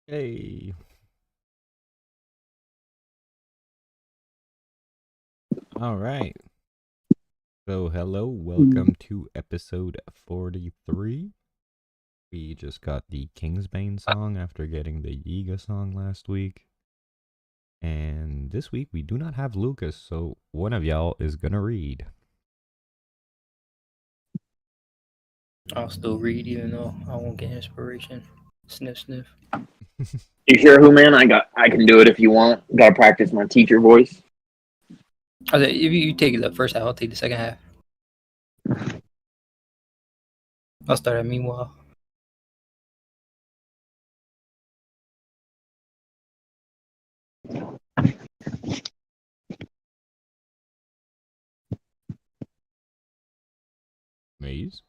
Hey. All right. So, hello. Welcome to episode 43. We just got the Kingsbane song after getting the Yiga song last week. And this week we do not have Lucas, so one of y'all is gonna read. I'll still read even though I won't get inspiration. Sniff, sniff. You sure, who man? I can do it if you want. Gotta practice my teacher voice. Okay, if you take the first half, I'll take the second half. I'll start at meanwhile. Maze?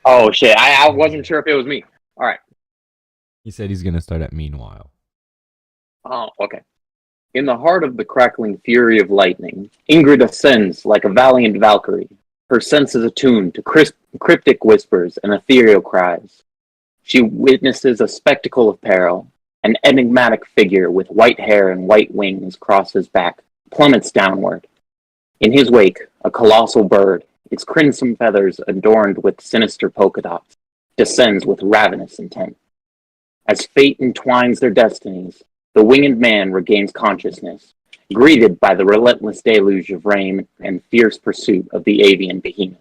Oh shit! I wasn't sure if it was me. All right. He said he's gonna start at meanwhile. Oh, okay. In the heart of the crackling fury of lightning, Ingrydd ascends like a valiant Valkyrie, her senses attuned to cryptic whispers and ethereal cries. She witnesses a spectacle of peril. An enigmatic figure with white hair and white wings crosses back, plummets downward. In his wake, a colossal bird, its crimson feathers adorned with sinister polka dots, descends with ravenous intent. As fate entwines their destinies, the winged man regains consciousness, greeted by the relentless deluge of rain and fierce pursuit of the avian behemoth.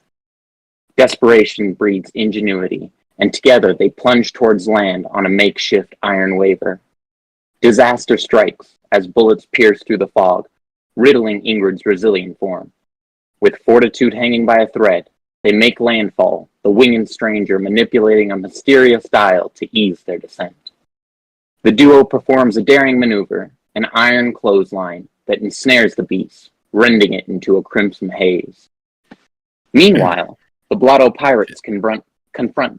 Desperation breeds ingenuity, and together they plunge towards land on a makeshift iron waver. Disaster strikes as bullets pierce through the fog, riddling Ingrydd's resilient form. With fortitude hanging by a thread, they make landfall, the winged stranger manipulating a mysterious dial to ease their descent. The duo performs a daring maneuver, an iron clothesline that ensnares the beast, rending it into a crimson haze. Meanwhile, the Blotto Pirates confront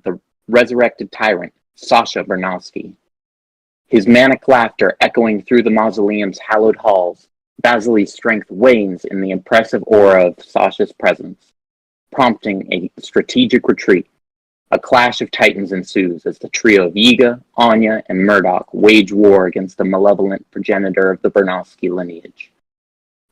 the resurrected tyrant, Sasha Bernowski. His manic laughter echoing through the mausoleum's hallowed halls, Basily's strength wanes in the impressive aura of Sasha's presence, prompting a strategic retreat. A clash of titans ensues as the trio of Yiga, Onya, and Murdoch wage war against the malevolent progenitor of the Bernowski lineage.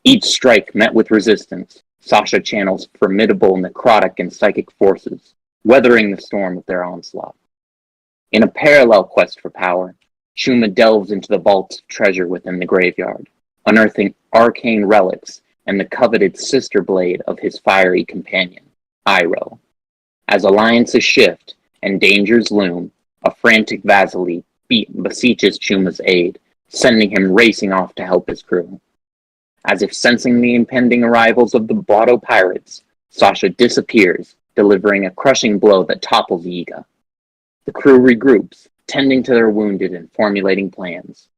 Each strike met with resistance, Sasha channels formidable necrotic and psychic forces, weathering the storm of their onslaught. In a parallel quest for power, Chuma delves into the vaults of treasure within the graveyard, unearthing arcane relics and the coveted sister blade of his fiery companion, Iroh. As alliances shift and dangers loom, a frantic Vasily beseeches Chuma's aid, sending him racing off to help his crew. As if sensing the impending arrivals of the Blotto Pirates, Sasha disappears, delivering a crushing blow that topples Yiga. The crew regroups, tending to their wounded and formulating plans.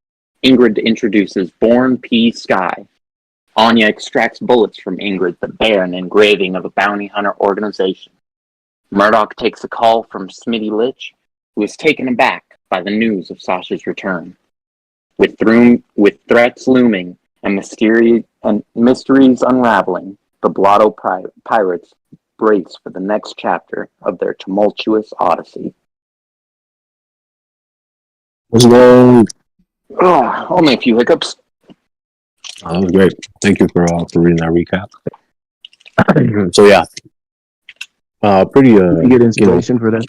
Ingrydd introduces Born P. Sky. Onya extracts bullets from Ingrydd that bear an engraving of a bounty hunter organization. Murdoch takes a call from Smitty Lich, who is taken aback by the news of Sasha's return. With threats looming and mysteries unraveling, the Blotto Pirates brace for the next chapter of their tumultuous odyssey. What's going on? Only a few hiccups. That was great. Thank you for reading that recap. So yeah, pretty You get inspiration for that?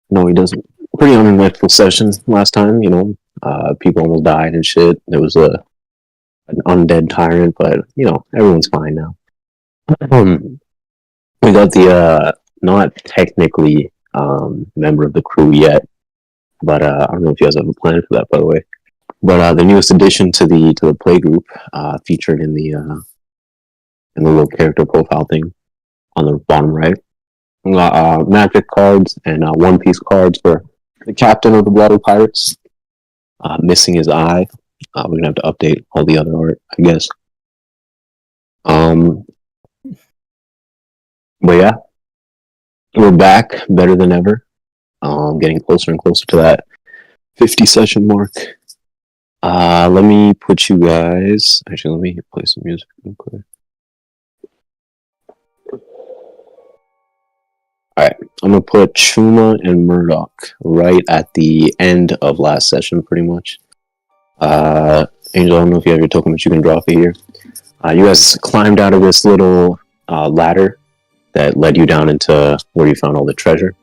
No, he doesn't. Pretty uneventful session last time. People almost died and shit. There was an undead tyrant, but everyone's fine now. We got the not technically member of the crew yet, but I don't know if you guys have a plan for that, by the way. But the newest addition to the play group, featured in the little character profile thing on the bottom right. We got magic cards and One Piece cards for the captain of the Blotto Pirates. Missing his eye. We're gonna have to update all the other art, I guess. But yeah, we're back better than ever. Getting closer and closer to that 50 session mark. Let me put you guys. Actually, let me play some music real quick. Alright, I'm gonna put Chuma and Murdoch right at the end of last session, pretty much. Angel, I don't know if you have your token, but you can drop it here. You guys climbed out of this little ladder that led you down into where you found all the treasure.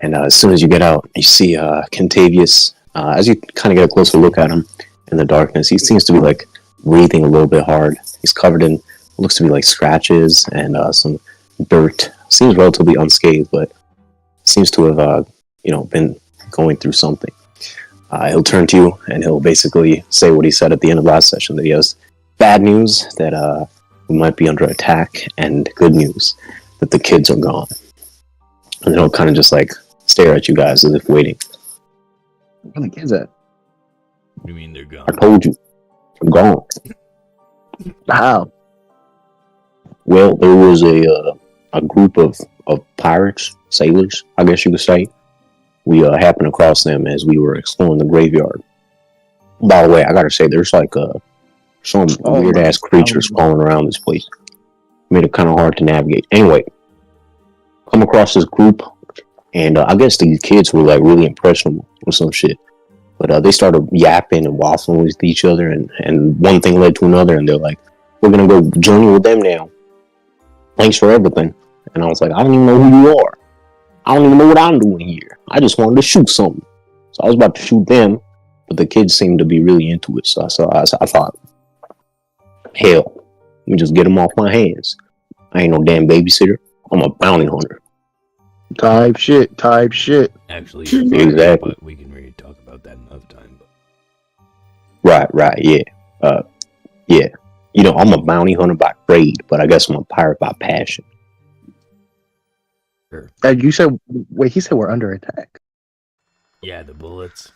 And as soon as you get out, you see Contavious. As you kind of get a closer look at him in the darkness, he seems to be like breathing a little bit hard. He's covered in what looks to be like scratches and some dirt. Seems relatively unscathed, but seems to have been going through something. He'll turn to you and he'll basically say what he said at the end of last session, that he has bad news that we might be under attack, and good news that the kids are gone. And then he'll kind of just like stare at you guys as if waiting. Where the kids at? You mean they're gone? I told you, I'm gone. How? Well, there was a group of pirates, sailors, I guess you could say. We happened across them as we were exploring the graveyard. By the way, I gotta say, there's like some weird ass creatures crawling around this place. Made it kind of hard to navigate. Anyway, come across this group, and I guess these kids were like really impressionable or some shit. But they started yapping and waffling with each other, and one thing led to another, and they're like, "We're gonna go journey with them now. Thanks for everything." And I was like, "I don't even know who you are. I don't even know what I'm doing here. I just wanted to shoot something." So I was about to shoot them, but the kids seemed to be really into it. So I thought, hell, let me just get them off my hands. I ain't no damn babysitter. I'm a bounty hunter. Type shit. Actually, Exactly. but we can really talk about that another time. But... Right, yeah. Yeah. You know, I'm a bounty hunter by trade, but I guess I'm a pirate by passion. Sure. You said, wait, he said we're under attack. Yeah, the bullets.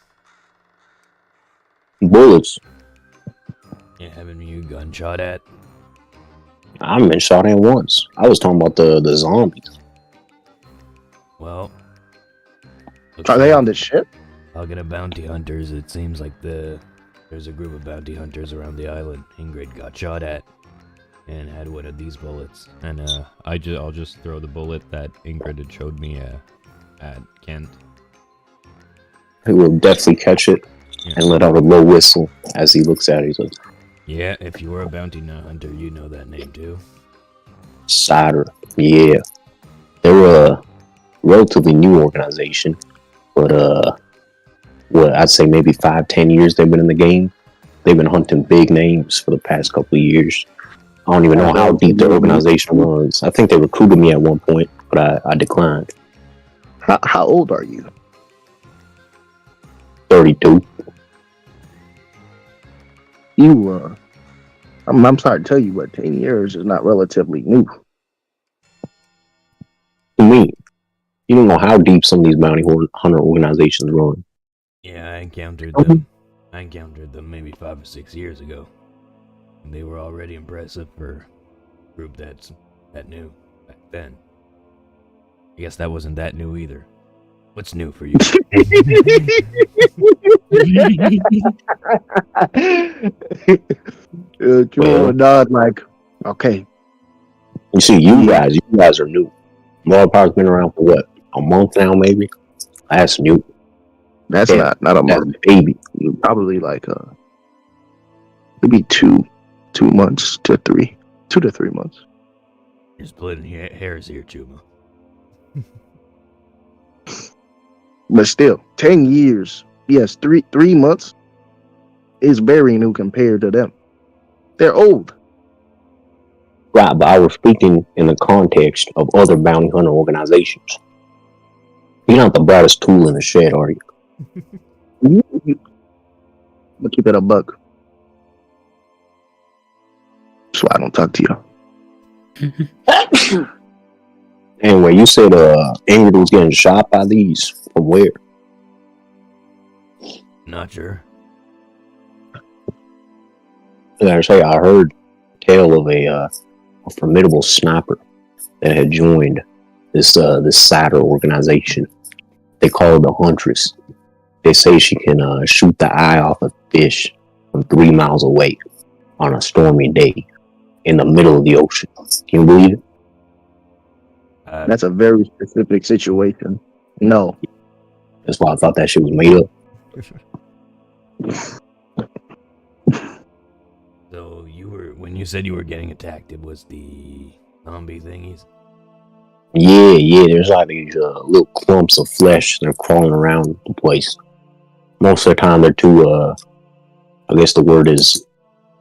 Bullets? Yeah, haven't you gunshot at? I haven't been shot at once. I was talking about the zombies. Well... Are they on the ship? Talking of bounty hunters, it seems like there's a group of bounty hunters around the island. Ingrydd got shot at and had one of these bullets. And I'll just throw the bullet that Ingrydd had showed me at Kent. He will definitely catch it and let out a low whistle as he looks at it. He says, Yeah, if you were a bounty hunter, you know that name too. Cider. Yeah. They're a relatively new organization, but what I'd say maybe 5-10 years they've been in the game. They've been hunting big names for the past couple of years. I don't even know how deep their organization runs. I think they recruited me at one point, but I declined. How old are you? 32. I'm sorry to tell you, but 10 years is not relatively new. To me, you don't know how deep some of these bounty hunter organizations run. Yeah, I encountered them. I encountered them maybe 5 or 6 years ago. And they were already impressive for a group that's that new back then. I guess that wasn't that new either. What's new for you? Well, nod like, okay. You see, you guys are new. Brawler Pirates been around for what? A month now, maybe? That's new. That's not a month. Baby. Probably like maybe 2 months to 3. 2 to 3 months. You're splitting hairs here, Chuma. But still, 10 years. Yes, 3 months is very new compared to them. They're old. Right, but I was speaking in the context of other bounty hunter organizations. You're not the brightest tool in the shed, are you? I'm gonna keep it a buck. That's why I don't talk to you. Anyway, you said Ingrydd was getting shot by these. From where? Not sure. I say I heard tale of a formidable sniper that had joined this cider organization. They call her the Huntress. They say she can shoot the eye off a fish from 3 miles away on a stormy day in the middle of the ocean. Can you believe it? That's a very specific situation. No. That's why I thought that shit was made up. So when you said you were getting attacked, it was the zombie thingies? Yeah, there's like these little clumps of flesh that are crawling around the place. Most of the time they're too, I guess the word is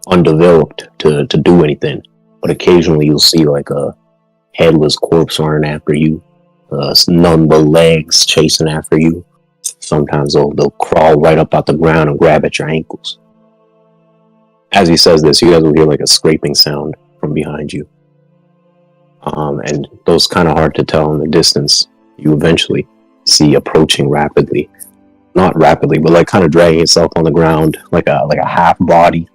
undeveloped to do anything. But occasionally you'll see like a headless corpse running after you, none but legs chasing after you. Sometimes they'll crawl right up out the ground and grab at your ankles. As he says this, you guys will hear like a scraping sound from behind you. And those kind of hard to tell in the distance. You eventually see approaching rapidly. Not rapidly, but like kind of dragging itself on the ground like a half body.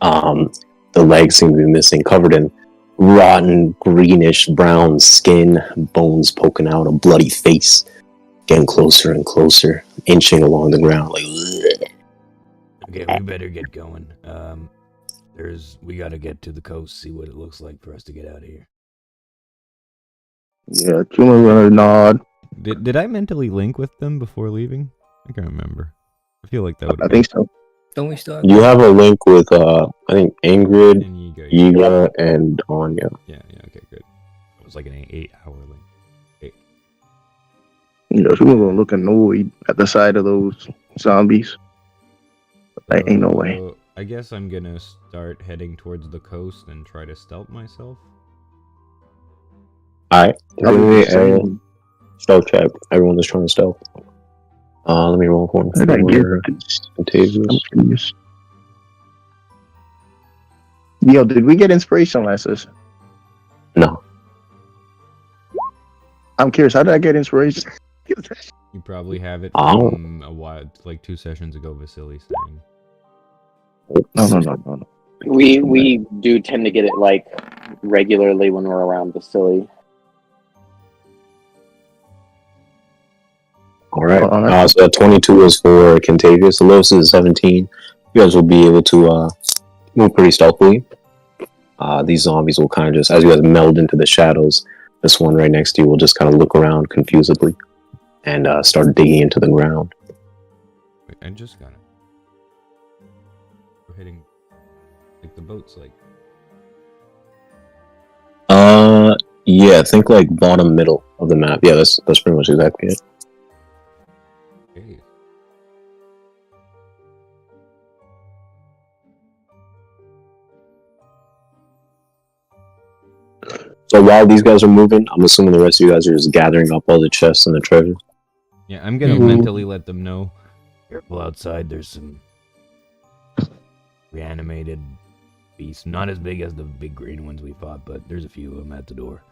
The legs seem to be missing, covered in rotten greenish brown skin, bones poking out, a bloody face, getting closer and closer, inching along the ground like ugh. Okay, we better get going. We gotta get to the coast, see what it looks like for us to get out of here. Yeah, Chuma gonna nod. Did I mentally link with them before leaving? I can't remember. I feel like that would. I think so. Don't we still? You have a link with I think Ingrydd, And Yiga, and Onya. Yeah, okay, good. It was like an 8-hour link. You know, Chuma gonna look annoyed at the sight of those zombies. Like, ain't no way. I guess I'm gonna start heading towards the coast and try to stealth myself. Alright. Stealth check. Everyone is trying to stealth. Let me roll one. I gotta get Contagious. Yo, did we get inspiration last session? No. I'm curious, how did I get inspiration? You probably have it Oh. from a while, like 2 sessions ago, Vasily saying. No. We do tend to get it like regularly when we're around Vasily. Alright. So 22 is for Contagious. The lowest is 17. You guys will be able to move pretty stealthily. These zombies will kind of just, as you guys meld into the shadows, this one right next to you will just kind of look around confusedly and start digging into the ground. Wait, I just got it. We're hitting like the boats, like. Yeah, think like bottom middle of the map. Yeah, that's pretty much exactly it. Okay. So while these guys are moving, I'm assuming the rest of you guys are just gathering up all the chests and the treasure. Yeah, I'm gonna mentally let them know. Careful outside, there's some reanimated beasts. Not as big as the big green ones we fought, but there's a few of them at the door.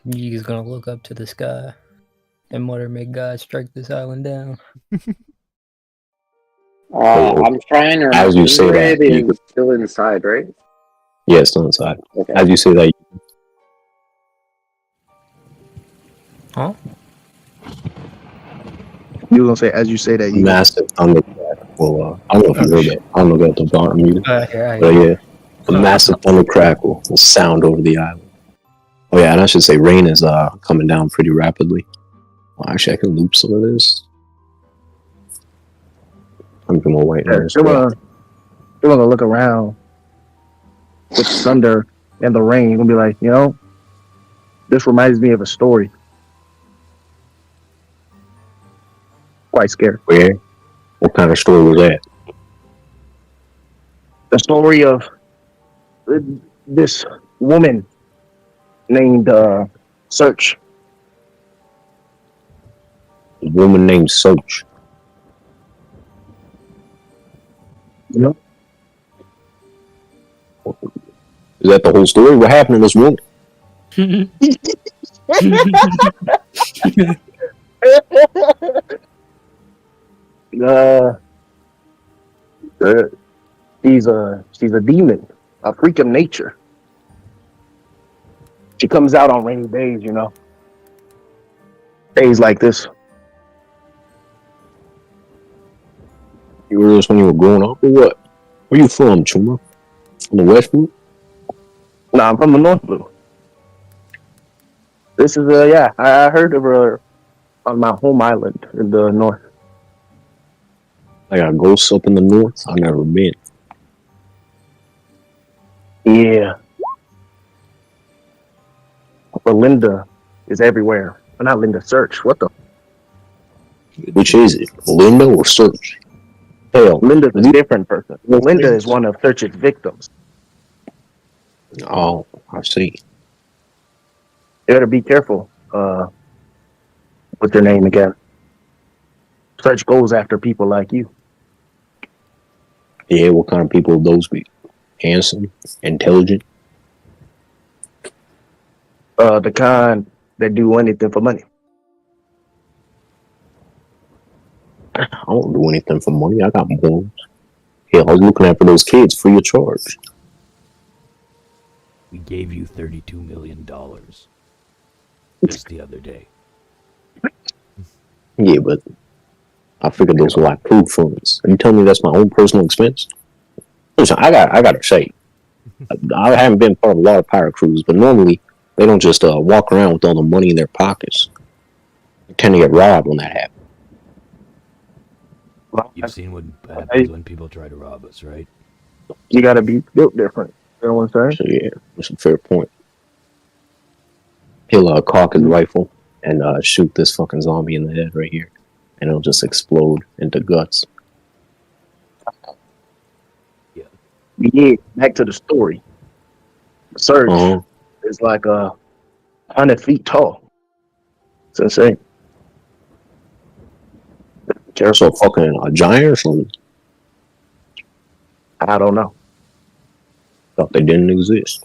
Yiga's gonna look up to the sky and mutter, "May God strike this island down." I'm trying to remember. As you say that, Ingrydd is still inside, right? Yeah, it's still inside. Okay. As you say that, Huh? You were gonna say, as you say that, you massive thunder crack will, I don't know if you heard that. I don't know if that's the bottom music. Yeah. But yeah, a massive thunder crackle will sound over the island. Oh yeah, and I should say rain is coming down pretty rapidly. Well, actually, I can loop some of this. I'm going to white noise. You're gonna look around with the thunder and the rain. You're gonna be like, you know, this reminds me of a story. Quite scared. Where? What kind of story was that? The story of this woman named Search. A woman named Search. Yep. Is that the whole story? What happened to this woman? She's a demon, a freak of nature. She comes out on rainy days, you know. Days like this. You were this when you were growing up or what? Where you from, Chuma? From the West Group? Nah, I'm from the North Blue. This is I heard of her on my home island in the north. I got ghosts up in the north. I've never been. Yeah. But Linda is everywhere. Well, not Linda Search. What the? Which is it, Linda or Search? Hell, Linda's a different person. Linda is one of Search's victims. Oh, I see. You better be careful. What's your name again? Search goes after people like you. Yeah, what kind of people would those be? Handsome, intelligent. The kind that do anything for money. I don't do anything for money. I got morals. Hell, I was looking after those kids free of charge. We gave you $32 million just the other day. Yeah, but I figured those were like proof funds. Are you telling me that's my own personal expense? Listen, I got to say, I haven't been part of a lot of pirate crews, but normally they don't just walk around with all the money in their pockets. They tend to get robbed when that happens. You've seen what happens when people try to rob us, right? You gotta be built different. You know what I'm saying? So yeah, that's a fair point. He'll cock his rifle and shoot this fucking zombie in the head right here, and it'll just explode into guts. Yeah, back to the story. Surge is like 100 feet tall. It's insane. So fucking a giant or something? I don't know. Thought they didn't exist.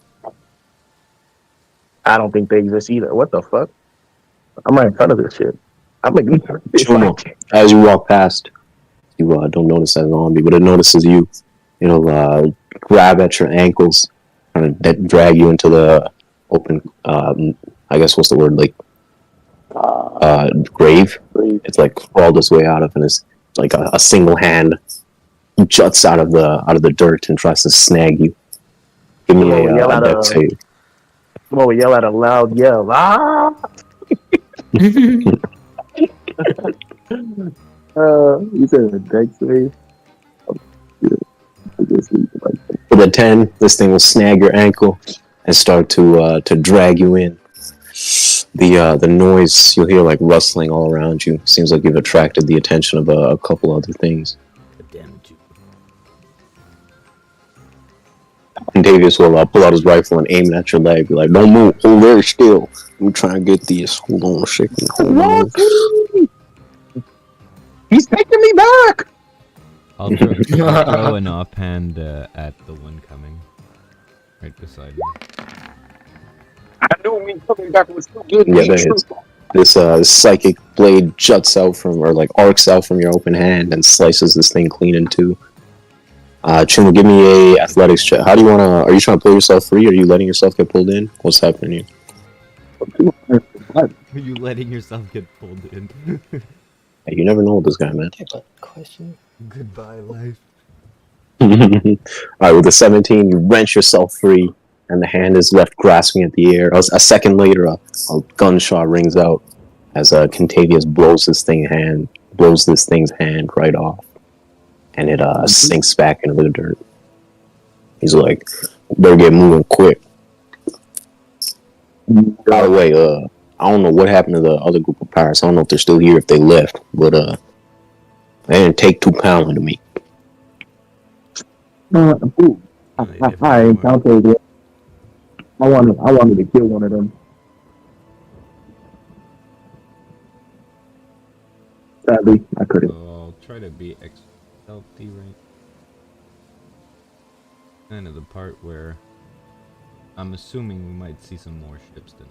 I don't think they exist either. What the fuck? I'm right in front of this shit. I'm like, Chuma, as you walk past, you don't notice that zombie, but it notices you. It'll grab at your ankles, trying to drag you into the open. I guess what's the word, like grave. It's like crawled its way out of, and it's like a single hand juts out of the dirt and tries to snag you. Give me a deck save. We'll yell at a loud yell. Ah! You said a deck save? With a 10, this thing will snag your ankle and start to drag you in. The noise, you'll hear like rustling all around you. Seems like you've attracted the attention of a couple other things. And Davius will pull out his rifle and aim it at your leg. Be like, don't move, hold very still. Let me try and get this. Hold on a second. Hold on. He's taking me back! I'll throw an offhand at the one coming. Right beside me. I knew me coming back was too good. Yeah, this psychic blade juts out from, or like arcs out from your open hand and slices this thing clean in two. Chuma, give me a athletics check. How do you wanna? Are you trying to pull yourself free? Or are you letting yourself get pulled in? What's happening here? Are you letting yourself get pulled in? Hey, you never know with this guy, man. Question. Goodbye, life. Alright, with a 17, you wrench yourself free, and the hand is left grasping at the air. A second later, a gunshot rings out as Contavious blows this thing's hand right off, and it sinks back into the dirt. He's like, better get moving quick. By the way, I don't know what happened to the other group of pirates. I don't know if they're still here, if they left, but they didn't take 2 pounds to me. I encountered it. I wanted to kill one of them. Sadly, I couldn't. So I'll try to be stealthy, right? Kind of the part where I'm assuming we might see some more ships then.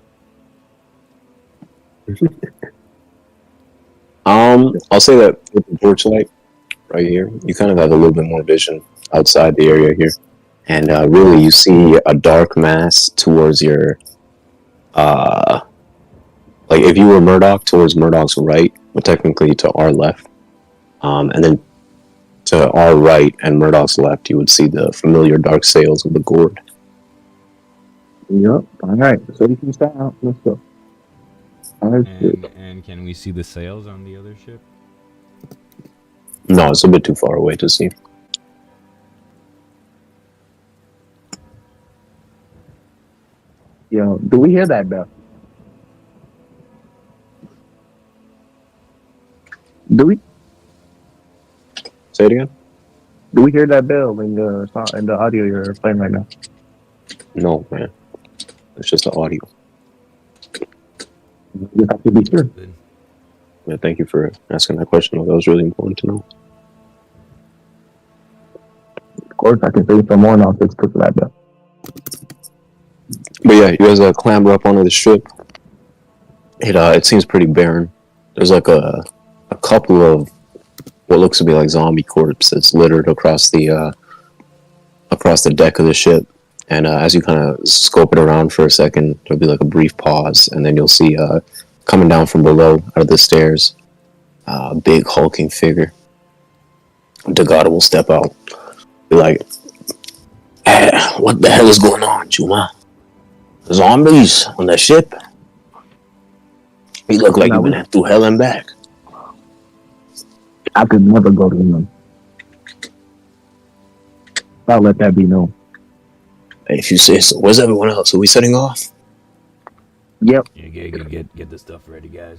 I'll say that with the torchlight right here, you kind of have a little bit more vision outside the area here, and really you see a dark mass towards your, like if you were Murdoch, towards Murdoch's right, but technically to our left, and then to our right and Murdoch's left, you would see the familiar dark sails of the Gourd. Yep. All right. So you can start out. Let's go. And can we see the sails on the other ship? No, it's a bit too far away to see. Yo, do we hear that bell? Do we? Say it again? Do we hear that bell in the audio you're playing right now? No, man. It's just the audio. You have to be sure. Good. Yeah, thank you for asking that question. That was really important to know. Of course, I can say some more now. Just put that bell. But yeah, you guys clamber up onto the ship. It seems pretty barren. There's like a couple of what looks to be like zombie corpses littered across the deck of the ship. And as you kind of scope it around for a second, there'll be like a brief pause, and then you'll see coming down from below out of the stairs, a big hulking figure. Dagata will step out, be like, "Hey, what the hell is going on, Chuma? Zombies on the ship? You look like you've been through hell and back." I could never go to England. I'll let that be known. Hey, if you say so. Where's everyone else? Are we setting off? Yep. Yeah, get the stuff ready, guys.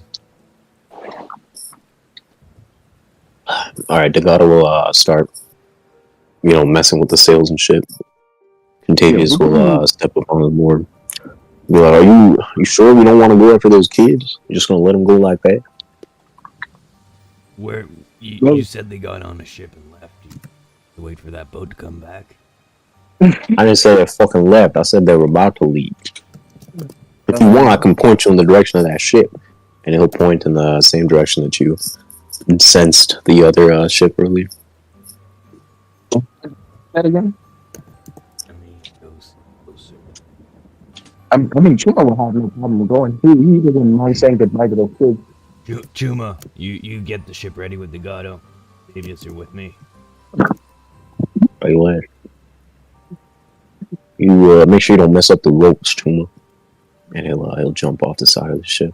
Alright, Dagata will start, messing with the sails and shit. Contagious will step up on the board. Be like, are you sure we don't want to go after those kids? You're just gonna let them go like that? Where you said they got on a ship and left. You wait for that boat to come back. I didn't say they fucking left. I said they were about to leave. If you want, I can point you in the direction of that ship, and he'll point in the same direction that you sensed the other ship earlier. That again? I mean, closer. I mean, Chuma will have no problem going. He doesn't mind saying goodbye to those kids. Chuma, you get the ship ready with the Gato. Maybe you're with me. Are you glad? You make sure you don't mess up the ropes, Chuma. And he'll jump off the side of the ship,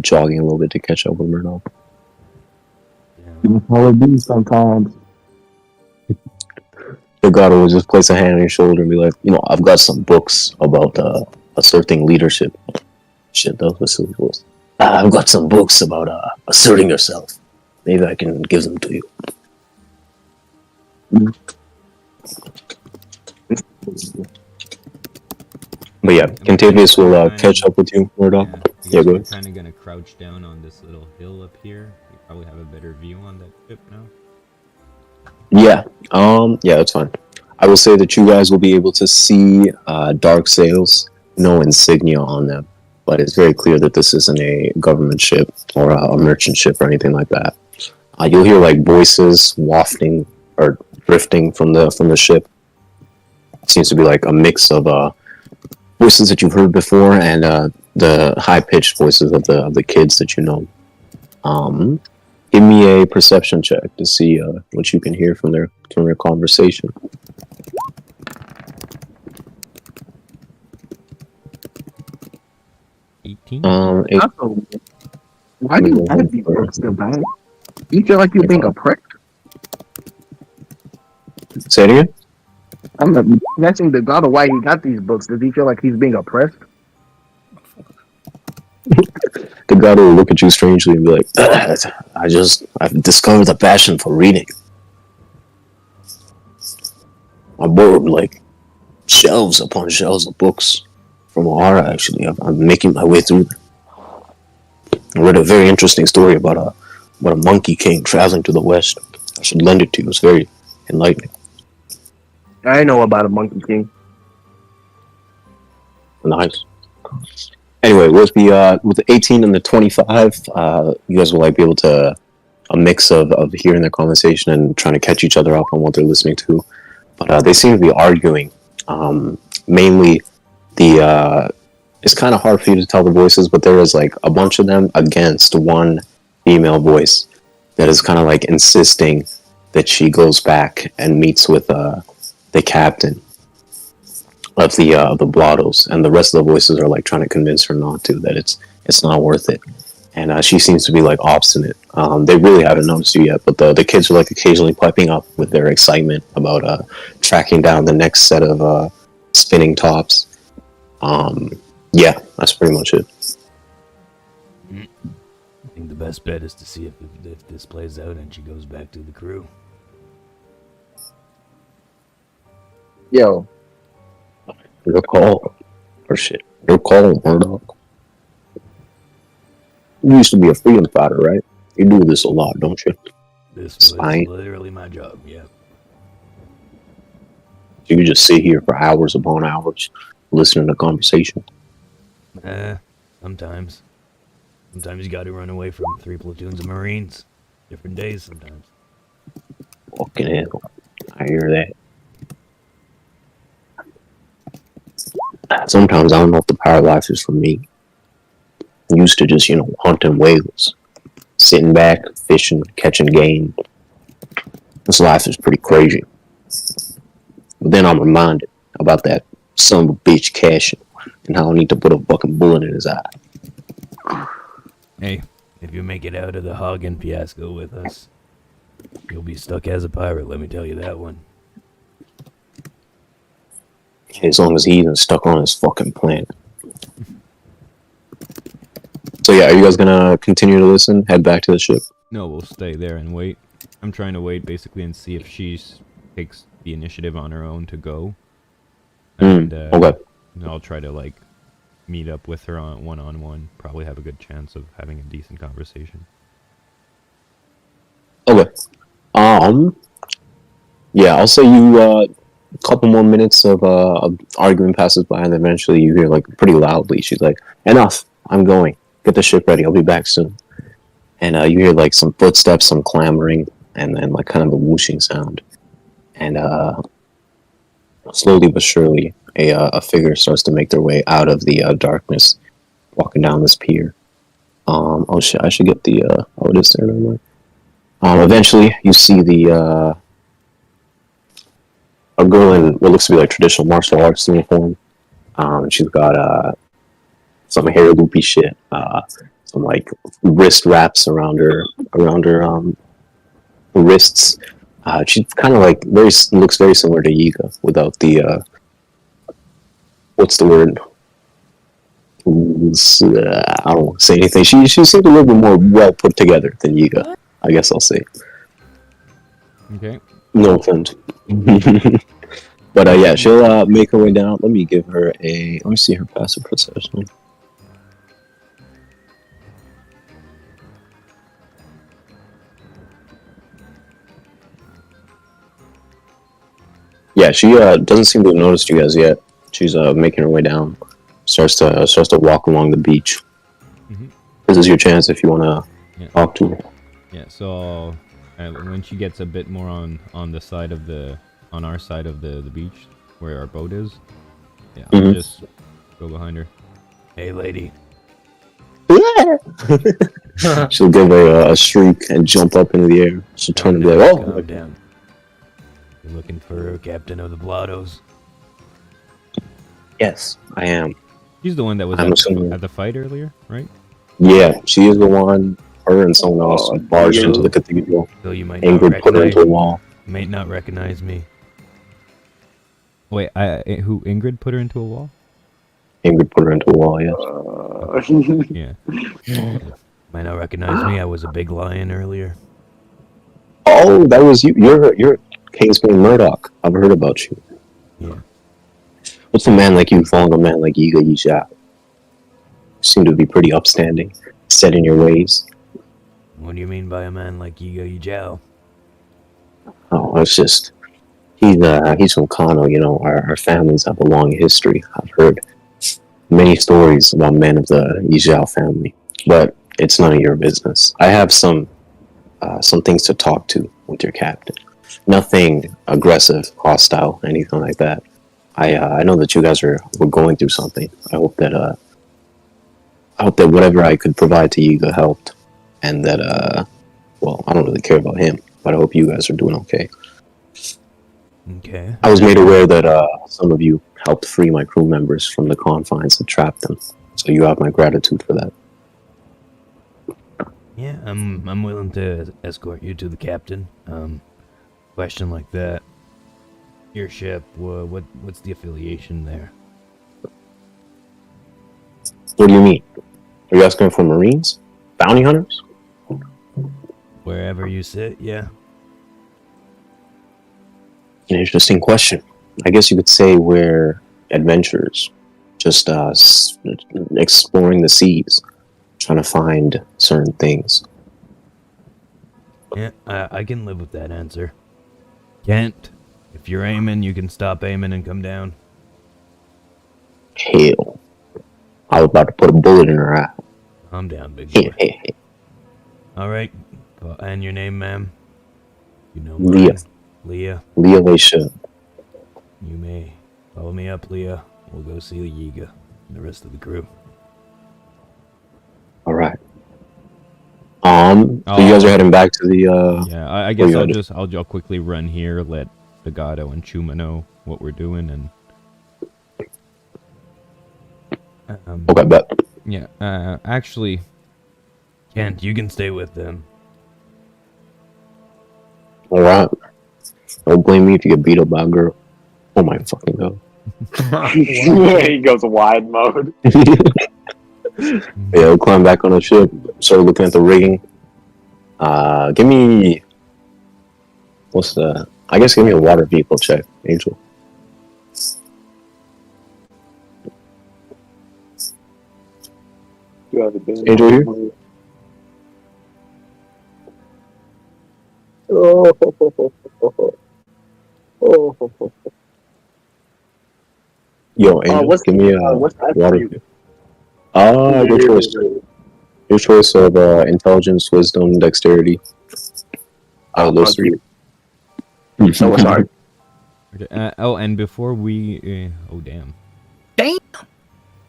jogging a little bit to catch up with Murdoch. That's how it be sometimes. The God will just place a hand on your shoulder and be like, I've got some books about asserting leadership. Shit, that was silly voice. I've got some books about asserting yourself. Maybe I can give them to you. But yeah, Contagious will catch up with you, Murdoch. Yeah, go ahead. Kind of gonna crouch down on this little hill up here. You probably have a better view on that ship now. Yeah, that's fine. I will say that you guys will be able to see dark sails, no insignia on them, but it's very clear that this isn't a government ship or a merchant ship or anything like that. You'll hear like voices wafting or drifting from the ship. It seems to be like a mix of voices that you've heard before and the high-pitched voices of the kids that you know. Give me a perception check to see what you can hear from their conversation. Why do you have to be still bad? You feel like you're being oppressed? Say it again? I'm mentioning the God of why he got these books. Does he feel like he's being oppressed? The God will look at you strangely and be like, I've discovered a passion for reading. I borrowed like shelves upon shelves of books from O'Hara, actually. I'm making my way through them. I read a very interesting story about a monkey king traveling to the west. I should lend it to you. It's very enlightening. I know about a monkey king. Nice. Anyway, with the 18 and the 25, you guys will be able to a mix of hearing their conversation and trying to catch each other up on what they're listening to. But they seem to be arguing. Mainly, it's kind of hard for you to tell the voices, but there is like a bunch of them against one female voice that is kind of like insisting that she goes back and meets with the captain of the Blottos, and the rest of the voices are like trying to convince her not to. That It's not worth it. And she seems to be like obstinate. They really haven't noticed you yet, but the kids are like occasionally piping up with their excitement about tracking down the next set of spinning tops. Yeah, that's pretty much it. I think the best bet is to see if this plays out and she goes back to the crew. Yo, Your call. Or shit. Your call, Murdoch. You used to be a freedom fighter, right? You do this a lot, don't you? This was Fine. literally my job, yeah. You could just sit here for hours upon hours listening to conversation. Sometimes. Sometimes you gotta run away from 3 platoons of Marines. Different days sometimes. Fucking hell. I hear that. Sometimes I don't know if the power life is for me. Used to just, hunting whales. Sitting back, fishing, catching game. This life is pretty crazy. But then I'm reminded about that son of a bitch cashing and how I need to put a fucking bullet in his eye. Hey, if you make it out of the Hagen fiasco with us, you'll be stuck as a pirate, let me tell you that one. As long as he isn't stuck on his fucking planet. So yeah, are you guys gonna continue to listen? Head back to the ship? No, we'll stay there and wait. I'm trying to wait basically and see if she takes the initiative on her own to go. And Okay. I'll try to like meet up with her on one-on-one. Probably have a good chance of having a decent conversation. Okay. Yeah, I'll say you a couple more minutes of arguing passes by, and then eventually you hear like pretty loudly. She's like, "Enough! I'm going. Get the ship ready. I'll be back soon." And you hear like some footsteps, some clamoring, and then like kind of a whooshing sound. And slowly but surely, a figure starts to make their way out of the darkness, walking down this pier. Oh shit! I should get the it is there. Never mind. Eventually, you see a girl in what looks to be like traditional martial arts uniform. She's got some hair loopy shit, some like wrist wraps around her wrists. She's kind of like looks very similar to Yiga without the what's the word? I don't want to say anything. She seems a little bit more well put together than Yiga. I guess I'll say. Okay. No offense. But yeah, she'll make her way down. Let me give her let me see her passive perception. Yeah, she doesn't seem to have noticed you guys yet. She's making her way down. Starts to walk along the beach. Mm-hmm. This is your chance if you want to talk to her. Yeah. So when she gets a bit more on our side of the beach where our boat is, yeah, I'll just go behind her. Hey, lady. She'll give a shriek and jump up into the air. She'll turn and be like, "Oh!" Calm down. You're looking for captain of the Blottos? Yes, I am. She's the one that was at the fight earlier, right? Yeah, she is the one. Her and someone else barged into the cathedral. So you might not Ingrydd put her into a wall. Might not recognize me. Wait, who Ingrydd put her into a wall? Ingrydd put her into a wall. Yes. Yeah. Might not recognize me. I was a big lion earlier. Oh, that was you. You're Kingsman Murdoch. I've heard about you. Yeah. What's a man like you following a man like Yiga Yijia? You seem to be pretty upstanding, set in your ways. What do you mean by a man like Yiga Yijia? Oh, it's just he's from Kano. Our families have a long history. I've heard many stories about men of the Yijia family, but it's none of your business. I have some things to talk to with your captain. Nothing aggressive, hostile, anything like that. I know that you guys were going through something. I hope that whatever I could provide to Yiga helped, and that well, I don't really care about him, but I hope you guys are doing okay. Okay. I was made aware that some of you helped free my crew members from the confines that trapped them, so you have my gratitude for that. Yeah, I'm willing to escort you to the captain. Question like that. Your ship, what's the affiliation there? What do you mean? Are you asking for Marines? Bounty hunters? Wherever you sit, yeah. An interesting question. I guess you could say we're adventurers. Just exploring the seas. Trying to find certain things. Yeah, I can live with that answer. Kent, if you're aiming, you can stop aiming and come down. Hell. I was about to put a bullet in her eye. I'm down, big boy. Alright, and your name, ma'am? You know mine. Leah. Leah. Leah Leisha. You may follow me up, Leah. We'll go see the Yiga and the rest of the crew. Alright. So you guys are heading back to the, Yeah, I guess I'll quickly run here, let Bagato and Chuma know what we're doing, and... Okay, bet. Yeah, actually... Kent, you can stay with them. Alright. Don't blame me if you get beat up by a girl. Oh my fucking god. He goes wide mode. Yeah, we'll climb back on the ship. Start looking at the rigging. Give me... What's the... I guess give me a water vehicle check, Angel. You have a bit. Angel here? Yo, Angel, give me a water vehicle. Good choice. Your choice of intelligence, wisdom, dexterity. Out of those three. So sorry. And before we... oh, damn.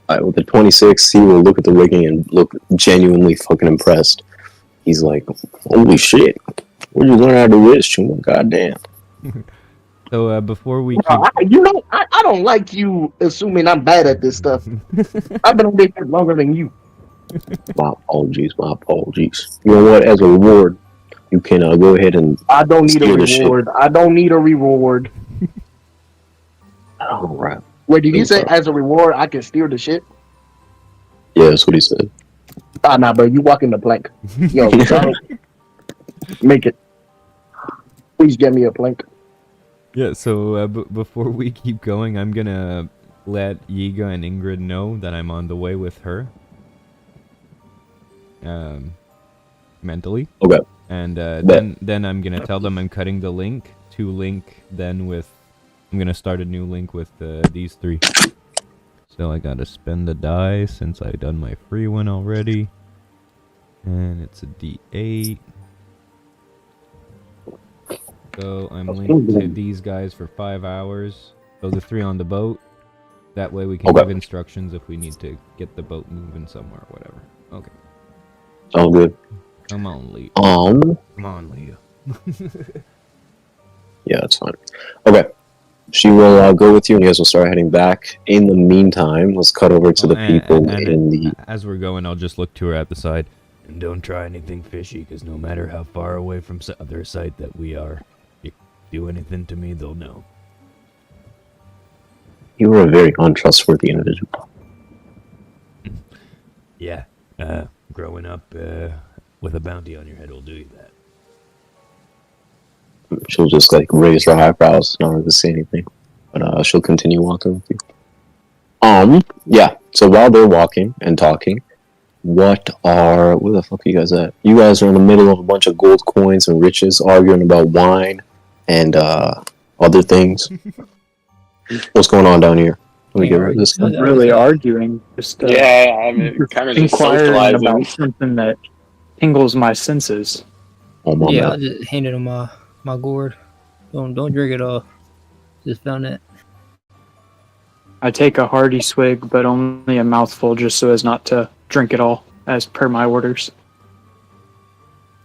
Alright, with the 26, he will look at the rigging and look genuinely fucking impressed. He's like, holy shit. Where'd you learn how to do this, Chuma? Goddamn. So, before we keep... I don't like you assuming I'm bad at this stuff. I've been on this for longer than you. My apologies. You know what? As a reward, you can go ahead and... I don't need a steer the ship. reward. I don't need a reward. Alright. Wait, did you say as a reward I can steer the ship? Yeah, that's what he said. Nah, bro, you walk in the plank. Yo, make it. Please get me a plank. Yeah, so before we keep going, I'm gonna let Yiga and Ingrydd know that I'm on the way with her. Mentally. Okay. And then I'm gonna tell them I'm cutting the link to link then with... I'm gonna start a new link with these three. So I gotta spend the die since I done my free one already. And it's a D8. So I'm linked to these guys for 5 hours. So the 3 on the boat. That way we can give instructions if we need to get the boat moving somewhere or whatever. Okay. All good. Come on, Leah. Come on, Leah. Yeah, that's fine. Okay. She will go with you, and you guys will start heading back. In the meantime, let's cut over to the people in the... As we're going, I'll just look to her at the side. And don't try anything fishy, because no matter how far away from their site that we are, if you do anything to me, they'll know. You are a very untrustworthy individual. Yeah, growing up with a bounty on your head will do you that. She'll just like raise her eyebrows, not really say anything, but she'll continue walking with you. Yeah. So while they're walking and talking, where the fuck are you guys at? You guys are in the middle of a bunch of gold coins and riches, arguing about wine and other things. What's going on down here? Let me get rid of this guy. Not really arguing, just Yeah, I mean, kind of just inquiring socializing. about something that tingles my senses. Oh my Yeah, God. I just handed him my gourd. Don't drink it all. Just found it. I take a hearty swig, but only a mouthful, just so as not to drink it all, as per my orders.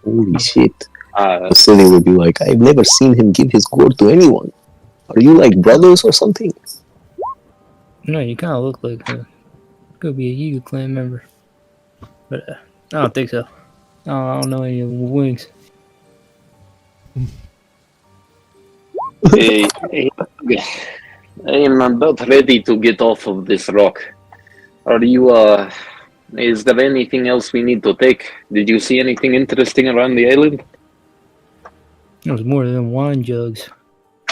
Holy shit. Vasily would be like, I've never seen him give his gourd to anyone. Are you like brothers or something? No, you kind of look like her. Could be a Yiga clan member, but I don't think so. Oh, I don't know any of them with wings. Hey, I am about ready to get off of this rock. Are you, is there anything else we need to take? Did you see anything interesting around the island? There was more than wine jugs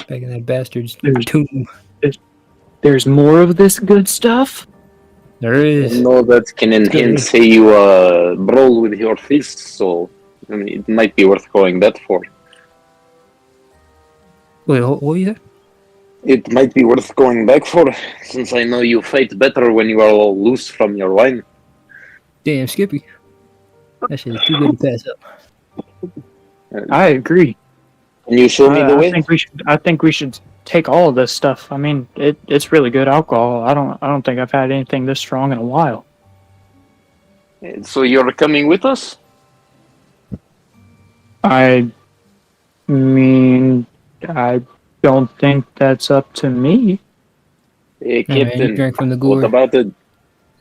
back in that bastard's There's- tomb. There's more of this good stuff? There is. No, that can enhance how you brawl with your fists, so I mean, it might be worth going that for. Wait, what were you there? It might be worth going back for, since I know you fight better when you are all loose from your wine. Damn, Skippy. That shit is too good to pass up. I agree. Can you show me the way? I think we should take all of this stuff. I mean, it's really good alcohol. I don't think I've had anything this strong in a while. So you're coming with us? I mean, I don't think that's up to me. Hey, Hey, man, you Captain, drank from the what gourd. about it?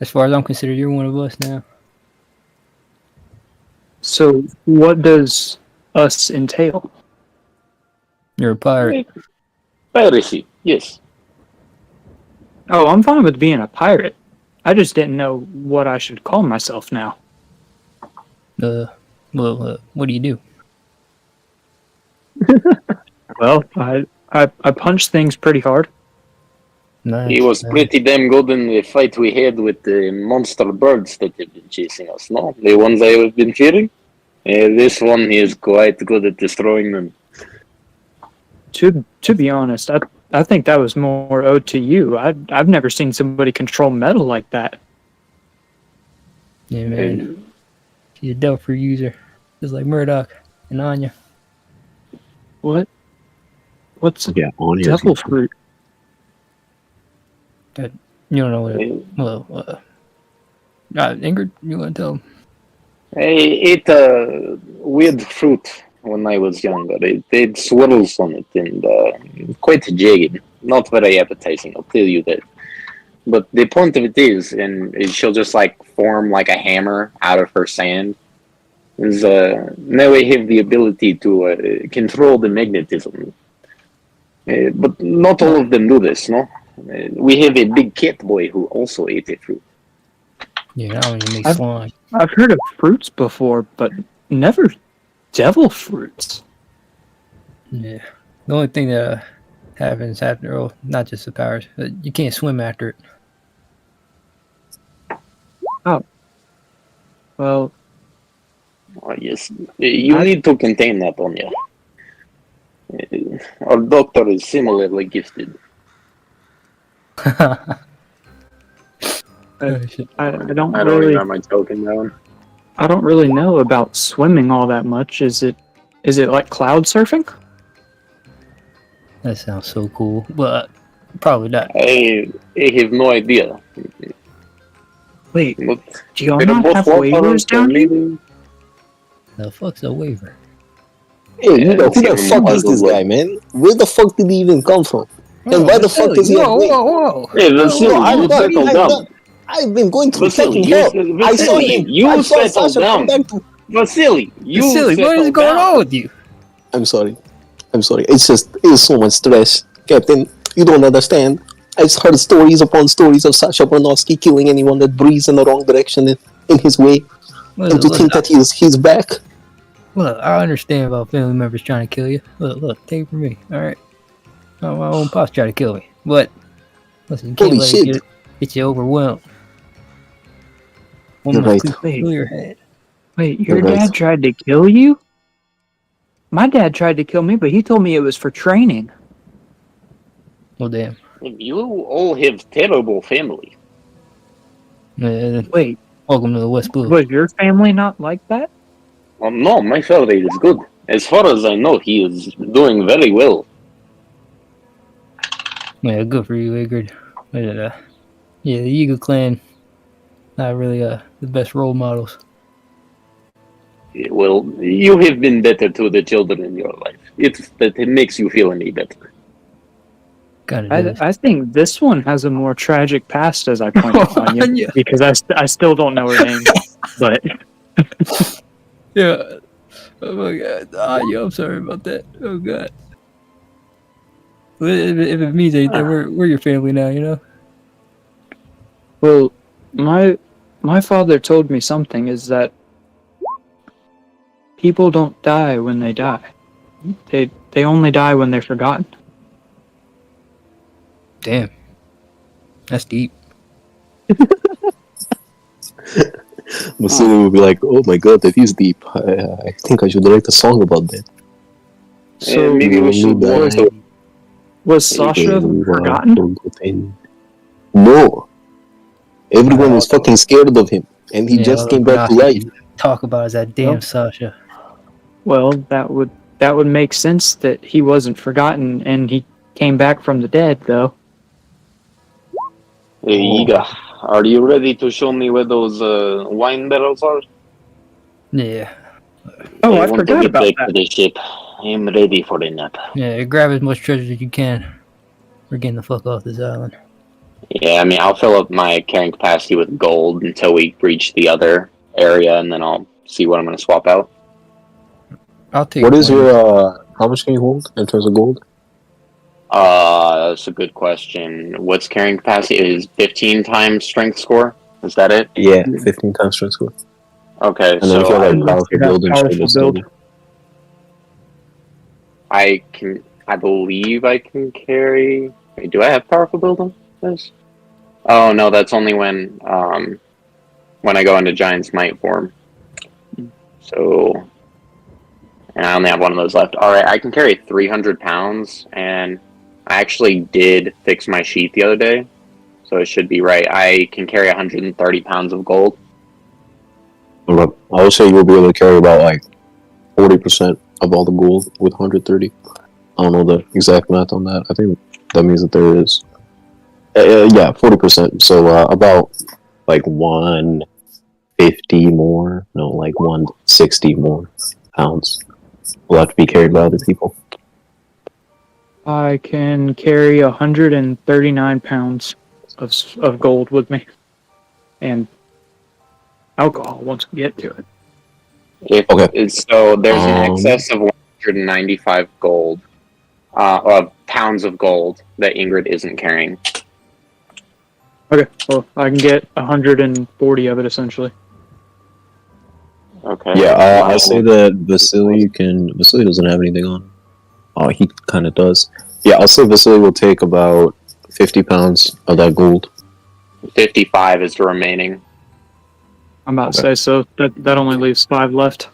As far as I'm concerned, you're one of us now. So, what does us entail? You're a pirate. Piracy, yes. Oh, I'm fine with being a pirate. I just didn't know what I should call myself now. What do you do? Well, I punch things pretty hard. Nice. He was nice. pretty damn good in the fight we had with the monster birds that have been chasing us, no? The ones I have been fearing? This one, he is quite good at destroying them. To be honest, I think that was more owed to you. I've never seen somebody control metal like that. Yeah, man. She's a Delphi user. Just like Murdoch and Onya. What's Yeah, Onya. devil fruit? You don't know what it... Well, Ingrid, you want to tell him? I ate a weird fruit when I was younger. It had swirls on it and quite jagged. Not very appetizing, I'll tell you that. But the point of it is, and she'll just like form like a hammer out of her sand, is now I have the ability to control the magnetism. But not all of them do this, no? We have a big cat boy who also ate a fruit. Yeah, I want to make slime. I've heard of fruits before, but never devil fruits. Yeah. The only thing that happens after, well, not just the powers, but you can't swim after it. Well, Oh, yes, you need to contain that, Onya. Our doctor is similarly gifted. Oh, shit. I don't I don't really remember my token down. I don't really know about swimming all that much. Is it like cloud surfing? That sounds so cool, but probably not. I have no idea. Wait, But do y'all they're not both have water, waivers so down here? maybe- The fuck's a waiver? Hey, Yeah, who the it's fuck even is this more guy, man? Where the fuck did he even come from? And why the fuck does he have wings? Whoa! Hey, Vasily, I'm you done, settle I'm down. done. I've been going through Vasily, fucking you, hell. I saw Vasily, him. you I saw settle Sasha come down. back to... Vasily, you Silly, what is settle going down. on with you? I'm sorry. It's so much stress. Captain, you don't understand. I've heard stories upon stories of Sasha Bronowski killing anyone that breathes in the wrong direction in his way. And to think that he's back. Look, I understand about family members trying to kill you. Look, take it from me, alright? My own pops try to kill me. But, listen, you can't Holy let shit. it get you overwhelmed. One You're must right. clear your head. Wait, your You're right. dad tried to kill you? My dad tried to kill me, but he told me it was for training. Well, damn. You all have terrible family. Wait, Welcome to the West Blue. was your family not like that? Well, no, my family is good. As far as I know, he is doing very well. Yeah, good for you, Ingrid. But, yeah, the Yiga clan, not really the best role models. Well, you have been better to the children in your life. It makes you feel any better. Kind of. I think this one has a more tragic past, as I pointed out on you, Yeah. because I still don't know her name. But Yeah. Oh my god. Anya, I'm sorry about that. Oh god. If it means anything, we're your family now, you know? Well, my father told me something is that people don't die when they die. They only die when they're forgotten. Damn. That's deep. Vasily would be like, "Oh my god, that is deep. I think I should write a song about that." So maybe we should was Sasha forgotten? No, everyone was fucking scared of him, and he just came back to life. Talk about is that damn Nope. Sasha. Well, that would make sense that he wasn't forgotten and he came back from the dead, though. Hey, Yiga, are you ready to show me where those wine barrels are? Yeah. Oh, I I want to forgot get about back that. to the ship. I'm ready for a nap. Yeah, grab as much treasure as you can. We're getting the fuck off this island. Yeah, I mean, I'll fill up my carrying capacity with gold until we reach the other area, and then I'll see what I'm going to swap out. I'll take What is one. your how much can you hold in terms of gold? That's a good question. What's carrying capacity? Is 15 times strength score? Is that it? Yeah, 15 times strength score. Okay, And then if you so have like powerful build and shit, Powerful it's build. still- I believe I can carry. Wait, do I have powerful build on this? Oh no, that's only when I go into giant smite form. So, and I only have one of those left. All right, I can carry 300 pounds, and I actually did fix my sheet the other day, so it should be right. I can carry 130 pounds of gold. I would say you'll be able to carry about like 40% of all the gold with 130. I don't know the exact math on that. I think that means that there is. Yeah, 40%. So about like 150 more. No, like 160 more pounds will have to be carried by other people. I can carry 139 pounds of gold with me. And alcohol once we get to it. So there's an excess of 195 gold, of pounds of gold that Ingrydd isn't carrying. Okay, well, I can get 140 of it, essentially. Okay. Yeah, I'll say that Vasily doesn't have anything on. Oh, he kind of does. Yeah, I'll say Vasily will take about 50 pounds of that gold. 55 is the remaining. I'm about to say, so that only leaves 5 left.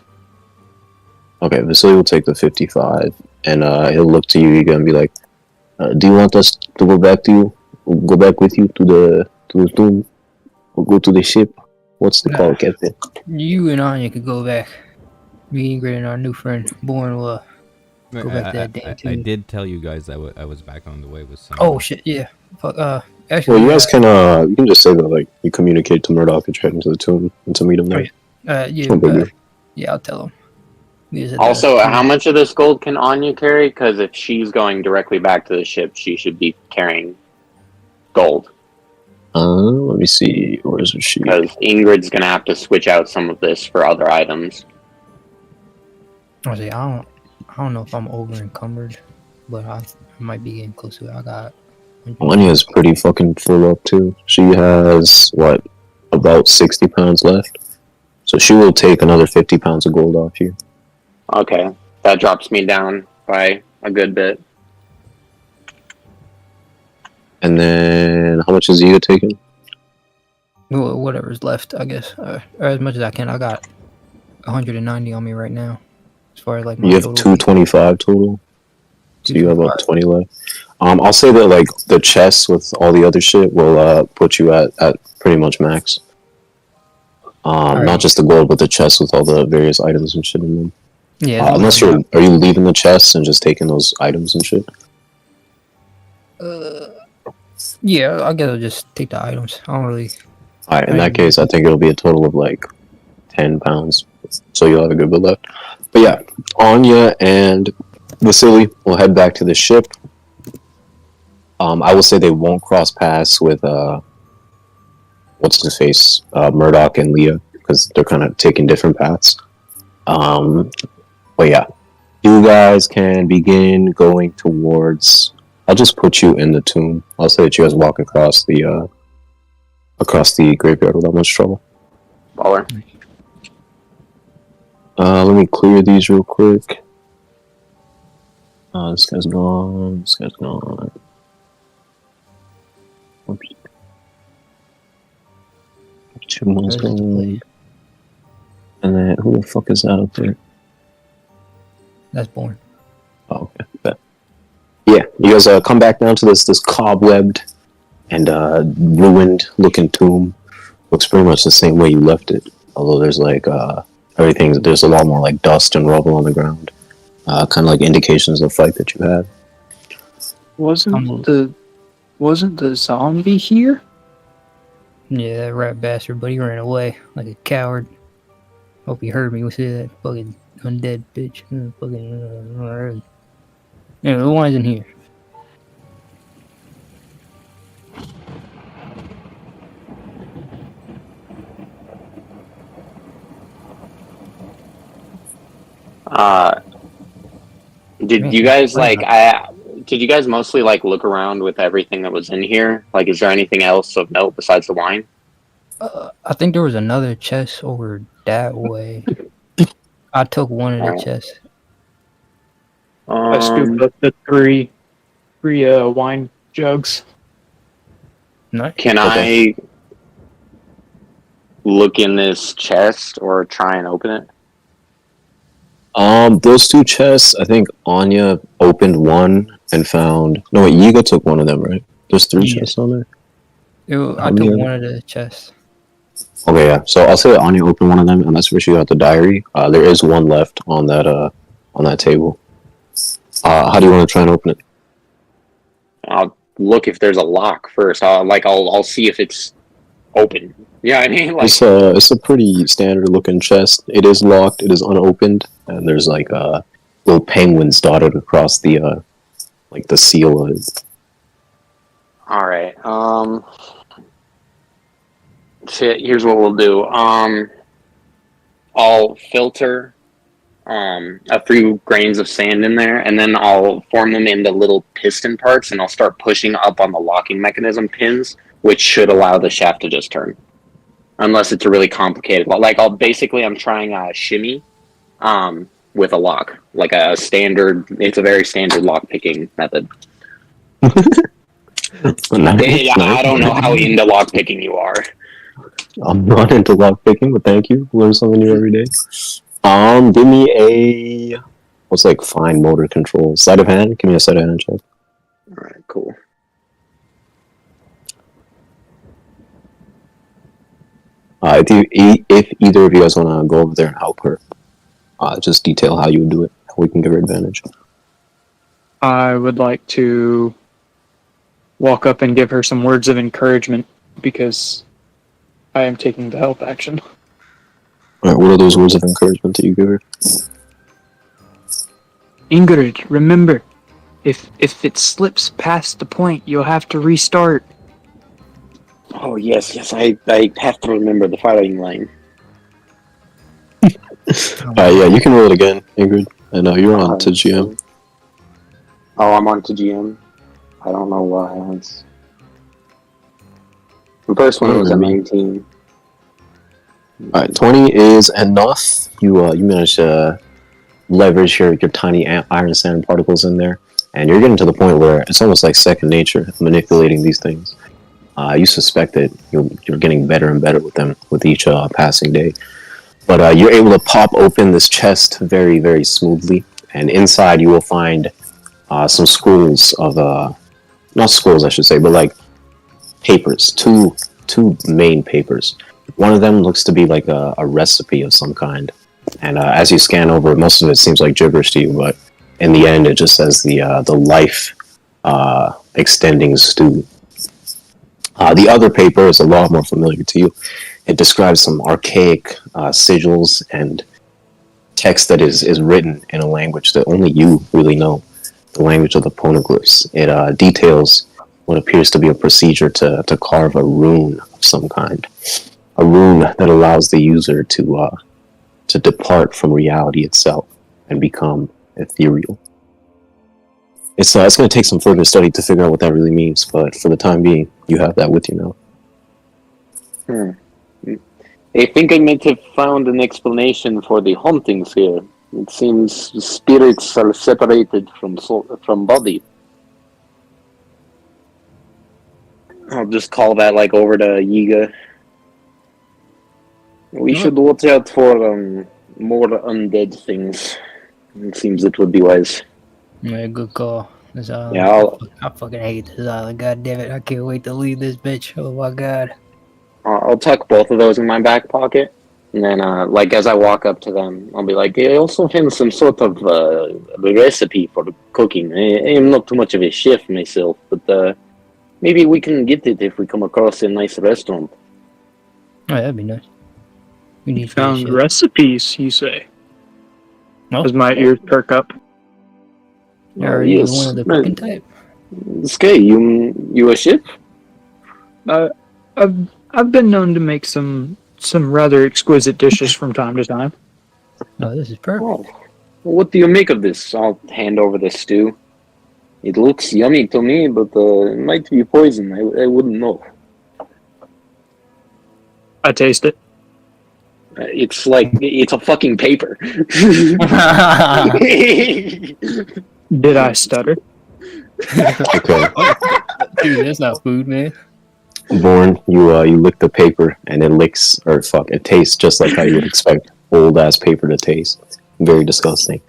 Okay, Vasily will take the 55, and he'll look to you again and be like, "Do you want us to go back to you? Go back with you to the tomb, or go to the ship? What's the call, Captain?" You and Anya could go back. Me, Ingrid, and our new friend, Born will go back to that damn I tomb. did tell you guys I was back on the way with some. Oh shit, yeah. Fuck, actually, Well, you guys can you can just say that like you communicate to Murdoch and head into the tomb and to meet him there. yeah, I'll tell him. Also, how much of this gold can Anya carry? Because if she's going directly back to the ship, she should be carrying gold. Let me see. Where is she? Because Ingrid's gonna have to switch out some of this for other items. I don't know if I'm over encumbered, but I might be getting close to it. I got. Anya's pretty fucking full up too. She has what, about 60 pounds left. So she will take another 50 pounds of gold off you. Okay, that drops me down by a good bit. And then how much is Yiga taking? Well, whatever's left, I guess, or as much as I can. I got 190 on me right now, as far as like my You have total. 225 total. So you have about 20 left. I'll say that like the chest with all the other shit will put you at pretty much max. Not just the gold, but the chest with all the various items and shit in them. Yeah. Unless are you leaving the chest and just taking those items and shit? Yeah, I guess I'll just take the items. I don't really. Alright, in that case, I think it'll be a total of like 10 pounds. So you'll have a good bit left. But yeah, Onya and Vasily will head back to the ship. I will say they won't cross paths with what's his face, Murdoch and Leah, because they're kind of taking different paths. But yeah, you guys can begin going towards. I'll just put you in the tomb. I'll say that you guys walk across the graveyard without much trouble. Brawler. Let me clear these real quick. This guy's gone. This guy's gone. Oops. Chuma's gone. And then who the fuck is that up there? That's born. Oh, okay. Bet. Yeah, you guys come back down to this cobwebbed and ruined looking tomb. Looks pretty much the same way you left it. Although there's like there's a lot more like dust and rubble on the ground. Kind of like indications of the fight that you had. Wasn't the zombie here? Yeah, that rat bastard, but he ran away like a coward. Hope he heard me say that fucking undead bitch. Fucking. Anyway, why isn't here? Did you guys did you guys mostly like look around with everything that was in here? Like, is there anything else of note besides the wine? I think there was another chest over that way. I took one of the chests. I scooped up the three wine jugs. Nice. Can I look in this chest or try and open it? Those two chests, I think Onya opened one and found. No, wait, Yiga took one of them, right? There's three chests on there. I took one of the chests. Okay, yeah. So I'll say that Onya opened one of them, and that's where she got the diary. There is one left on that table. How do you want to try and open it? I'll look if there's a lock first. I'll see if it's open. Yeah, I mean, like it's a pretty standard looking chest. It is locked. It is unopened, and there's like little penguins dotted across the like the seal of it. All right. Shit. Here's what we'll do. I'll filter a few grains of sand in there, and then I'll form them into little piston parts, and I'll start pushing up on the locking mechanism pins, which should allow the shaft to just turn. Unless it's a really complicated, like I'm trying a shimmy, with a lock, like a standard. It's a very standard lock picking method. Nice. I don't know how into lock picking you are. I'm not into lock picking, but thank you. Learn something new every day. Give me a what's like fine motor control. Sleight of hand. Give me a sleight of hand check. All right, cool. If either of you guys want to go over there and help her, just detail how you would do it. We can give her advantage. I would like to walk up and give her some words of encouragement because I am taking the help action. All right, what are those words of encouragement that you give her? Ingrydd, remember, if it slips past the point, you'll have to restart. Oh yes, I have to remember the fighting line. Yeah, you can roll it again, Ingrydd. I know you're on to GM. Oh, I'm on to GM. I don't know why. The first one was a 19. Alright, 20 is enough. You managed to leverage your tiny iron sand particles in there, and you're getting to the point where it's almost like second nature manipulating these things. You suspect that you're getting better and better with them with each passing day. But you're able to pop open this chest very, very smoothly, and inside you will find some scrolls of not scrolls I should say, but like papers. Two main papers. One of them looks to be like a recipe of some kind, and as you scan over it, most of it seems like gibberish to you, but in the end it just says the life extending stew. The other paper is a lot more familiar to you. It describes some archaic sigils and text that is written in a language that only you really know, the language of the poneglyphs. It details what appears to be a procedure to carve a rune of some kind. A rune that allows the user to to depart from reality itself and become ethereal. It's going to take some further study to figure out what that really means, but for the time being, you have that with you now. I think I might have found an explanation for the hauntings here. It seems spirits are separated from body. I'll just call that over to Yiga. We should watch out for more undead things. It seems it would be wise. Yeah, good call. This island. Yeah, I fucking hate this island. God damn it! I can't wait to leave this bitch. Oh my god. I'll tuck both of those in my back pocket, and then, as I walk up to them, I'll be like, I also found some sort of recipe for cooking. I am not too much of a chef myself, but maybe we can get it if we come across a nice restaurant. Oh, that'd be nice. We need Found shit. recipes, you say? No. As my ears perk up. Are you one of the cooking type? Skay, you a chef? I've been known to make some rather exquisite dishes from time to time. Oh, this is perfect. Oh, what do you make of this? I'll hand over the stew. It looks yummy to me, but it might be poison. I wouldn't know. I taste it. It's a fucking paper. Did I stutter? Okay. Dude, that's not food, man. Born, you lick the paper, and it tastes just like how you would expect old ass paper to taste. Very disgusting.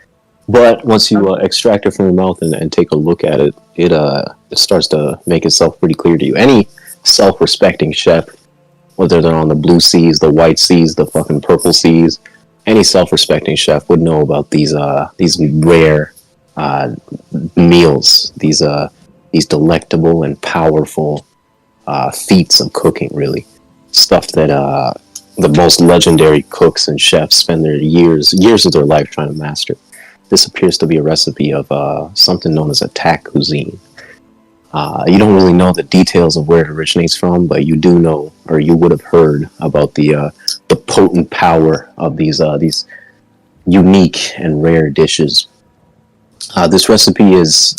But once you extract it from your mouth and take a look at it, it starts to make itself pretty clear to you. Any self-respecting chef, whether they're on the blue seas, the white seas, the fucking purple seas, any self-respecting chef would know about these rare meals, these delectable and powerful feats of cooking, really. Stuff that the most legendary cooks and chefs spend their years of their life trying to master. This appears to be a recipe of something known as attack cuisine. You don't really know the details of where it originates from, but you do know, or you would have heard about the potent power of these unique and rare dishes. This recipe is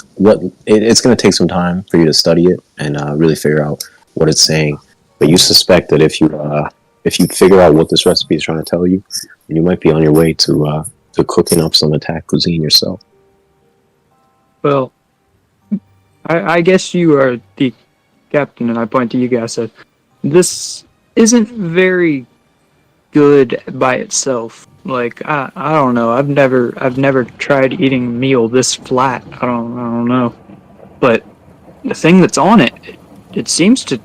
it's going to take some time for you to study it and really figure out what it's saying. But you suspect that if you figure out what this recipe is trying to tell you, you might be on your way to cooking up some attack cuisine yourself. Well, I guess you are the captain, and I point to you guys. Said this isn't very good by itself. Like I don't know. I've never tried eating a meal this flat. I don't know. But the thing that's on it seems to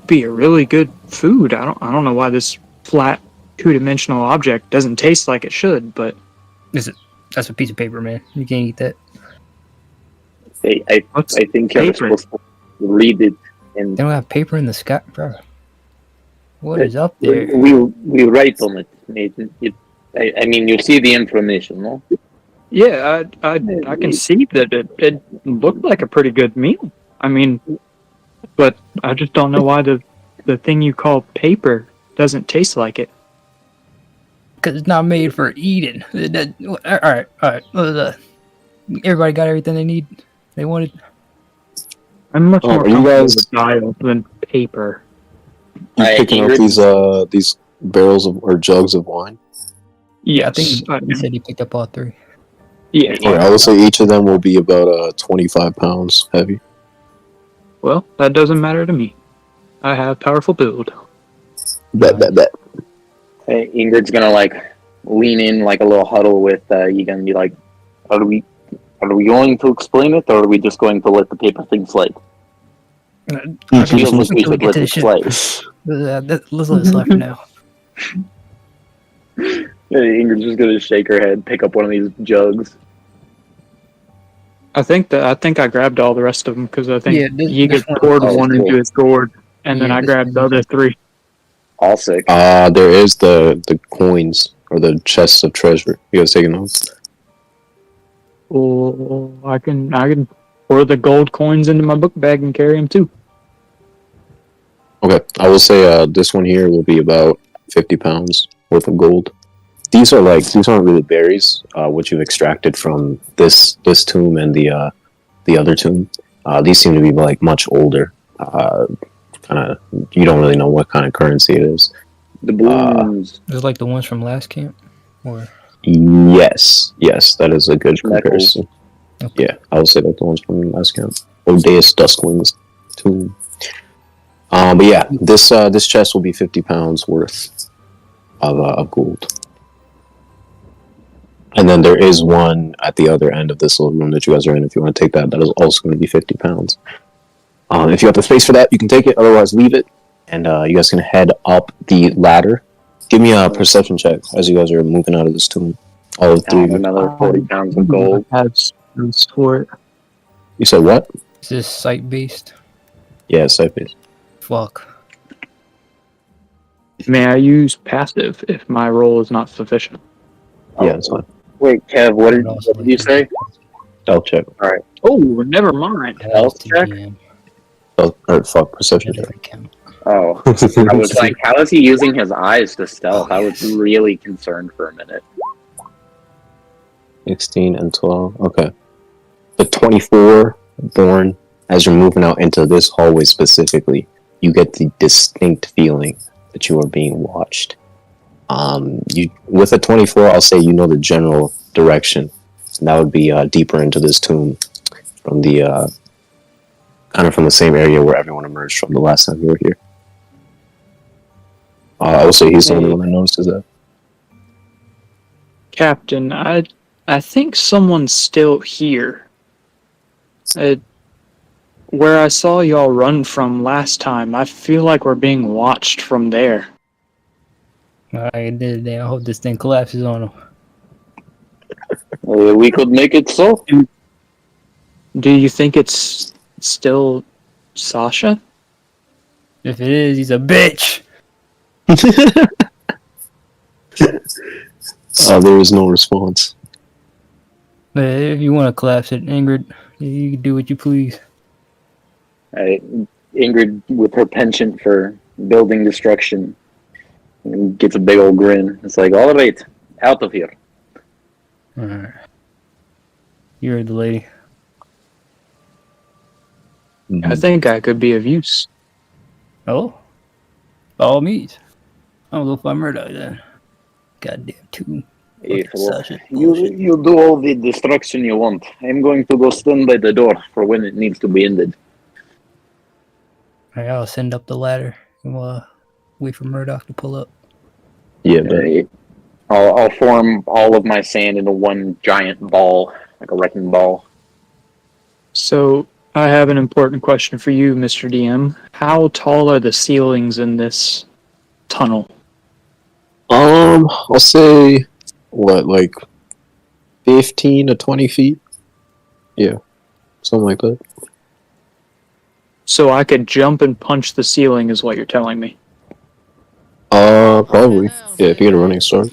be a really good food. I don't know why this flat two-dimensional object doesn't taste like it should, but That's a piece of paper, man. You can't eat that. I think you're supposed to read it. And They don't have paper in the sky, bro. What is up there? we write on it. I mean, you see the information, no? yeah, I can see that it looked like a pretty good meal. I mean, but I just don't know why the thing you call paper doesn't taste like it. Because it's not made for eating. All right. Everybody got everything they wanted. I'm much more are you comfortable guys- with dial than paper. You picking up these barrels or jugs of wine? Yes, I think he said he picked up all three. yeah. I would say each of them will be about 25 pounds heavy. Well, that doesn't matter to me. I have powerful build. Bet. Ingrid's gonna lean in like a little huddle with you gonna be like, are we going to explain it, or are we just going to let the paper thing slide? Okay, Feels like we until we should get let to it the ship. slide. Let's let it slide for now. Ingrid's just gonna shake her head, pick up one of these jugs. I think I grabbed all the rest of them because I think this Yiga one- poured oh, one cool. into his gourd, and then Yeah, I this grabbed the one- other three. All sick. There is the coins or the chests of treasure. You guys taking those? Oh, I can pour the gold coins into my book bag and carry them too. Okay, I will say this one here will be about 50 pounds worth of gold. these aren't really berries. What you've extracted from this tomb and the other tomb. These seem to be like much older. Kind of, you don't really know what kind of currency it is. The blooms. Is it like the ones from last camp? Or Yes, that is a good Schmeckles. comparison. Okay. Yeah, I would say like the ones from last camp. Odeus Duskwing's tomb. But yeah, this chest will be 50 pounds worth of gold. And then there is one at the other end of this little room that you guys are in. If you want to take that, that is also going to be 50 pounds. If you have the space for that, you can take it. Otherwise, leave it. And you guys can head up the ladder. Give me a perception check as you guys are moving out of this tomb. All of three. Another 40 pounds of gold. Has for it. You said what? is this site based? Yeah, sight based. Fuck. May I use passive if my roll is not sufficient? Yeah, that's fine. Wait, Kev, what did you say? Stealth check. Oh, never mind. Health check? Perception check. Different count. Oh, I was like, how is he using his eyes to stealth? I was really concerned for a minute. 16 and 12. Okay. The 24 born, as you're moving out into this hallway specifically, you get the distinct feeling that you are being watched. You with a 24, I'll say you know the general direction. And that would be deeper into this tomb from the kind of from the same area where everyone emerged from the last time you were here. I will say he's the only one that notices that. Captain, I think someone's still here. Where I saw y'all run from last time, I feel like we're being watched from there. Alright, I hope this thing collapses on him. We could make it so. Do you think it's still Sasha? If it is, he's a bitch. There is no response. But if you want to collapse it, Ingrid, you can do what you please. Ingrid, with her penchant for building destruction, gets a big old grin. It's like, all right, out of here. Alright. You heard the lady. I think I could be of use. Oh? By all means. I'm gonna go find Murdoch then. Goddamn tomb. If, Fucking Sasha. you do all the destruction you want. I'm going to go stand by the door for when it needs to be ended. Alright, I'll send up the ladder and we'll wait for Murdoch to pull up. Yeah, but I'll form all of my sand into one giant ball, like a wrecking ball. So, I have an important question for you, Mr. DM. How tall are the ceilings in this tunnel? I'll say like 15 to 20 feet. Yeah, something like that. So I could jump and punch the ceiling, is what you're telling me. Probably. Yeah, if you get a running start.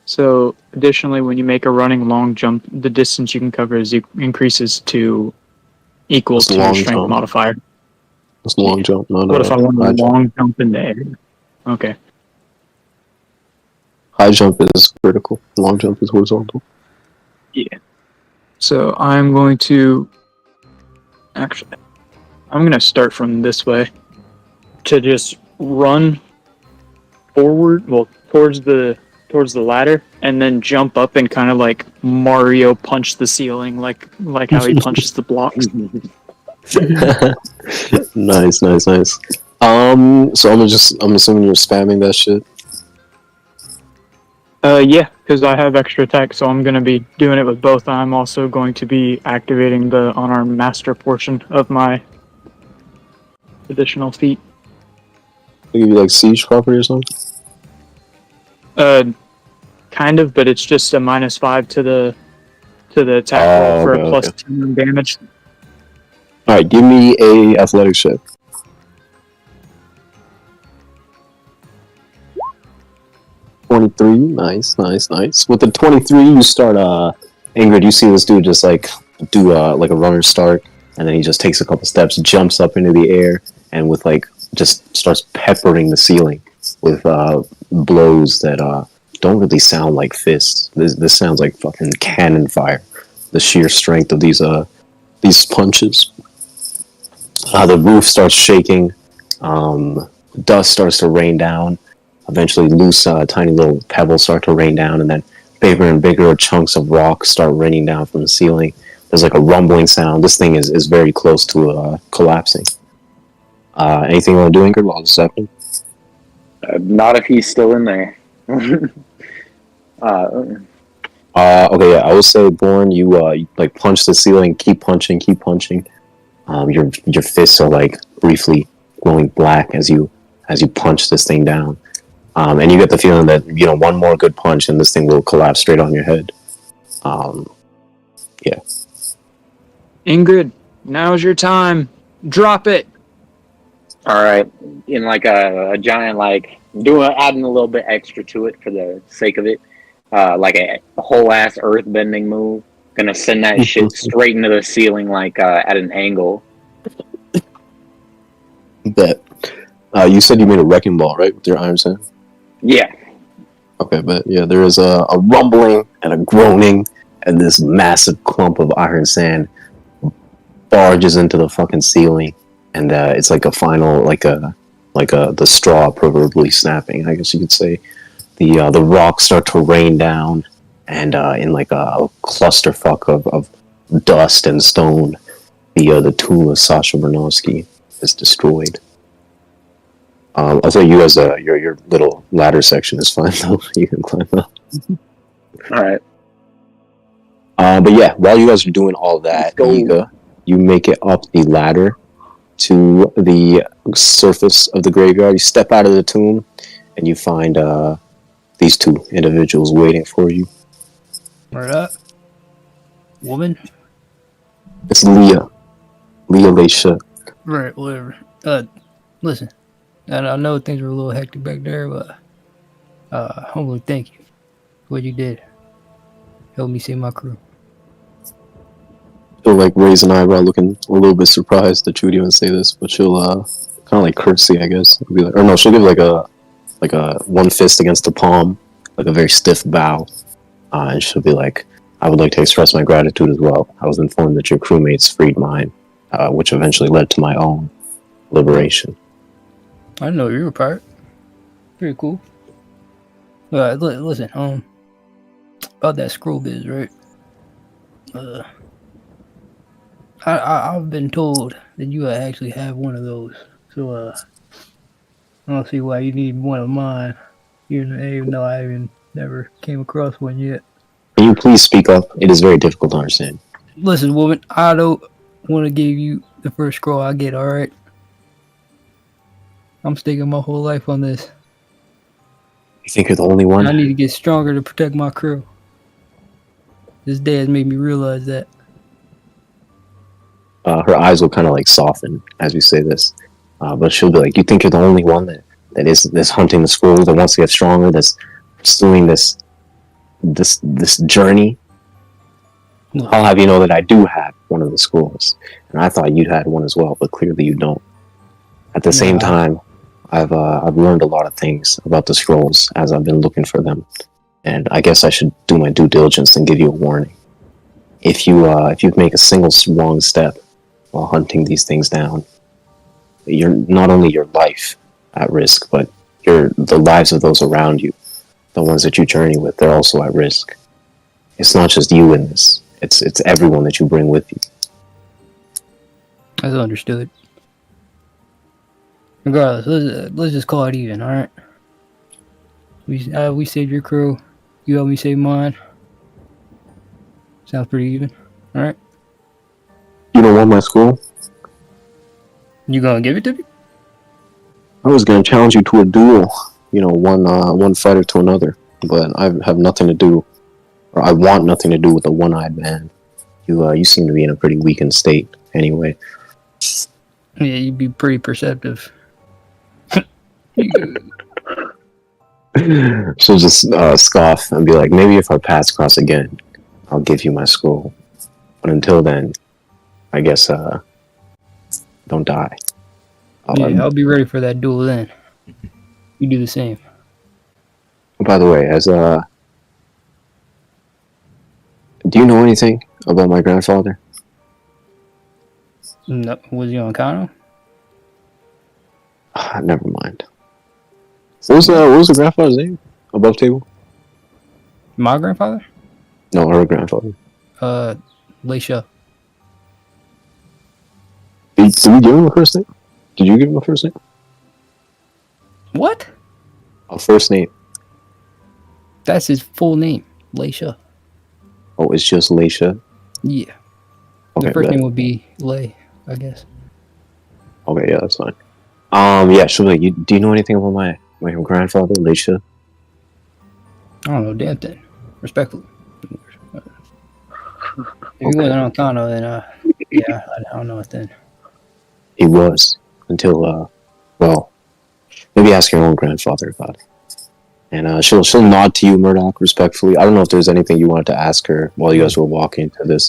So, additionally, when you make a running long jump, the distance you can cover increases to equal That's to a your long strength jump. modifier. It's a long jump, not What if I want high a jump. long jump in the air? Okay. High jump is vertical. Long jump is horizontal. Yeah. So I'm going to actually I'm going to start from this way to just run forward, well, towards the ladder, and then jump up and kind of like Mario punch the ceiling, like how he punches the blocks. Nice. So I'm assuming you're spamming that shit. Yeah, because I have extra attack, so I'm going to be doing it with both. I'm also going to be activating the unarmed master portion of my additional feat. They give you like siege property or something? Kind of, but it's just a -5 to the attack roll for a okay. +2 damage. Alright, give me a athletics check. Nice. With the 23, you start, Ingrid, you see this dude just like do like a runner start, and then he just takes a couple steps, jumps up into the air, and with like just starts peppering the ceiling with blows that don't really sound like fists. This sounds like fucking cannon fire. The sheer strength of these punches. The roof starts shaking. Dust starts to rain down. Eventually, loose, tiny little pebbles start to rain down, and then bigger and bigger chunks of rock start raining down from the ceiling. There's like a rumbling sound. This thing is very close to collapsing. Anything you want to do, Ingrydd, while this is happening? Not if he's still in there. Okay, yeah, I would say, Born, you like punch the ceiling, keep punching. Your fists are like briefly glowing black as you punch this thing down. And you get the feeling that, one more good punch and this thing will collapse straight on your head. Yeah. Ingrydd, now's your time. Drop it. All right, in like a giant, like adding a little bit extra to it for the sake of it, like a whole ass earth bending move. Gonna send that shit straight into the ceiling, like at an angle. Bet. You said you made a wrecking ball, right, with your Iron's hand? Yeah. Okay, but yeah, there is a rumbling and a groaning, and this massive clump of iron sand barges into the fucking ceiling, and it's like a final, the straw proverbially snapping, I guess you could say. The rocks start to rain down, and in like a clusterfuck of dust and stone, the tomb of Sasha Bernowski is destroyed. I'll tell you guys, your little ladder section is fine though. You can climb up. All right. But yeah, while you guys are doing all that, Yiga, you make it up the ladder to the surface of the graveyard. You step out of the tomb, and you find these two individuals waiting for you. Right up. Woman? It's Leah. Leah Leisha. Right, whatever. Listen. I know things were a little hectic back there, but humbly thank you for what you did. Help me save my crew. She'll like raise an eyebrow, looking a little bit surprised that you would even say this, but she'll kind of like curtsy, I guess. Be like, or no, she'll give like a one fist against the palm, like a very stiff bow, and she'll be like, "I would like to express my gratitude as well. I was informed that your crewmates freed mine, which eventually led to my own liberation." I know you're a pirate. Pretty cool. Listen, about that scroll biz, right? I've been told that you actually have one of those, so I don't see why you need one of mine, even though I even never came across one yet. Can you please speak up? It is very difficult to understand. Listen, woman, I don't want to give you the first scroll I get, alright? I'm staking my whole life on this. You think you're the only one? I need to get stronger to protect my crew. This day has made me realize that. Her eyes will kind of like soften as we say this, but she'll be like, "You think you're the only one that is hunting the scrolls, that wants to get stronger, that's pursuing this journey? I'll have you know that I do have one of the scrolls, and I thought you'd had one as well, but clearly you don't. At the same time, I've learned a lot of things about the scrolls as I've been looking for them, and I guess I should do my due diligence and give you a warning. If you make a single wrong step while hunting these things down, you're not only your life at risk, but the lives of those around you, the ones that you journey with, they're also at risk. It's not just you in this; it's everyone that you bring with you." That's understood. Regardless, let's just call it even, alright? We saved your crew. You helped me save mine. Sounds pretty even, alright? You don't want my scroll? You gonna give it to me? I was gonna challenge you to a duel. One fighter to another, but I have nothing to do, or I want nothing to do with the one-eyed man. You seem to be in a pretty weakened state, anyway. Yeah, you'd be pretty perceptive. She'll just scoff and be like, "Maybe if our paths cross again, I'll give you my scroll. But until then, I guess don't die." Yeah, I'll be ready for that duel then. You do the same. By the way, do you know anything about my grandfather? No, was he on Kano? Never mind. What was the grandfather's name? Above table? My grandfather? No, her grandfather. Leisha. Did we give him a first name? Did you give him a first name? What? A first name. That's his full name, Leisha. Oh, it's just Leisha? Yeah. Okay, The first name would be Lay, I guess. Okay, yeah, that's fine. Yeah, sure. Do you know anything about my grandfather, Leisha? I don't know, damn thing. Respectfully. If he wasn't on Kano, then, yeah, I don't know what then. He was. Until, well, maybe ask your own grandfather about it. And she'll nod to you, Murdoch, respectfully. I don't know if there's anything you wanted to ask her while you guys were walking to this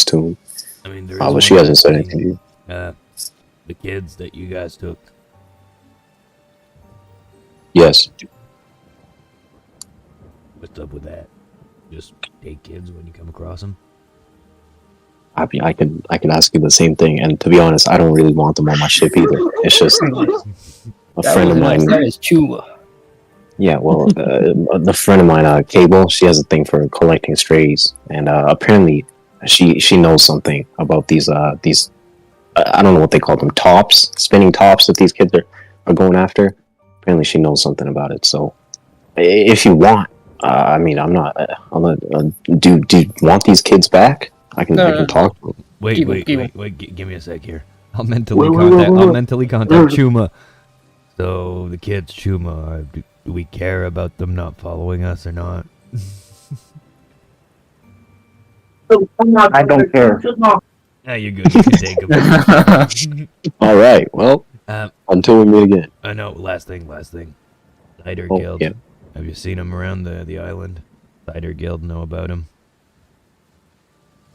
tomb. I mean, there But she hasn't said anything to you. The kids that you guys took. Yes. What's up with that? Just take kids when you come across them? I mean, I could ask you the same thing, and to be honest, I don't really want them on my ship either. It's just a friend of mine. That is Chuma. Yeah, well, the friend of mine, Cable, she has a thing for collecting strays, and apparently she knows something about these I don't know what they call them, tops, spinning tops that these kids are going after. Apparently, she knows something about it. So, if you want, I mean, I'm not. Do you want these kids back? I can talk to them. Wait, give me a sec here. I'll mentally contact Chuma. So the kids, Chuma, do we care about them not following us or not? I don't care. Yeah, you're good. You can take them. All right. Well, until we meet again. I know. Last thing. Cider Oh, Guild. yeah. Have you seen him around the island? Cider Guild know about him?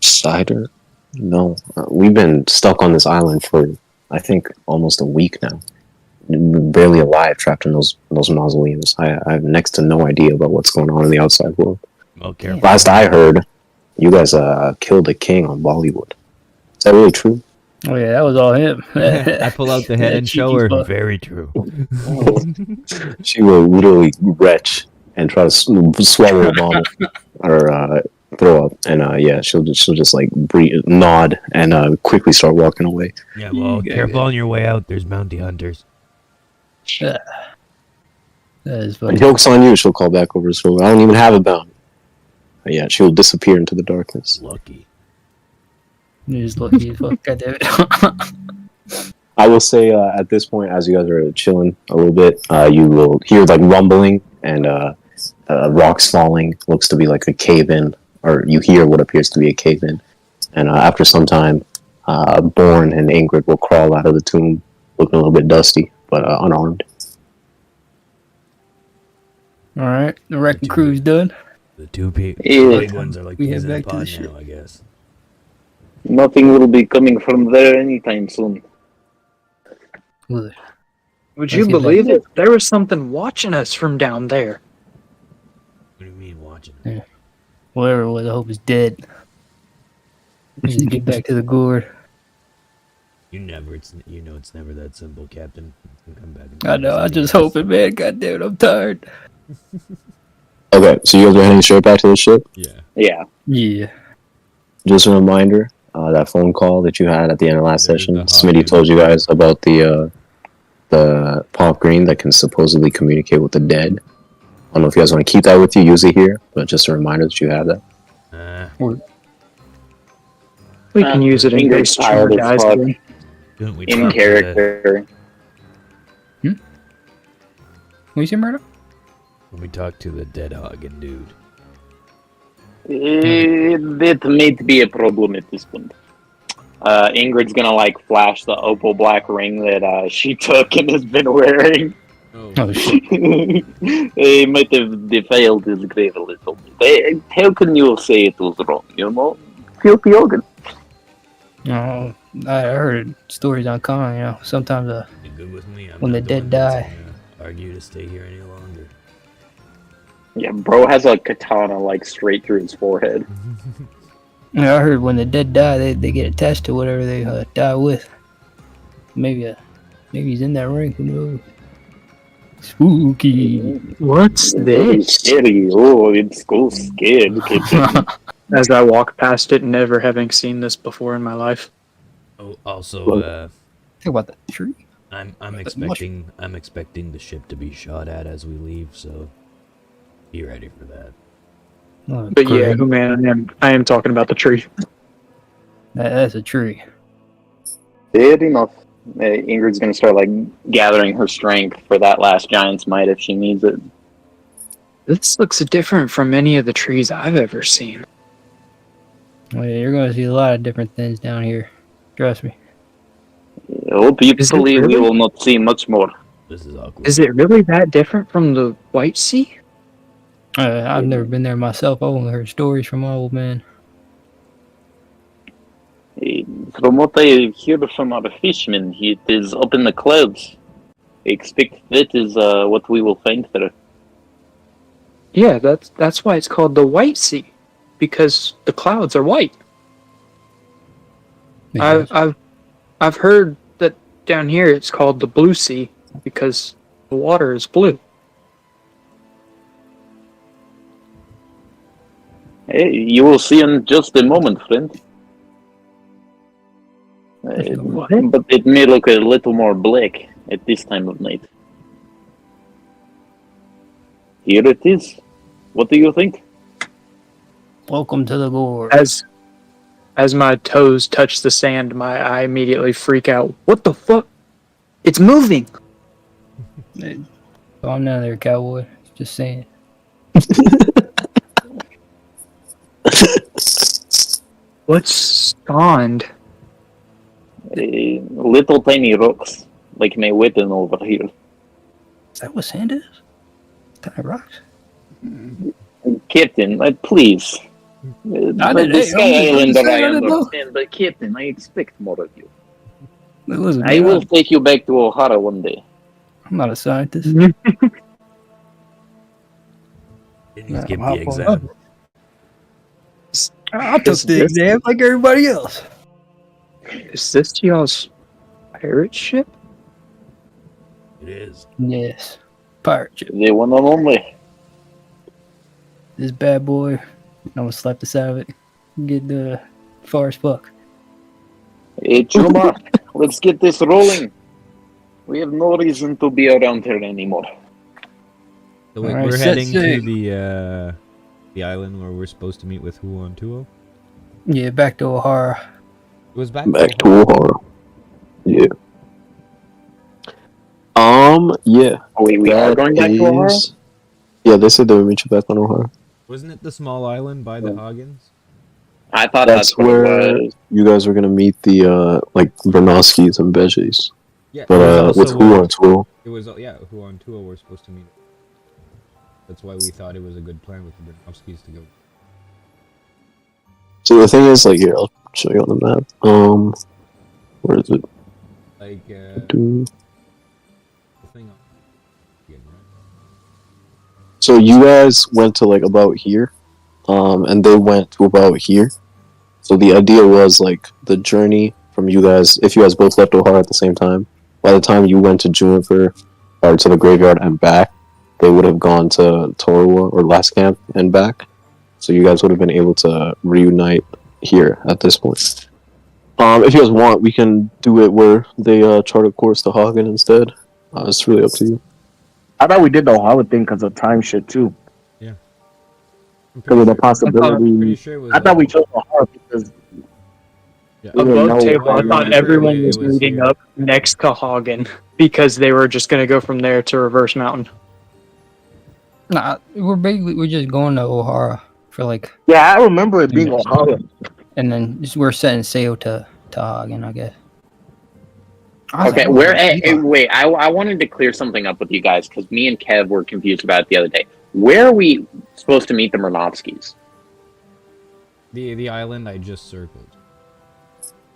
Cider? No. We've been stuck on this island for, I think, almost a week now. Barely alive, trapped in those mausoleums. I have next to no idea about what's going on in the outside world. Well, careful. Last I heard, you guys killed a king on Bollywood. Is that really true? Oh yeah, that was all him. I pull out the head and show her. Very true. She will literally retch and try to swallow a bomb or throw up, and yeah, she'll just like breathe, nod, and quickly start walking away. Yeah, well, careful on your way out. There's bounty hunters. That is When funny. joke's on you, she'll call back over to her. I don't even have a bounty. But yeah, she will disappear into the darkness. Lucky. You're just lucky as fuck. God damn it. I will say at this point, as you guys are chilling a little bit, you will hear like rumbling and rocks falling. Looks to be like a cave-in, or you hear what appears to be a cave-in. And after some time, Born and Ingrydd will crawl out of the tomb, looking a little bit dusty, but unarmed. Alright, the wrecking crew's done. The two big ones are like We peas head in a back to the pod ship. now, I guess. Nothing will be coming from there anytime soon. Good. Would Let's you get believe back. it? There was something watching us from down there. What do you mean watching? Whatever it was, I hope it's dead. We just get back to the gourd. It's never that simple, Captain. You can come back and I know, I just hope it, man. God damn it, I'm tired. Okay, so you guys are heading straight back to the ship? Yeah. Yeah. Yeah. Just a reminder, that phone call that you had at the end of last There's session, the Smitty hot told you guys about the pop green that can supposedly communicate with the dead. I don't know if you guys want to keep that with you, use it here, but just a reminder that you have that. We can use it in Ingrid's case tired Chuma as dies fuck. again. Couldn't we In talk to character. What you say, Murdo? when we talk to the dead hogging dude? That might be a problem at this point. Ingrid's gonna like flash the opal black ring that she took and has been wearing. Oh shit. They might have defiled his grave a little bit. How can you say it was wrong, you know? Filthy organ. Oh, I heard stories on Con, you know, sometimes You good with me? I'm when the not dead one that's die. gonna argue to stay here any longer. Yeah, bro has a katana like straight through his forehead. You know, I heard when the dead die, they get attached to whatever they die with. Maybe he's in that ring. Who knows? Spooky. What's Very this? scary. Oh, it's so scared. Kitten. As I walk past it, never having seen this before in my life. Oh, also, Think about that tree. I'm expecting the ship to be shot at as we leave, so be ready for that. Oh, But yeah, great. man, I am talking about the tree. That's a tree. Fair enough. Ingrid's gonna start like gathering her strength for that last giant's might if she needs it. This looks different from any of the trees I've ever seen. Well, yeah, you're going to see a lot of different things down here. Trust me. Hopefully, really? we will not see much more. This is awkward. Is it really that different from the White Sea? I've never been there myself. I've only heard stories from my old man. From what I hear from our fishermen, it is up in the clouds. I expect that is what we will find there. Yeah, that's why it's called the White Sea, because the clouds are white. I've heard that down here it's called the Blue Sea because the water is blue. Hey, you will see in just a moment, friend. But it may look a little more black at this time of night. Here it is. What do you think? Welcome to the gorge. As my toes touch the sand, I immediately freak out. What the fuck? It's moving! Calm down there, cowboy. Just saying. What's spawned? Little tiny rocks, like my weapon over here. Is that what sand is? Tiny rocks? Captain, please. The Sky Islander I understand, but Captain, I expect more of you. Listen, I will take you back to O'Hara one day. I'm not a scientist. Didn't you skip the exam? I took the exam like everybody else. Is this y'all's pirate ship? It is. Yes. Pirate ship. The one and only. This bad boy. I'm gonna slap the side of it. Get the far as fuck. Hey, Chuma, let's get this rolling. We have no reason to be around here anymore. So wait, Alright, we're set heading to sail. the island where we're supposed to meet with Huon Tuo. Yeah, back to O'Hara. It was back to O'Hara. Yeah. Yeah. Oh, wait, we are going back to O'Hara? Yeah, they said they would meet you back on O'Hara. Wasn't it the small island by the Hagens? I thought That's what it where was. you guys were gonna meet the like Bernoskis and Beges. Yeah. But with Huon Tuo. It was Huon Tuo we're supposed to meet. That's why we thought it was a good plan with the Bernovskis to go. So the thing is, like, here, I'll show you on the map. Where is it? Like the thing on. So you guys went to like about here, and they went to about here. So the idea was like the journey from you guys, if you guys both left O'Hara at the same time, by the time you went to Juniper or to the graveyard and back, they would have gone to Torua or Last Camp and back. So you guys would have been able to reunite here at this point. If you guys want, we can do it where they chart a course to Hagen instead. It's really up to you. I thought we did the Ohio thing because of time shit too. Yeah. Because of the possibility. Pretty sure it was I thought we chose Ohio because yeah. we didn't Above know table, I why we thought were- everyone was it was meeting here. up next to Hagen because they were just going to go from there to Reverse Mountain. Nah, we're just going to O'Hara for like, Yeah, I remember it being Ohio. and then we're setting sail to Hagen, I guess. I was Okay, like, wait, I wanted to clear something up with you guys because me and Kev were confused about it the other day. Where are we supposed to meet the Murnovskis? The island I just circled.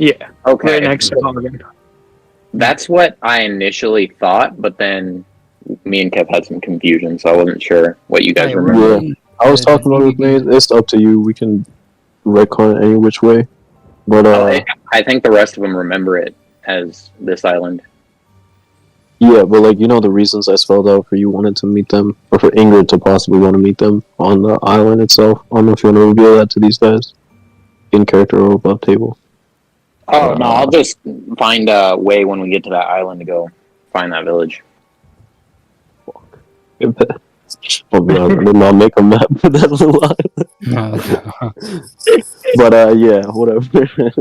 Yeah, Okay. right next to Hogan. That's what I initially thought, but then me and Kev had some confusion, so I wasn't sure what you guys Hey, remember. Yeah. I was talking about it with Maze. It's up to you. We can retcon it any which way. But I think the rest of them remember it as this island. yeah, but like the reasons I spelled out for you wanted to meet them, or for Ingrid to possibly want to meet them on the island itself. I don't know if you want to reveal that to these guys in character or above table. Oh no, I'll just find a way when we get to that island to go find that village. I'll be honest, I did not make a map for that little island. But yeah, whatever.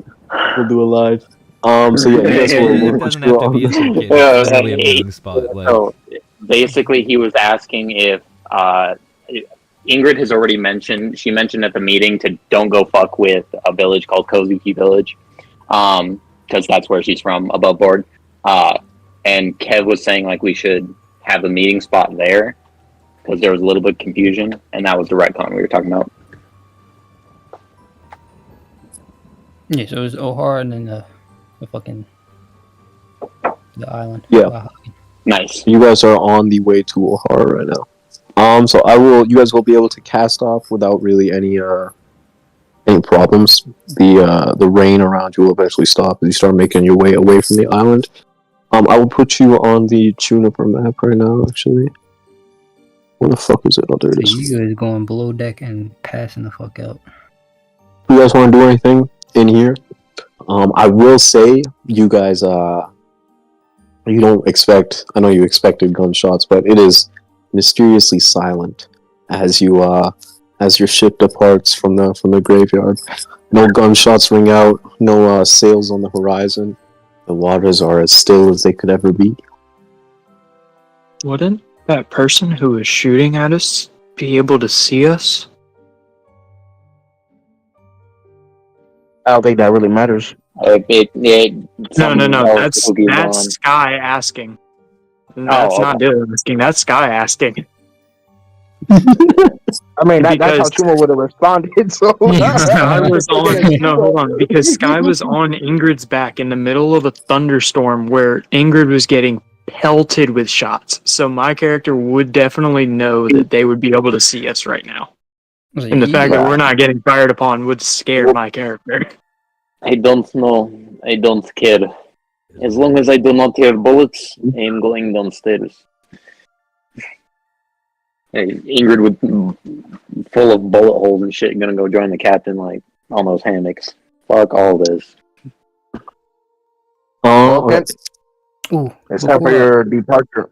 We'll do a live. So yeah, you guys It doesn't have to be a circuit. Yeah, It's literally a meeting spot. Like, So basically, he was asking if Ingrid has already mentioned. She mentioned at the meeting to don't go fuck with a village called Kozuki Village, because that's where she's from, above board. And Kev was saying like we should have a meeting spot there because there was a little bit of confusion, and that was the retcon we were talking about. Yeah, so it was O'Hara and then the island. Yeah. Wow. Nice. You guys are on the way to O'Hara right now. So you guys will be able to cast off without really any problems. The rain around you will eventually stop as you start making your way away from the island. I will put you on the Juniper map right now, actually. Where the fuck is it? Oh, there it is. So you guys going below deck and passing the fuck out. You guys want to do anything in here? I will say, you guys, you don't expect. I know you expected gunshots, but it is mysteriously silent as your ship departs from the graveyard. No gunshots ring out. No sails on the horizon. The waters are as still as they could ever be. Wouldn't that person who was shooting at us be able to see us? I don't think that really matters. No. That's Sky asking. That's not Dylan asking. That's Sky asking. I mean, that's how Because- Chuma would have responded. So Sky was on. No, hold on. Because Sky was on Ingrid's back in the middle of a thunderstorm where Ingrid was getting pelted with shots. So my character would definitely know that they would be able to see us right now. And the fact that we're not getting fired upon would scare my character. I don't know. I don't care. As long as I do not hear bullets, I am going downstairs. Hey, Ingrid with full of bullet holes and shit, gonna go join the captain like on those hammocks. Fuck all this. okay. Ooh, It's time for your departure.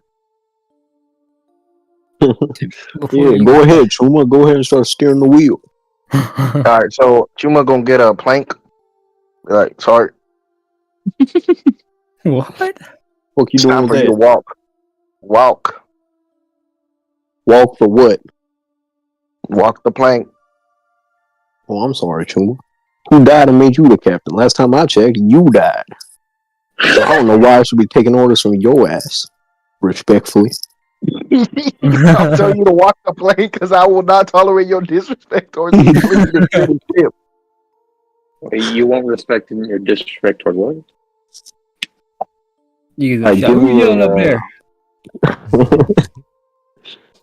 Yeah, go ahead, Chuma. Go ahead and start steering the wheel. All right, so Chuma gonna get a plank. Like, sorry, What? What you it's doing time with for you to that? walk. Walk for what? Walk the plank. Oh, I'm sorry, Chuma. Who died and made you the captain? Last time I checked, you died. So I don't know why I should be taking orders from your ass. Respectfully. I'll tell you to walk the plank because I will not tolerate your disrespect towards the ship. You won't respect your disrespect toward what? You Alright, give me yelling up a, there.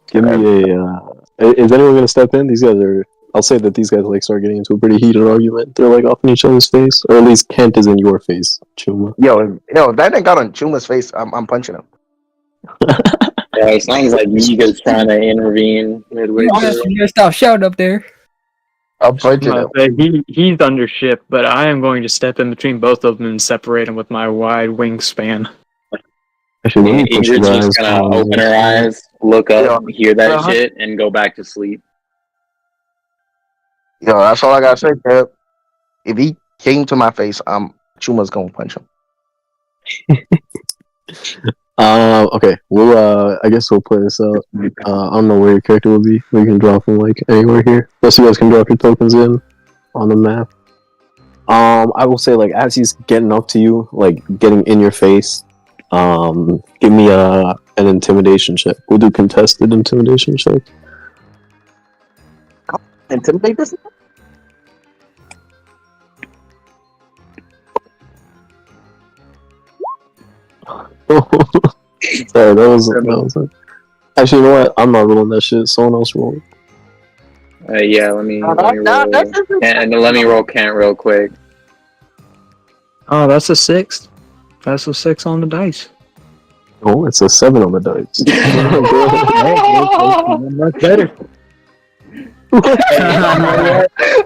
Give me a. Is anyone gonna step in? These guys are. I'll say that these guys like start getting into a pretty heated argument. They're like off in each other's face, or at least Kent is in your face, Chuma. Yo, if that ain't got on Chuma's face, I'm punching him. Yeah, it sounds like Yiga's trying to intervene midway You through. gotta stop shouting up there. I'm punching him. He's under ship, but I am going to step in between both of them and separate them with my wide wingspan. Actually, let me push Ingrid's you just guys gonna on open this. her eyes, look up, hear that Uh-huh. shit, and go back to sleep. Yo, that's all I gotta say, Kev. If he came to my face, Chuma's gonna punch him. Okay. We'll I guess we'll play this out. I don't know where your character will be. We can drop him like anywhere here. Plus, you guys can drop your tokens in on the map. I will say like as he's getting up to you, like getting in your face. Give me an intimidation check. We'll do contested intimidation check. Intimidate this? Sorry, that was actually, you know what? I'm not rolling that shit. Someone else roll. Yeah, let me roll. And let me roll Kent real quick. Oh, that's a 6. That's a 6 on the dice. Oh, it's a 7 on the dice. Much better.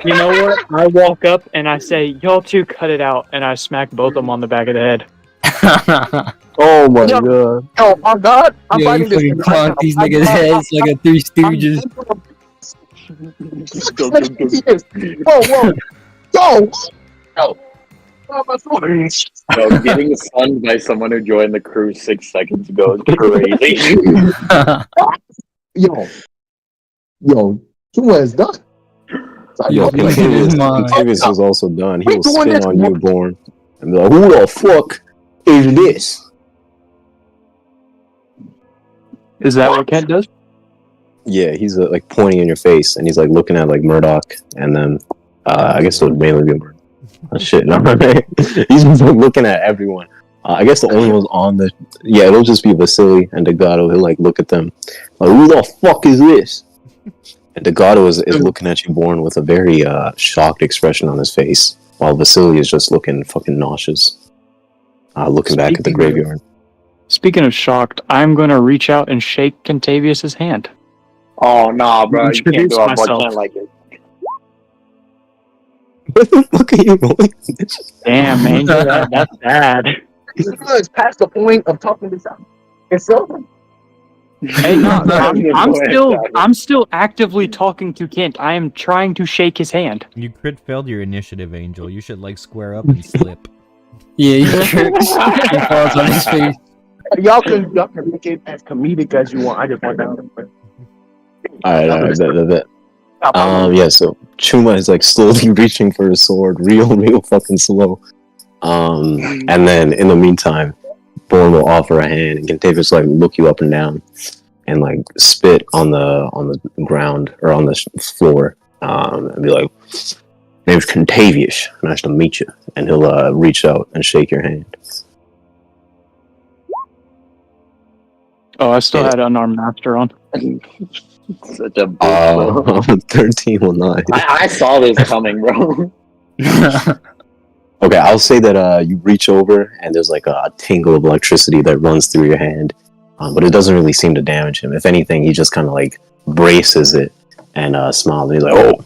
You know what? I walk up and I say, "Y'all two cut it out," and I smack both of them on the back of the head. Oh my god. Oh my god! I'm Yeah, you fighting this fucking thing clonk right these now. niggas' heads like a Three Stooges. Whoa! Go! Go! Oh, my sword. So getting stunned by someone who joined the crew 6 seconds ago is crazy. Yo, Chuma is done. Yo, He's losing his mind. Contavious is also done. He We will doing spin this on one. you, Born, and be like, "Who the fuck is this?" Is that what Kent does? Yeah, he's like pointing in your face, and he's like looking at like Murdoch, and then I guess it would mainly be Murdoch. Oh, shit, no, he's just like, looking at everyone. I guess the only ones on the it'll just be Vasily and Degado. He'll like look at them, like, "Who the fuck is this?" And Degado is looking at you, Born, with a very shocked expression on his face, while Vasily is just looking fucking nauseous, looking back at the graveyard. Speaking of shocked, I'm gonna reach out and shake Contavious' hand. Oh, nah, bro. You can't Introduce do a myself. bartend like it. What the fuck are you rolling? Damn, Angel, that's bad. It's past the point of talking this out. It's over. Hey, no, I'm still actively talking to Kent. I am trying to shake his hand. You crit failed your initiative, Angel. You should like square up and slip. Yeah, he trips. He falls on his face. Y'all can make it as comedic as you want. I just want that. Alright, yeah, so Chuma is like slowly reaching for his sword, real fucking slow. And then in the meantime, Born will offer a hand, and Contavious like look you up and down, and like spit on the ground or on the floor, and be like, "Name's Contavious. Nice to meet you." And he'll reach out and shake your hand. Oh, I still had Unarmed Master on. Such a bitch, bro. 13 will not. I saw this coming, bro. Okay, I'll say that you reach over and there's like a tingle of electricity that runs through your hand, but it doesn't really seem to damage him. If anything, he just kind of like braces it and smiles. And he's like, "Oh,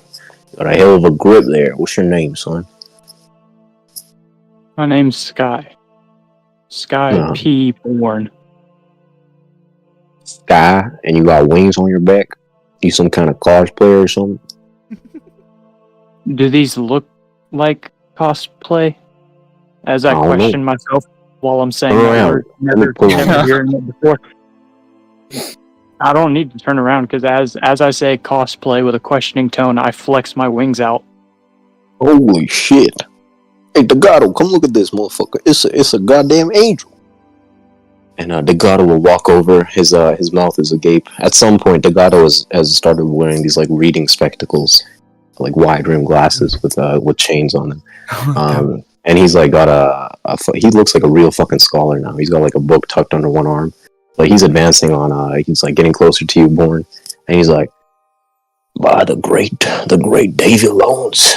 got a hell of a grip there. What's your name, son?" My name's Sky. Sky P. Born. Sky, and you got wings on your back? You some kind of cosplayer or something? Do these look like cosplay? As I I don't question myself while I'm saying Turn that around. word, Let me never pull it. hearing it before. I don't need to turn around because as I say cosplay with a questioning tone, I flex my wings out. Holy shit! Hey, Degado, come look at this motherfucker. It's a goddamn angel. And Degado will walk over. His mouth is agape. At some point, Degado has started wearing these like reading spectacles, like wide rim glasses with chains on them. And he's like got he looks like a real fucking scholar now. He's got like a book tucked under one arm, but he's advancing on. He's like getting closer to you, Born, and he's like, "By the great Davy Loans,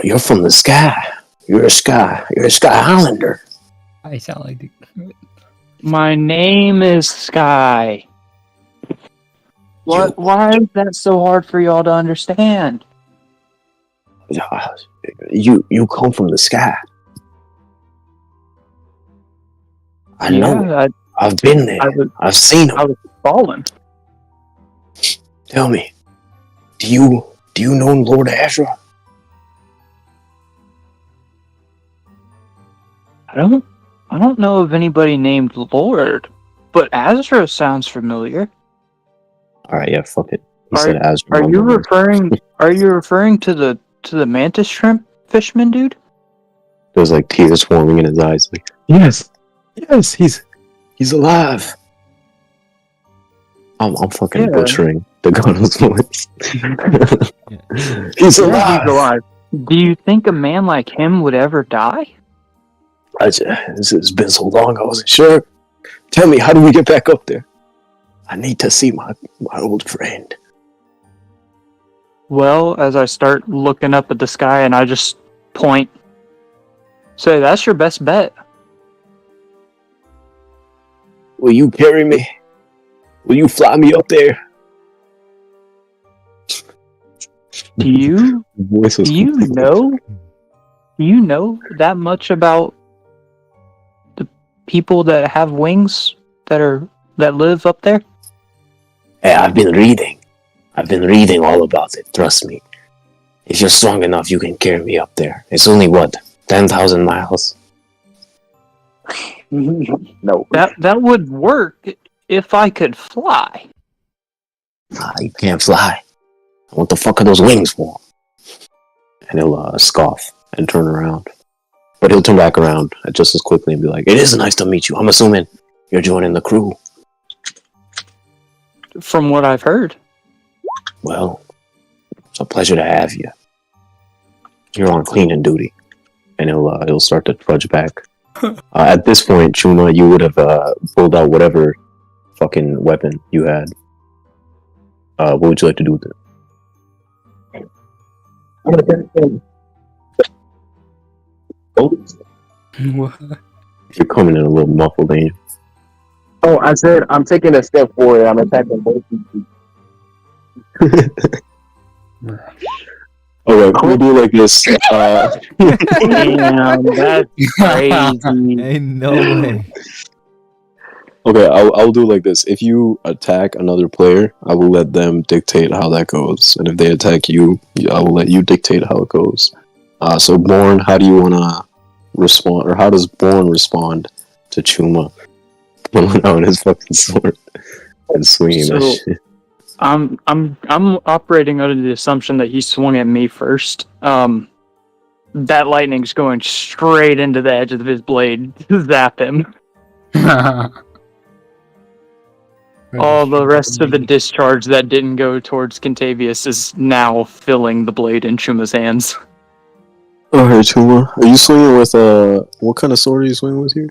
you're from the sky. You're a sky Highlander." I sound like the... My name is Sky. What? Why is that so hard for y'all to understand? You come from the sky. I know. I've been there. I've seen them. I was fallen. Tell me, do you know Lord Azra? I don't know of anybody named Lord, but Azra sounds familiar. All right, yeah, fuck it. He said Azra. Are you referring to the mantis shrimp fishman dude? There's like tears forming in his eyes. Like, yes, he's alive. I'm fucking butchering the God's voice. He's alive. Do you think a man like him would ever die? It's been so long, I wasn't sure. Tell me, how do we get back up there? I need to see my old friend. Well, as I start looking up at the sky and I just point, say, that's your best bet. Will you carry me? Will you fly me up there? Do you Voice was do you know that much about the people that have wings that live up there? Hey, I've been reading all about it, trust me. If you're strong enough, you can carry me up there. It's only, 10,000 miles? No. That would work if I could fly. You can't fly. What the fuck are those wings for? And he'll scoff and turn around. But he'll turn back around just as quickly and be like, it is nice to meet you. I'm assuming you're joining the crew. From what I've heard. Well, it's a pleasure to have you. You're on cleaning duty. And he'll start to trudge back. At this point, Chuma, you would have pulled out whatever fucking weapon you had. What would you like to do with it? You're coming in a little muffled, ain't you? Oh, I said I'm taking a step forward. I'm attacking both people. Okay, we'll do like this. Damn, that's crazy. Ain't no way. Okay, I'll do like this. If you attack another player, I will let them dictate how that goes. And if they attack you, I will let you dictate how it goes. So Born, how do you want to respond, or how does Born respond to Chuma pulling out his fucking sword and swinging that shit? I'm operating under the assumption that he swung at me first. That lightning's going straight into the edge of his blade to zap him. All the rest of the discharge that didn't go towards Contavious is now filling the blade in Chuma's hands. Alright, Chuma, are you swinging with what kind of sword are you swinging with here?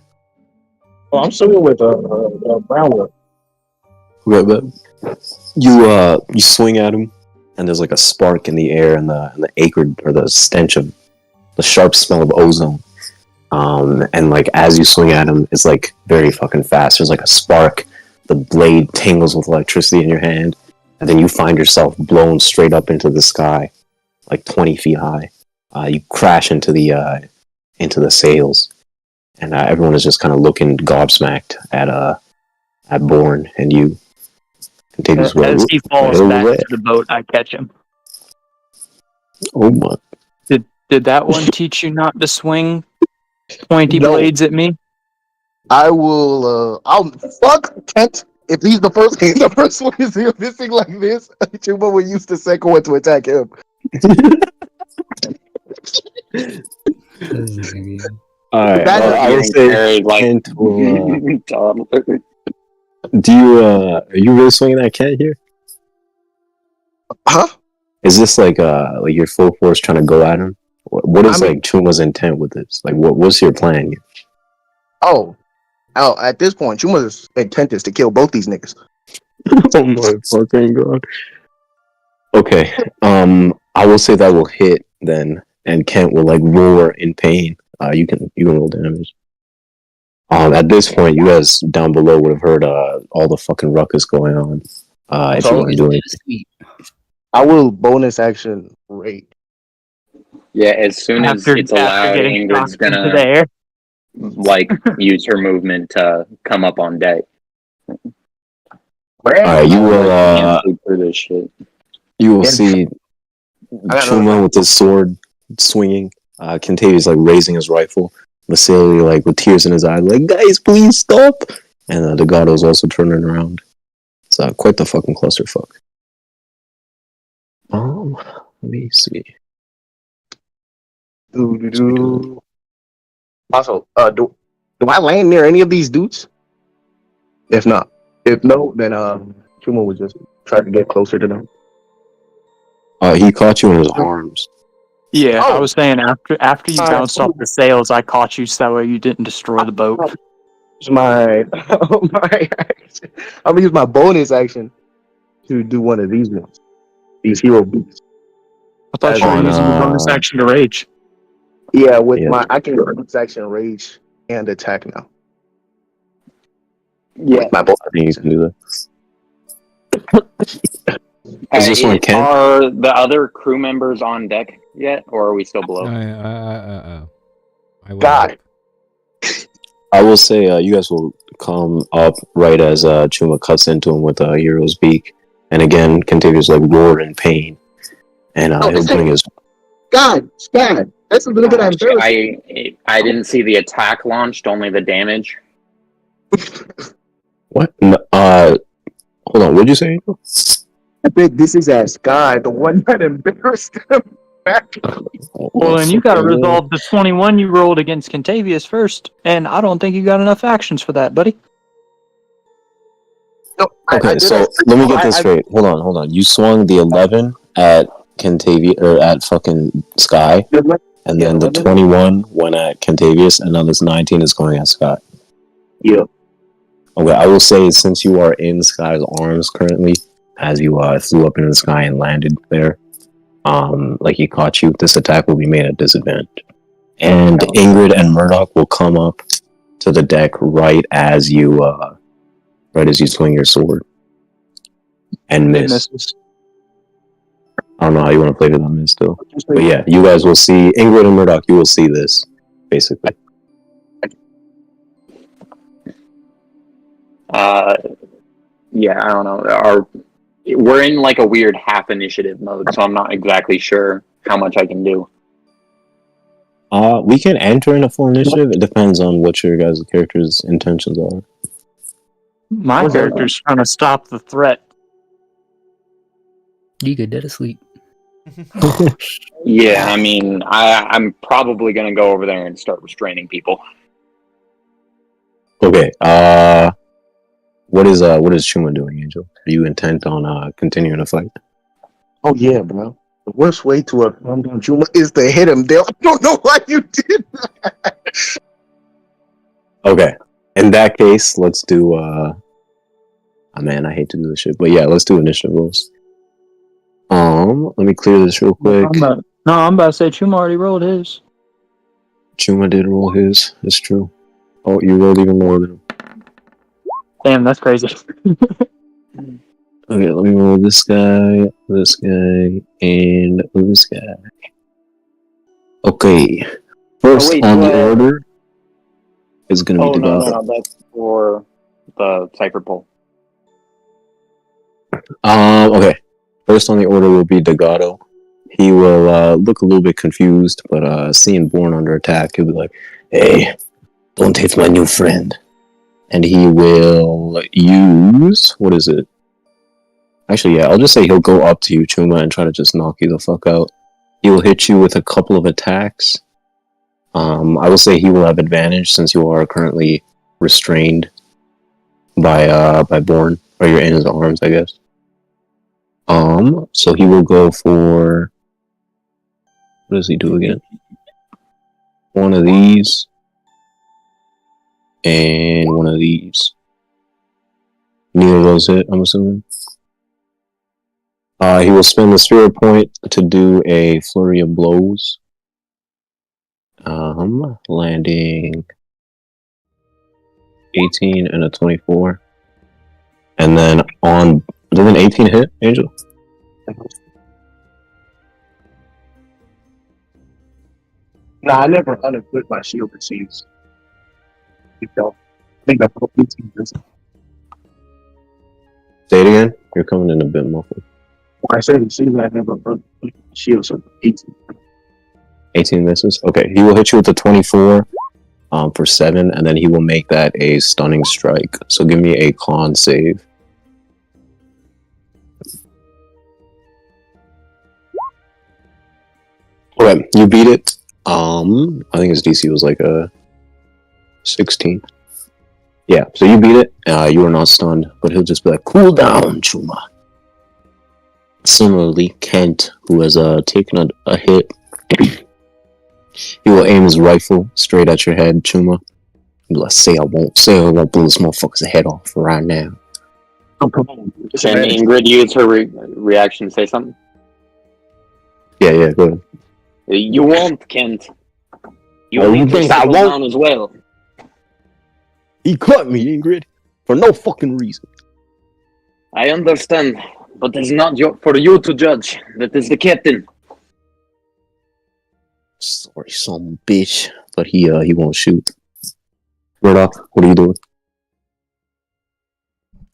Oh, I'm swinging with a Brawler. Okay, but you swing at him, and there's like a spark in the air, and the acrid, or the stench of the sharp smell of ozone. And like as you swing at him, it's like very fucking fast. There's like a spark. The blade tingles with electricity in your hand, and then you find yourself blown straight up into the sky, like 20 feet high. You crash into the sails, and everyone is just kind of looking gobsmacked at Born, and you continues. As he falls back to the boat, I catch him. Oh my! Did that one teach you not to swing pointy blades at me? I will. I'll fuck Kent. If he's the first one is here missing like this, Chuma will use the second one to attack him. Alright, I would say Kent will. Are you really swinging that Kent here? Huh? Is this like your full force trying to go at him? What is like Chuma's intent with this? Like, what's your plan here? Oh, at this point, Chuma's intent is to kill both these niggas. Oh my fucking god. Okay, I will say that will hit then, and Kent will like roar in pain. You can roll damage. At this point, you guys down below would have heard all the fucking ruckus going on. If you want to do anything. I will bonus action rate. Yeah, as soon as it's allowed, Ingrid's gonna like use her movement to come up on deck. Alright, you will for this shit. You will see Chuma with his sword swinging. Contavious like raising his rifle. Vasily like with tears in his eyes, like, guys, please stop. And Degato's also turning around. It's quite the fucking clusterfuck. Let me see. Also, do I land near any of these dudes? If not, if no, then Chuma would just try to get closer to them. He caught you in his arms. Yeah, I Oh. was saying after you bounced off the sails, I caught you so that way you didn't destroy the boat. Use my my action. I'm gonna use my bonus action to do one of these ones. These hero beats. I thought you were On, using your bonus action to rage. Yeah, with Yeah. my I can bonus action rage and attack now. Yeah. With my bonus I think you can do that. Uh, Is this one Ken? Are the other crew members on deck yet, or are we still below? I will. God. I will say you guys will come up right as Chuma cuts into him with a hero's beak, and again continues like roar in pain, and he'll bring his. God. That's a little bit embarrassing. I didn't see the attack launched, only the damage. What? No, hold on. What'd you say? I think this is as Sky, the one that embarrassed him back. Well, then you got to resolve the 21 you rolled against Contavious first, and I don't think you got enough actions for that, buddy. No, Okay, so let me get this straight. Hold on. You swung the 11 at Contavious or at fucking Sky, and then the 21 went at Contavious, and then this 19 is going at Sky. Yeah. Okay, I will say since you are in Sky's arms currently, as you flew up into the sky and landed there, like he caught you, this attack will be made at disadvantage. And Ingrydd and Murdoch will come up to the deck right as you swing your sword and miss. I don't know how you want to play to them miss still, but yeah, you guys will see Ingrydd and Murdoch. You will see this basically. Yeah, I don't know. We're in like a weird half initiative mode, so I'm not exactly sure how much I can do. We can enter in a full initiative. It depends on what your guys' characters' intentions are. My character's trying to stop the threat. Yiga dead asleep. Yeah, I mean, I'm probably gonna go over there and start restraining people. Okay. What is Chuma doing, Angel? Are you intent on continuing to fight? Oh yeah, bro. The worst way to calm down Chuma is to hit him. I don't know why you did that. Okay. In that case, let's do man, I hate to do this shit, but yeah, let's do initiative rolls. Let me clear this real quick. I'm about to say Chuma already rolled his. Chuma did roll his. It's true. Oh, you rolled even more than him. Damn, that's crazy. Okay, let me roll this guy, and this guy. Okay. First on the order is going to be Degado. No, that's for the cipher pull. Okay. First on the order will be Degado. He will look a little bit confused, but seeing Born under attack, he'll be like, "Hey, don't hit my new friend." And he will use... What is it? Actually, yeah, I'll just say he'll go up to you, Chuma, and try to just knock you the fuck out. He will hit you with a couple of attacks. I will say he will have advantage since you are currently restrained by Born, or you're in his arms, I guess. So he will go for... What does he do again? One of these. And one of these. Neither of those hit, I'm assuming. He will spend the spirit point to do a flurry of blows. Landing 18 and a 24. And then on... Does an 18 hit, Angel? Nah, I never unequipped my shield receives. I think that's 18 years. Say it again. You're coming in a bit muffled. I said receives, I never unequipped my shield, so 18. 18 misses. Okay, he will hit you with a 24 for 7, and then he will make that a stunning strike. So give me a con save. Okay, you beat it. I think his DC was like a 16. Yeah, so you beat it. You are not stunned, but he'll just be like, "Cool down, Chuma." Similarly, Kent, who has taken a hit He will aim his rifle straight at your head, Chuma. Let's say I won't blow this motherfucker's head off right now. Can Ingrid use her reaction to say something? Yeah, go ahead. You won't, Kent. You Oh, need you to think I settle won't? down as well. He cut me, Ingrid, for no fucking reason. I understand, but it's not for you to judge. That is the captain. Sorry, some bitch, but he won't shoot. Murdoch, what are you doing?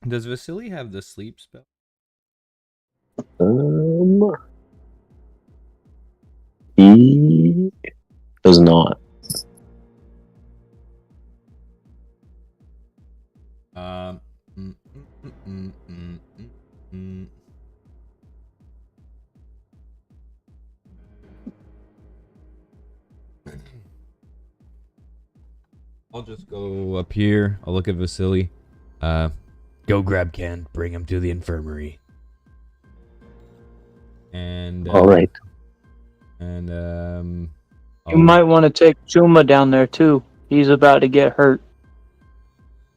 Does Vasily have the sleep spell? He does not. I'll just go up here. I'll look at Vasily. Go grab Ken. Bring him to the infirmary. And All right. And You might want to take Chuma down there too. He's about to get hurt.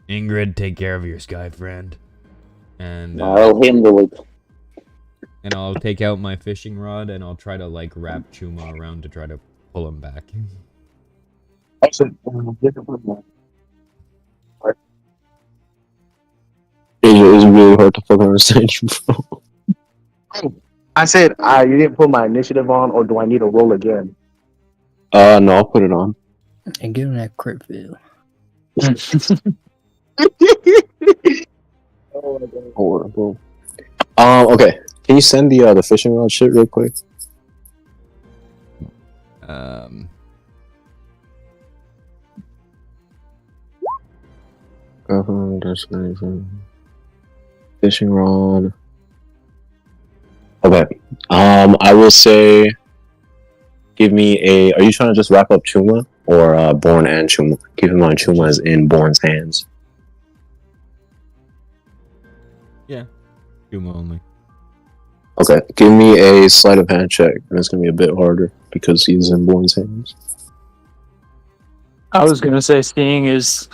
Ingrid, take care of your sky friend. And I'll handle it. And I'll take out my fishing rod and I'll try to like wrap Chuma around to try to pull him back. It's really hard to fucking understand you, bro. I said, you didn't put my initiative on, or do I need to roll again? No, I'll put it on. And give him that crit feel. Horrible. Okay. Can you send the fishing rod shit real quick? That's fishing rod. Okay. I will say, give me a. Are you trying to just wrap up Chuma or Born and Chuma? Keep in mind, Chuma is in Born's hands. Yeah, Chuma only. Okay, give me a sleight of hand check, and it's gonna be a bit harder because he's in Born's hands. I was gonna say, seeing is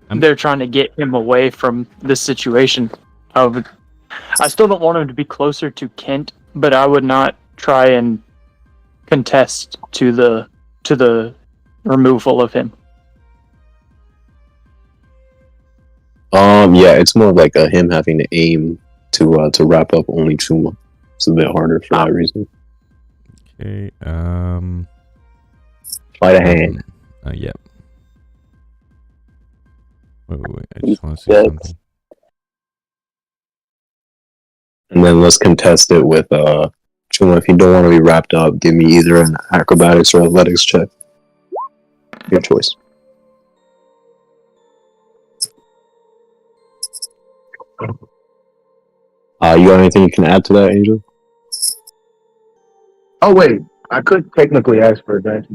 they're trying to get him away from this situation. I still don't want him to be closer to Kent, but I would not try and contest to the removal of him. Yeah, it's more like him having to aim to wrap up only Chuma. It's a bit harder for that reason. Okay, Sleight of hand. Yep. Wait, I just want to say something. And then let's contest it with Chuma. If you don't want to be wrapped up, give me either an acrobatics or athletics check. Your choice. You got anything you can add to that, Angel? Oh wait, I could technically ask for advantage.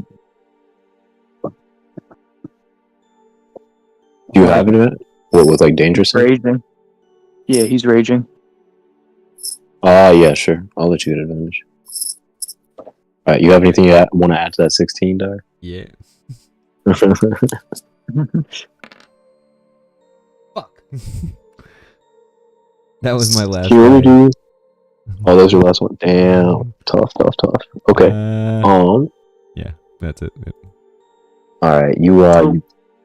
Do you have it in it? What, with like dangerous? Raging. Yeah, he's raging. Yeah, sure. I'll let you get advantage. Alright, you have anything you want to add to that 16, Dire? Yeah. Fuck. That was my last one. Oh, that was your last one. Damn. Tough. Okay. Yeah, that's it. Alright, you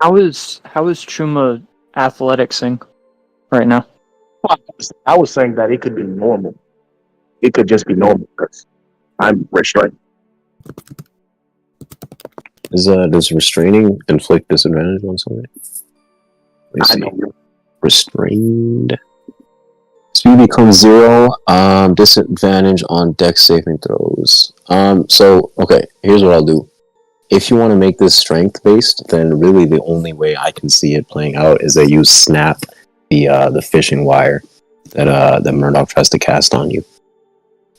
How is Chuma athleticsing right now? I was saying that it could be normal. It could just be normal because I'm restrained. Does restraining inflict disadvantage on somebody? Let me see. Restrained. Speed becomes 0. Disadvantage on dex saving throws. So okay, here's what I'll do. If you want to make this strength based, then really the only way I can see it playing out is that you snap the fishing wire that Murdoch tries to cast on you.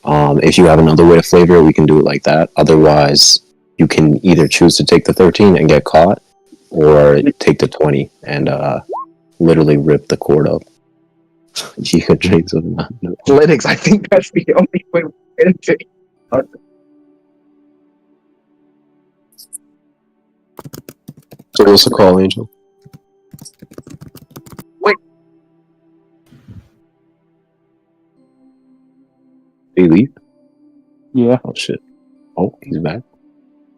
If you have another way to flavor it, we can do it like that. Otherwise, you can either choose to take the 13 and get caught, or take the 20 and literally rip the cord up. Yiga drinks of Athletics, I think that's the only way we're going to take. So what's the call, Angel? Did he leave? Yeah. Oh shit. Oh, he's back.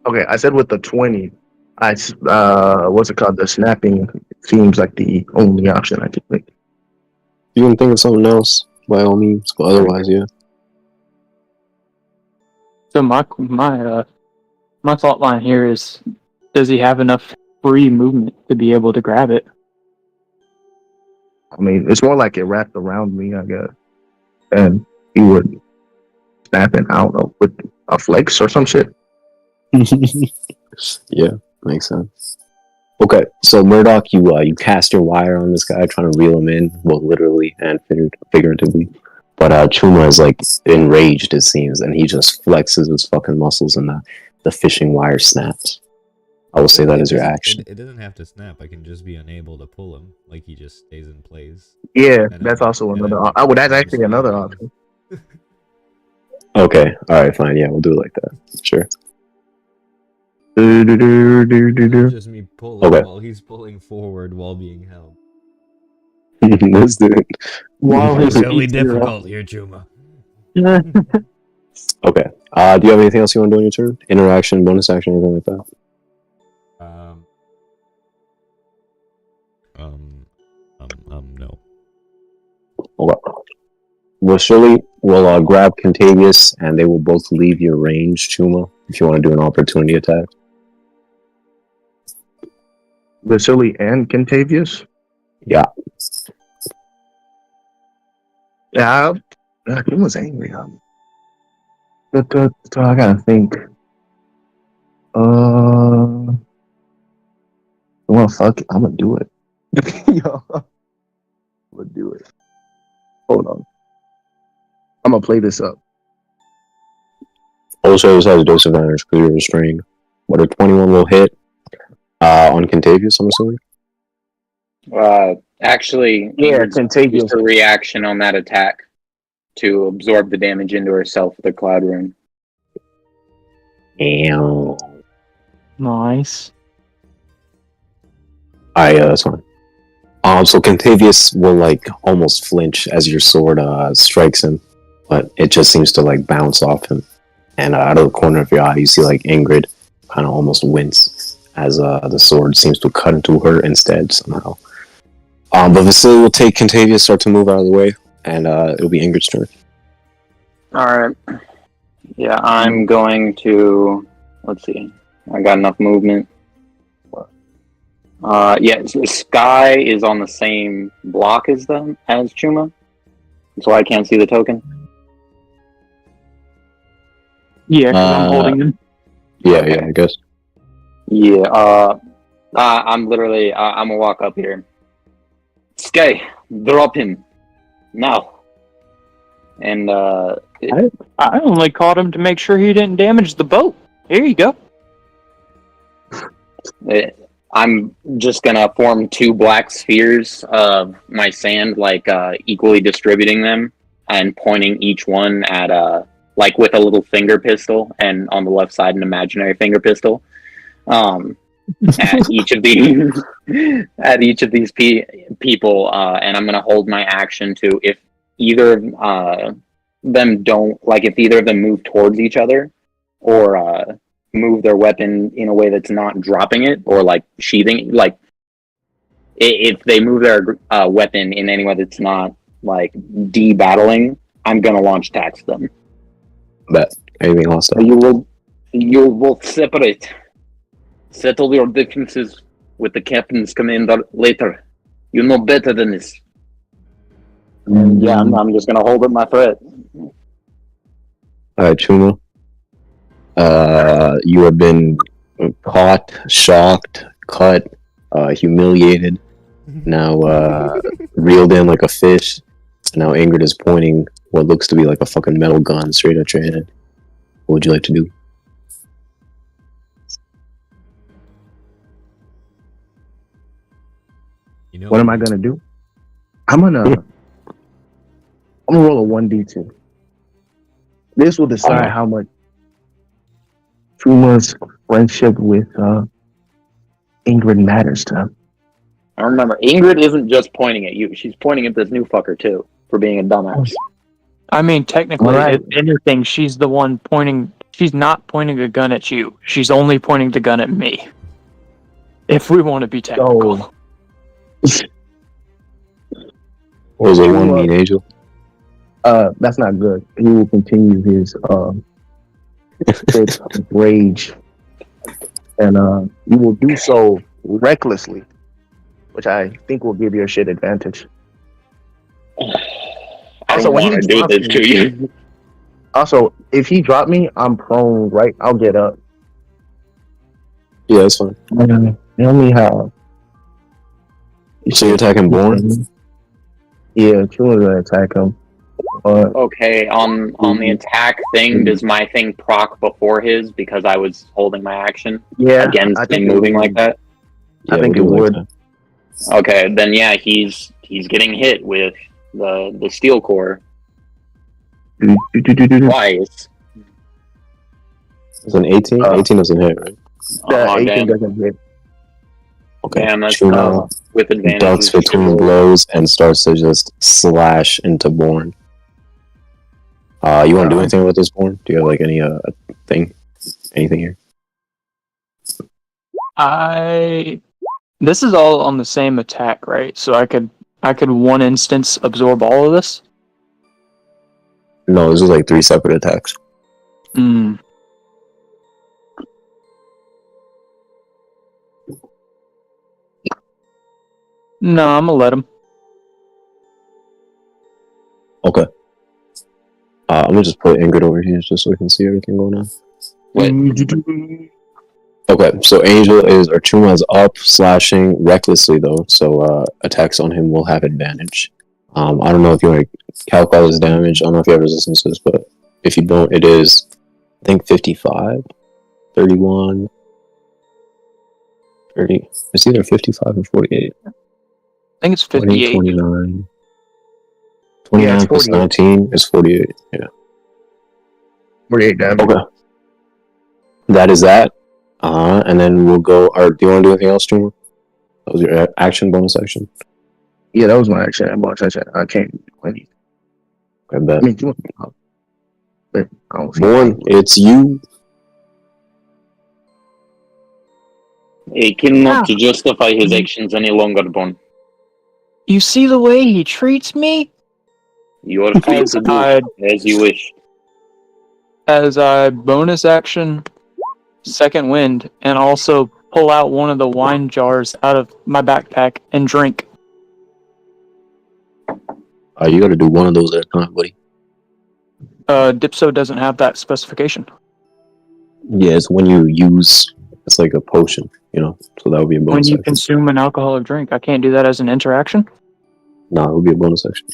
Okay, I said with the 20, what's it called? The snapping seems like the only option I could make. You can think of something else, by all means. But otherwise, yeah. So my thought line here is, does he have enough free movement to be able to grab it? I mean, it's more like it wrapped around me, I guess. And he would snap it, I don't know, with a flex or some shit. Yeah, makes sense. Okay, so Murdoch, you cast your wire on this guy, trying to reel him in, both literally and figuratively. But Chuma is like enraged, it seems, and he just flexes his fucking muscles, and the fishing wire snaps. I will say that is your action. It doesn't have to snap. I can just be unable to pull him, like he just stays in place. Yeah, And that's I'm- also and another. I'm- That's I'm actually just another like- option. Okay, all right, fine. Yeah, we'll do it like that. Sure. It's just me pulling Okay. while he's pulling forward while being held. Let's do it. While his It's really feet are difficult here, Chuma. up. Okay. Do you have anything else you want to do on your turn? Interaction, bonus action, anything like that? No. Okay. Well, surely we'll grab Contagious, and they will both leave your range, Chuma, if you want to do an opportunity attack. Vasily and Contagious? Yeah. Yeah, he was angry. I gotta think. Well, fuck it. I'm gonna do it. Yo, I'm gonna do it. Hold on. I'm gonna play this up. Also, this has a disadvantage because you're restrained. What a 21 will hit on Contagious, I'm assuming? Actually, Yeah, Ingrid's Contagious. used her reaction on that attack to absorb the damage into herself with her Cloud Rune. Damn. Nice. Alright, yeah, that's fine. So Contagious will like almost flinch as your sword strikes him, but it just seems to like bounce off him. And out of the corner of your eye, you see like Ingrid kind of almost wince as the sword seems to cut into her instead somehow. But Vasily will take Contagious, start to move out of the way, and it'll be Ingrid's turn. Alright. Yeah, I'm going to... Let's see. I got enough movement. Yeah, so Sky is on the same block as Chuma, so I can't see the token. Yeah, 'cause I'm holding him. Yeah, yeah, I guess. Yeah, I'm literally... I'm gonna walk up here. Sky, drop him. Now. And, I only caught him to make sure he didn't damage the boat. Here you go. I'm just gonna form 2 black spheres of my sand, like equally distributing them and pointing each one at like with a little finger pistol, and on the left side an imaginary finger pistol. At each of these people, and I'm gonna hold my action to, if either of them don't, like if either of them move towards each other or move their weapon in a way that's not dropping it or like sheathing, like if they move their weapon in any way that's not like de-battling, I'm gonna launch attacks them. Bet. Anything else? You will separate. Settle your differences with the captain's commander later. You know better than this. And yeah, I'm just gonna hold up my threat. Alright, Chuma. You have been caught, shocked, cut, humiliated, now reeled in like a fish. Now Ingrid is pointing what looks to be like a fucking metal gun straight at your head. What would you like to do? You know What am I gonna do? I'm gonna roll a 1d2. This will decide how much Chuma's friendship with Ingrid matters to him. I remember, Ingrid isn't just pointing at you. She's pointing at this new fucker, too, for being a dumbass. I mean, technically, Right. if anything, she's the one pointing. She's not pointing a gun at you. She's only pointing the gun at me. If we want to be technical. What was it, one mean angel? That's not good. He will continue his fit of rage, and you will do so recklessly, which I think will give your shit advantage. I don't want to do this to you. Also, if he dropped me, I'm prone, right? I'll get up. Yeah, that's fine. Tell me how. So you're attacking Born? Yeah, Chuma's gonna attack him. Okay, on the attack thing, does my thing proc before his because I was holding my action Yeah, against him moving like that? Yeah, I think we'll it do like would. that. Okay, then yeah, he's getting hit with the steel core twice. It's an 18? 18 doesn't hit, right? The 18 damn. doesn't hit. Okay. Damn, that's Chuma with advantage. ducks between blows and starts to just slash into Born. You want to do anything with this, Born? Do you have like any anything here? This is all on the same attack, right? So I could one instance absorb all of this. No, this is like 3 separate attacks. Hmm. No, I'm gonna let him. Okay. I'm gonna just put Ingrid over here just so we can see everything going on. Okay, so Angel or Chuma is up, slashing recklessly though, so attacks on him will have advantage. I don't know if you want to calculate his damage. I don't know if you have resistances, but if you don't, it is, I think, 55, 31, 30. It's either 55 or 48. I think it's 20, 58. 29. 29 plus 19 is 48. Yeah. 48 damage. Okay. That is that. And then we'll go. Or do you want to do anything else, Chuma? That was your action, bonus action. Yeah, that was my action. I can't do anything. I bet. I mean, but I don't see Born, it's you. He cannot justify his actions any longer, Bon. You see the way he treats me? You are free to do as you wish. As I bonus action, second wind, and also pull out one of the wine jars out of my backpack and drink. You got to do one of those at a time, buddy. Dipso doesn't have that specification. Yeah, it's when you use. It's like a potion, you know. So that would be a bonus When you action. consume an alcoholic drink, I can't do that as an interaction. No, it would be a bonus action.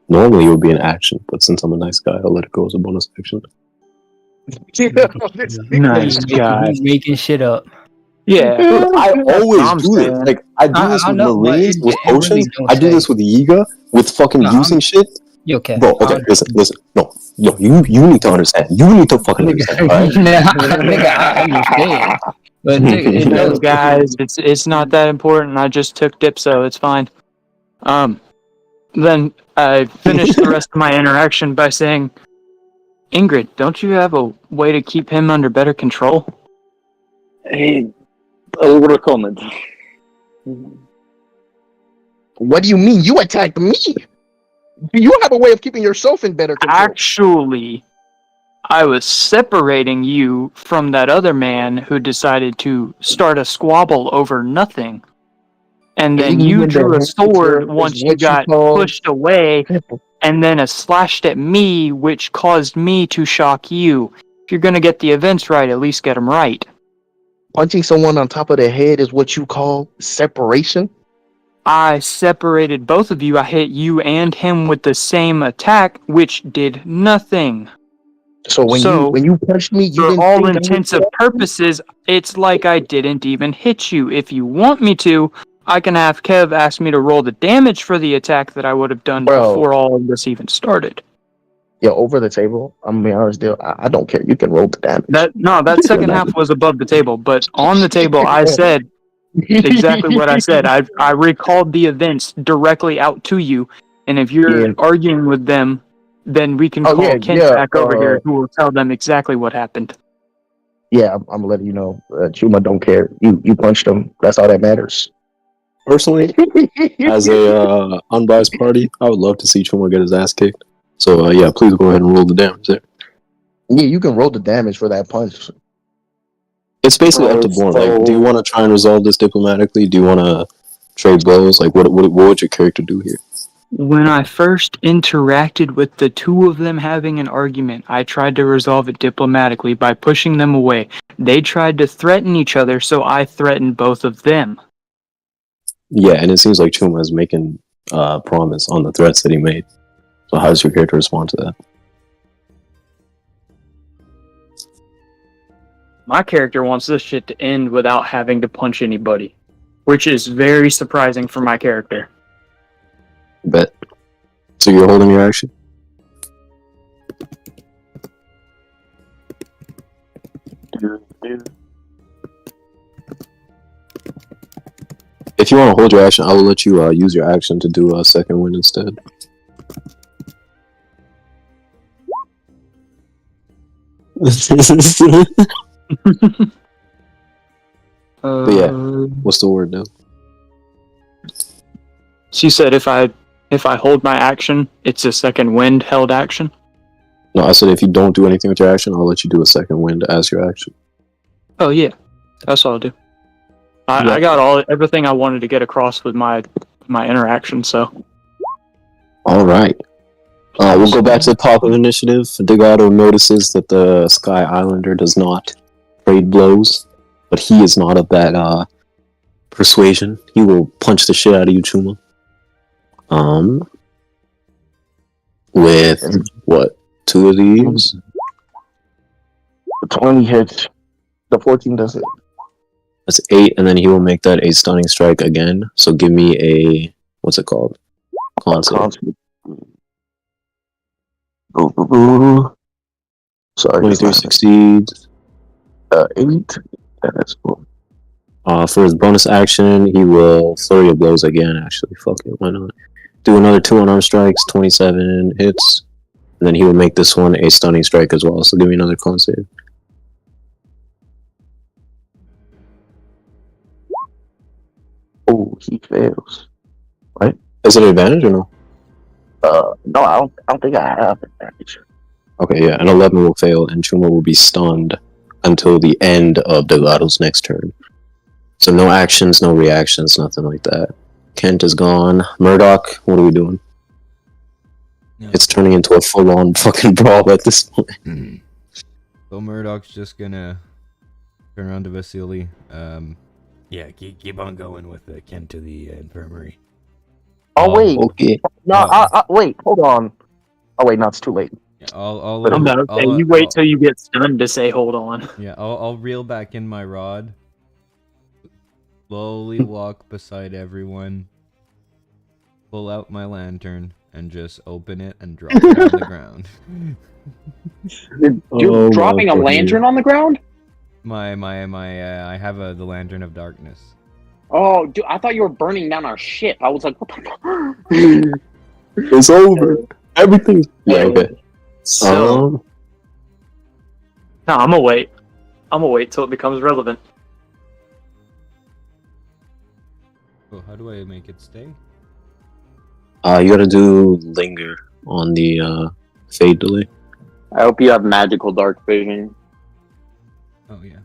Normally it would be an action, but since I'm a nice guy, I'll let it go as a bonus action. Nice guy. He's making shit up. Yeah. I always I'm do this. saying. Like I do this I with know, but Marines, with it really potions. don't I do say. this with Yiga, with fucking No, using shit. You okay? Bro, okay, listen. No, you need to understand. You need to fucking understand. All right? Nigga, I understand. But it does, Guys, it's not that important. I just took Dipso. It's fine. Then I finished the rest of my interaction by saying, Ingrid, don't you have a way to keep him under better control? Hey, I'll work on it. What do you mean? You attacked me. Do you have a way of keeping yourself in better control? Actually, I was separating you from that other man who decided to start a squabble over nothing. And then you drew a sword once you got pushed away, and then slashed at me, which caused me to shock you. If you're gonna get the events right, at least get them right. Punching someone on top of the head is what you call separation? I separated both of you. I hit you and him with the same attack, which did nothing. So when you punched me, you For didn't all think I intents was and purposes, it's like I didn't even hit you. If you want me to, I can have Kev ask me to roll the damage for the attack that I would have done before all of this even started. Yeah, over the table. I'm gonna be honest, deal. I don't care. You can roll the damage. That second half was above the table, but on the table I said Exactly what I said. I recalled the events directly out to you, and if you're Yeah. arguing with them, then we can Oh, call yeah, Kent yeah, back over here, who will tell them exactly what happened. Yeah, I'm letting you know. Chuma don't care. You punched him. That's all that matters. Personally, as a unbiased party, I would love to see Chuma get his ass kicked. So yeah, please go ahead and roll the damage there. Yeah, you can roll the damage for that punch. It's basically up to Born. Like, do you want to try and resolve this diplomatically? Do you want to trade blows? Like, what would your character do here? When I first interacted with the two of them having an argument, I tried to resolve it diplomatically by pushing them away. They tried to threaten each other, so I threatened both of them. Yeah, and it seems like Chuma is making promise on the threats that he made. So how does your character respond to that? My character wants this shit to end without having to punch anybody, which is very surprising for my character. Bet. So you're holding your action? If you want to hold your action, I will let you use your action to do a second wind instead. But yeah, what's the word now? She said if I hold my action, it's a second wind held action. No, I said if you don't do anything with your action, I'll let you do a second wind as your action. Oh yeah, that's all I'll do. I got everything I wanted to get across with my interaction. So, all right. We'll go back to the top of initiative. Delgado notices that the Sky Islander does not trade blows, but he is not of that persuasion. He will punch the shit out of you, Chuma. With what? 2 of these? The 20 hits. The 14 does it. That's 8, and then he will make that a stunning strike again. So give me a what's it called? Con save. Sorry. 23 succeeds. 8. That's cool. For his bonus action, he will flurry of blows again. Actually, fuck it, why not? Do another 2 unarmed strikes. 27 hits, and then he will make this one a stunning strike as well. So give me another con save. Oh, he fails. Right? Is it an advantage or no? No, I don't think I have advantage. Okay, yeah, an 11 will fail, and Chuma will be stunned until the end of Delgado's next turn. So no actions, no reactions, nothing like that. Kent is gone. Murdoch, what are we doing? No. It's turning into a full-on fucking brawl at this point. So Murdoch's just gonna turn around to Vasily. Yeah, keep on going with Kent to the infirmary. Oh, wait. Okay. No, wait, hold on. Oh, wait, no, it's too late. Yeah, I'll I'm about to say, you wait till you get stunned to say hold on. Yeah, I'll reel back in my rod. Slowly walk beside everyone. Pull out my lantern and just open it and drop it on the ground. You're dropping a lantern on the ground? I have the lantern of darkness. Oh, dude, I thought you were burning down our ship. I was like, what the fuck? It's over. Everything's... Yeah, okay. So, no, I'm gonna wait. I'm gonna wait till it becomes relevant. Oh, how do I make it stay? You gotta do linger on the fade delay. I hope you have magical dark vision. Oh yeah.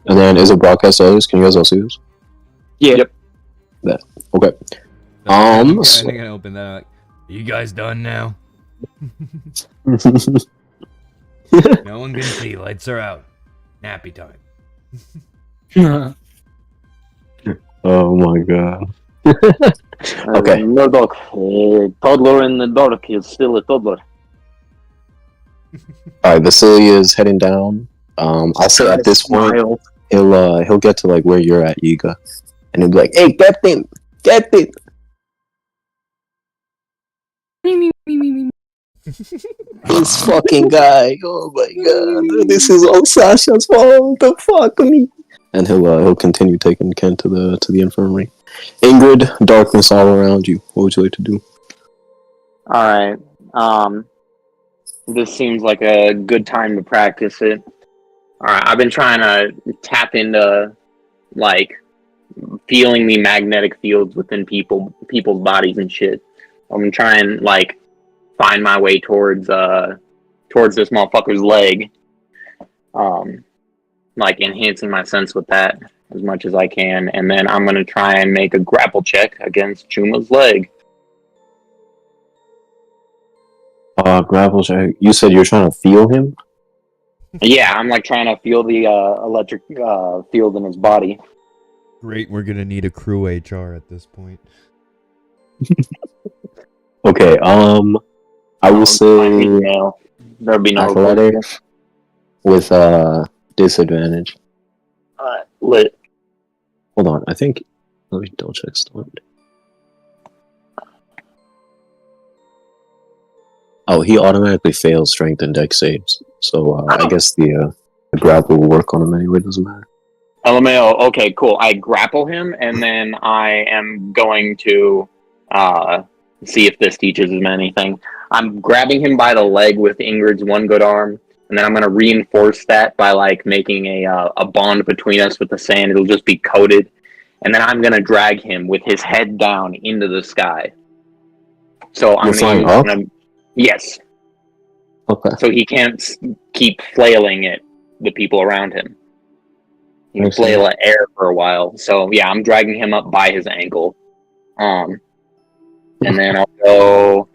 And then is it broadcast to others? Can you guys all see this? Yeah. Yep. That. Okay. I think I opened that. Like, are you guys done now? No one can see. Lights are out. Nappy time. Oh my god. Okay. Murdoch, toddler in the dark is still a toddler. Alright, Vasily is heading down. I'll say at this point he'll get to like where you're at, Yiga. And he'll be like, "Hey, Captain! Captain!" This fucking guy. Oh my god. This is all Sasha's fault. The fuck me. and he'll continue taking Ken to the infirmary. Ingrid, darkness all around you. What would you like to do? All right. This seems like a good time to practice it. All right. I've been trying to tap into like feeling the magnetic fields within people's bodies and shit. I'm trying like find my way towards this motherfucker's leg. Like enhancing my sense with that as much as I can, and then I'm gonna try and make a grapple check against Chuma's leg. Grapple check. You said you're trying to feel him? Yeah, I'm like trying to feel the electric field in his body. Great, we're gonna need a crew HR at this point. Okay, I will say there'll be no athletics with disadvantage. Lit. Hold on, I think. Let me double check. Oh, he automatically fails strength and dex saves, so I guess the grapple will work on him anyway. Doesn't matter. LMAO. Okay, cool. I grapple him, and then I am going to see if this teaches him anything. I'm grabbing him by the leg with Ingrid's one good arm, and then I'm going to reinforce that by like making a bond between us with the sand. It'll just be coated, and then I'm going to drag him with his head down into the sky. So I'm flying up? Yes. Okay. So he can't keep flailing at the people around him. He can flail at air for a while. So yeah, I'm dragging him up by his ankle. And then I'll go.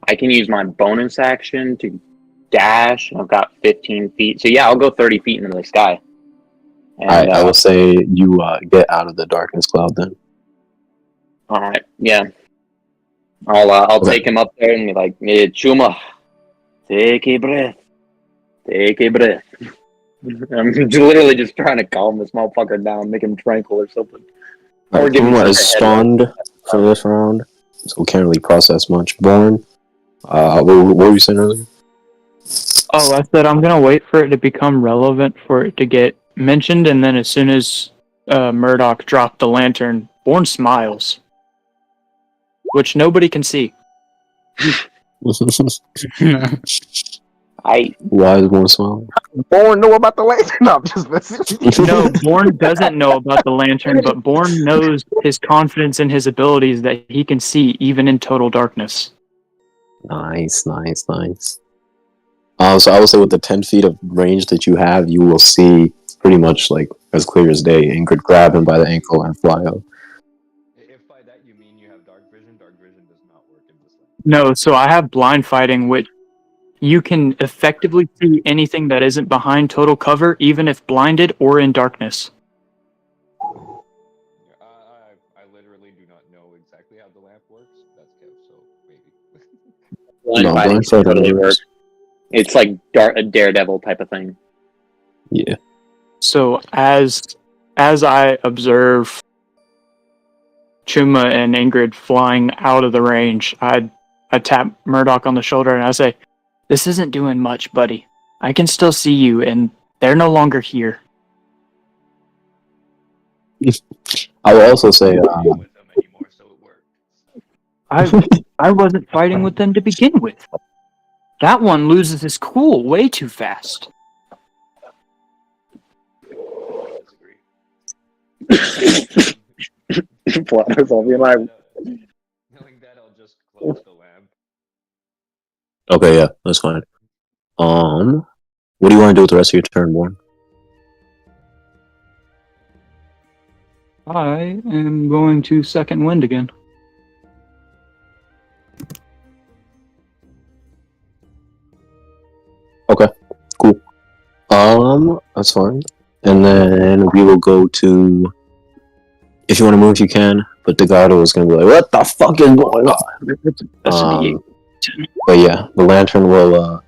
I can use my bonus action to dash. I've got 15 feet. So yeah, I'll go 30 feet into the sky. And, Alright, I will say you get out of the darkness cloud then. Alright, yeah. I'll take him up there and be like, hey, Chuma, take a breath. Take a breath. I'm literally just trying to calm this motherfucker down, make him tranquil or something. Right, Chuma is stunned for this round, so we can't really process much. Born, what were you saying earlier? Oh, I said I'm gonna wait for it to become relevant for it to get mentioned, and then as soon as Murdoch dropped the lantern, Born smiles, which nobody can see. Why is Born smiling? Born know about the lantern. No, I'm just listening. No, Born doesn't know about the lantern, but Born knows his confidence in his abilities that he can see even in total darkness. Nice. So I would say with the 10 feet of range that you have, you will see pretty much like as clear as day. Ingrid grab him by the ankle and fly up. If by that you mean you have dark vision does not work in this land. No, so I have blind fighting, which you can effectively see anything that isn't behind total cover, even if blinded or in darkness. I literally do not know exactly how the lamp works. That's Kev, so maybe. Blind fighting totally works. It's like a Daredevil type of thing. Yeah. So as I observe Chuma and Ingrid flying out of the range, I tap Murdoch on the shoulder and I say, "This isn't doing much, buddy. I can still see you, and they're no longer here." I will also say, I wasn't fighting with them to begin with. That one loses his cool way too fast. Blotto's all being like, Knowing that, I'll just close the lamp. okay, yeah, that's fine. What do you want to do with the rest of your turn, Born? I am going to second wind again. Okay, cool. That's fine. And then we will go to. If you want to move, you can. But Degato is going to be like, "What the fuck is going on?" But yeah, the lantern will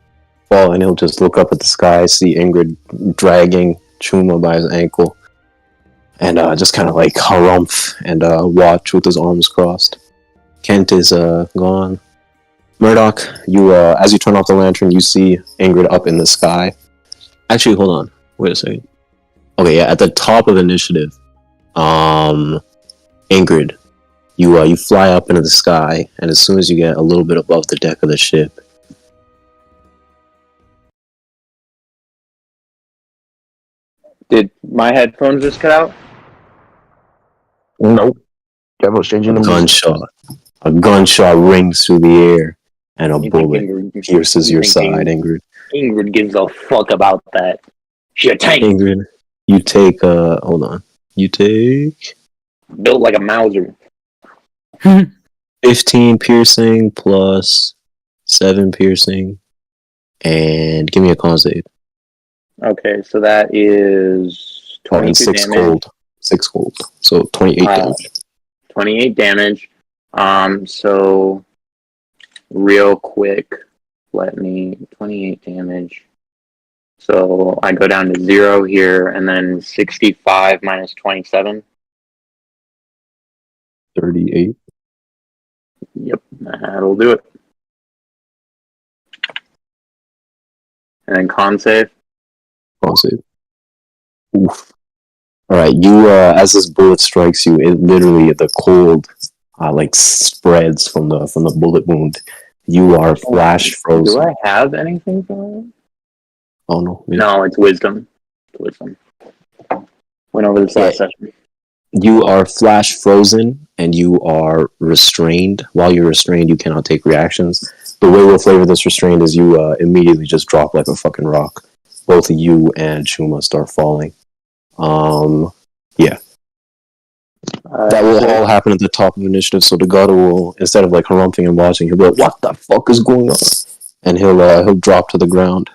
fall, and he'll just look up at the sky, see Ingrid dragging Chuma by his ankle, and just kind of like harumph and watch with his arms crossed. Kent is gone. Murdoch, you as you turn off the lantern, you see Ingrid up in the sky. Actually, hold on. Wait a second. Okay, yeah, at the top of initiative, Ingrydd, you fly up into the sky, and as soon as you get a little bit above the deck of the ship, Did my headphones just cut out? Nope. Devil's changing the music. a gunshot rings through the air, and a You think bullet Ingrid- pierces you your think side, Ingrydd. Ingrid gives a fuck about that. She a tank, Ingrydd, you take hold on. You take built like a Mauser. 15 piercing plus 7 piercing, and give me a con save. Okay, so that is Oh, and 22 6 damage. cold. 6 cold. So 28 damage. 28 damage. So real quick, let me 28 damage. So I go down to 0 here, and then 65 minus 27. 38. Yep, that'll do it. And then con save. Con save. Oof. Alright, you, as this bullet strikes you, it literally, the cold, like, spreads from the bullet wound. You are flash frozen. Do I have anything for it? Oh, no. Yeah. No, it's wisdom. It's wisdom. Went over this last session. You are flash frozen, and you are restrained. While you're restrained, you cannot take reactions. The way we'll flavor this restrained is you immediately just drop like a fucking rock. Both you and Chuma start falling. Yeah. That will all happen at the top of initiative, so the god will, instead of like harumphing and watching, he'll be like, what the fuck is going on? And he'll drop to the ground.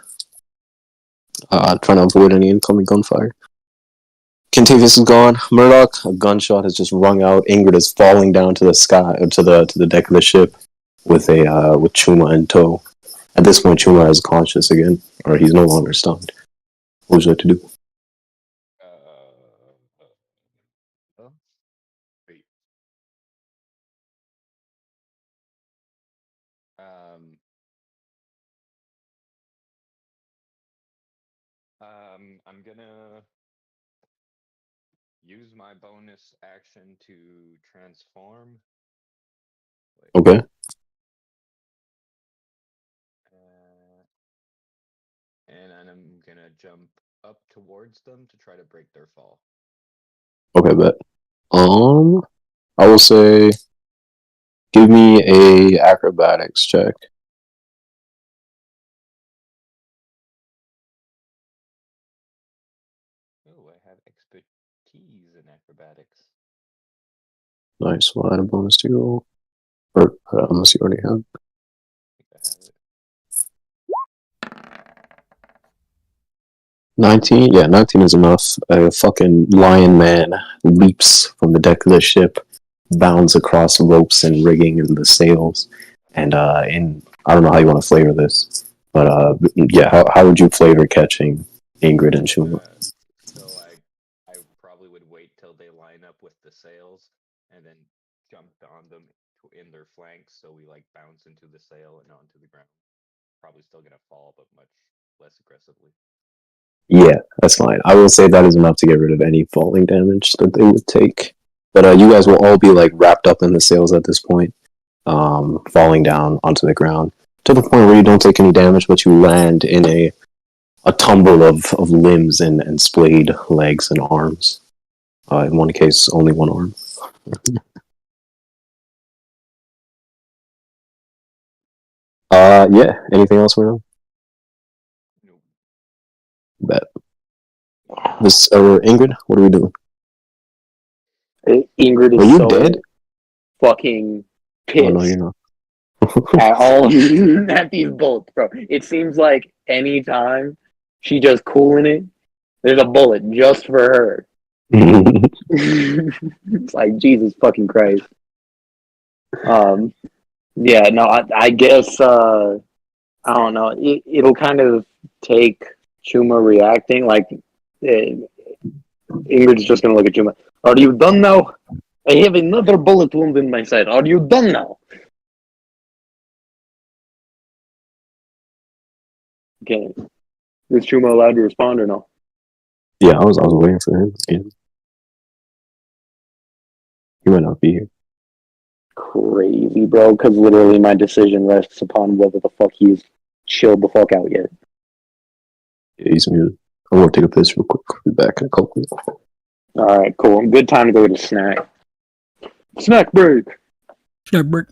Trying to avoid any incoming gunfire. Contavious is gone. Murdoch, a gunshot has just rung out. Ingrid is falling down to the sky, to the deck of the ship, with Chuma in tow. At this point, Chuma is conscious again, or he's no longer stunned. What would you like to do? Wait. I'm gonna use my bonus action to transform. Okay. And I'm gonna jump up towards them to try to break their fall. Okay, bet. I will say, give me a acrobatics check. Oh, I have expertise in acrobatics. Nice. We'll add a bonus to your roll. Or, unless you already have. I think I have it. 19? Yeah, 19 is enough. A fucking lion man leaps from the deck of the ship, bounds across ropes and rigging and the sails. And, I don't know how you want to flavor this, but, yeah, how would you flavor catching Ingrid and Chuma? So I probably would wait till they line up with the sails and then jump on them in their flanks, so we like bounce into the sail and onto the ground. Probably still gonna fall, but much less aggressively. Yeah, that's fine. I will say that is enough to get rid of any falling damage that they would take. But you guys will all be like wrapped up in the sails at this point, falling down onto the ground to the point where you don't take any damage, but you land in a tumble of limbs and splayed legs and arms. In one case, only one arm. Yeah. Anything else, Rune? Nope. Bet. This Ingrid, what are we doing? Ingrid Are is you so dead? fucking Oh no, pissed you're not. at all at these bolts, bro. It seems like anytime she just cooling it, there's a bullet just for her. It's like Jesus fucking Christ. Yeah, no, I guess I don't know. It'll kind of take Chuma reacting. Like Ingrid's just gonna look at Chuma. Are you done now? I have another bullet wound in my side. Are you done now? Okay. Is Chuma allowed to respond or no? Yeah, I was waiting for him. Yeah. He might not be here. Crazy, bro, because literally my decision rests upon whether the fuck he's chilled the fuck out yet. Yeah, he's muted. I'm gonna take a piss real quick. Be back in a couple minutes. Alright, cool. Good time to go to snack. Snack break! Snack break.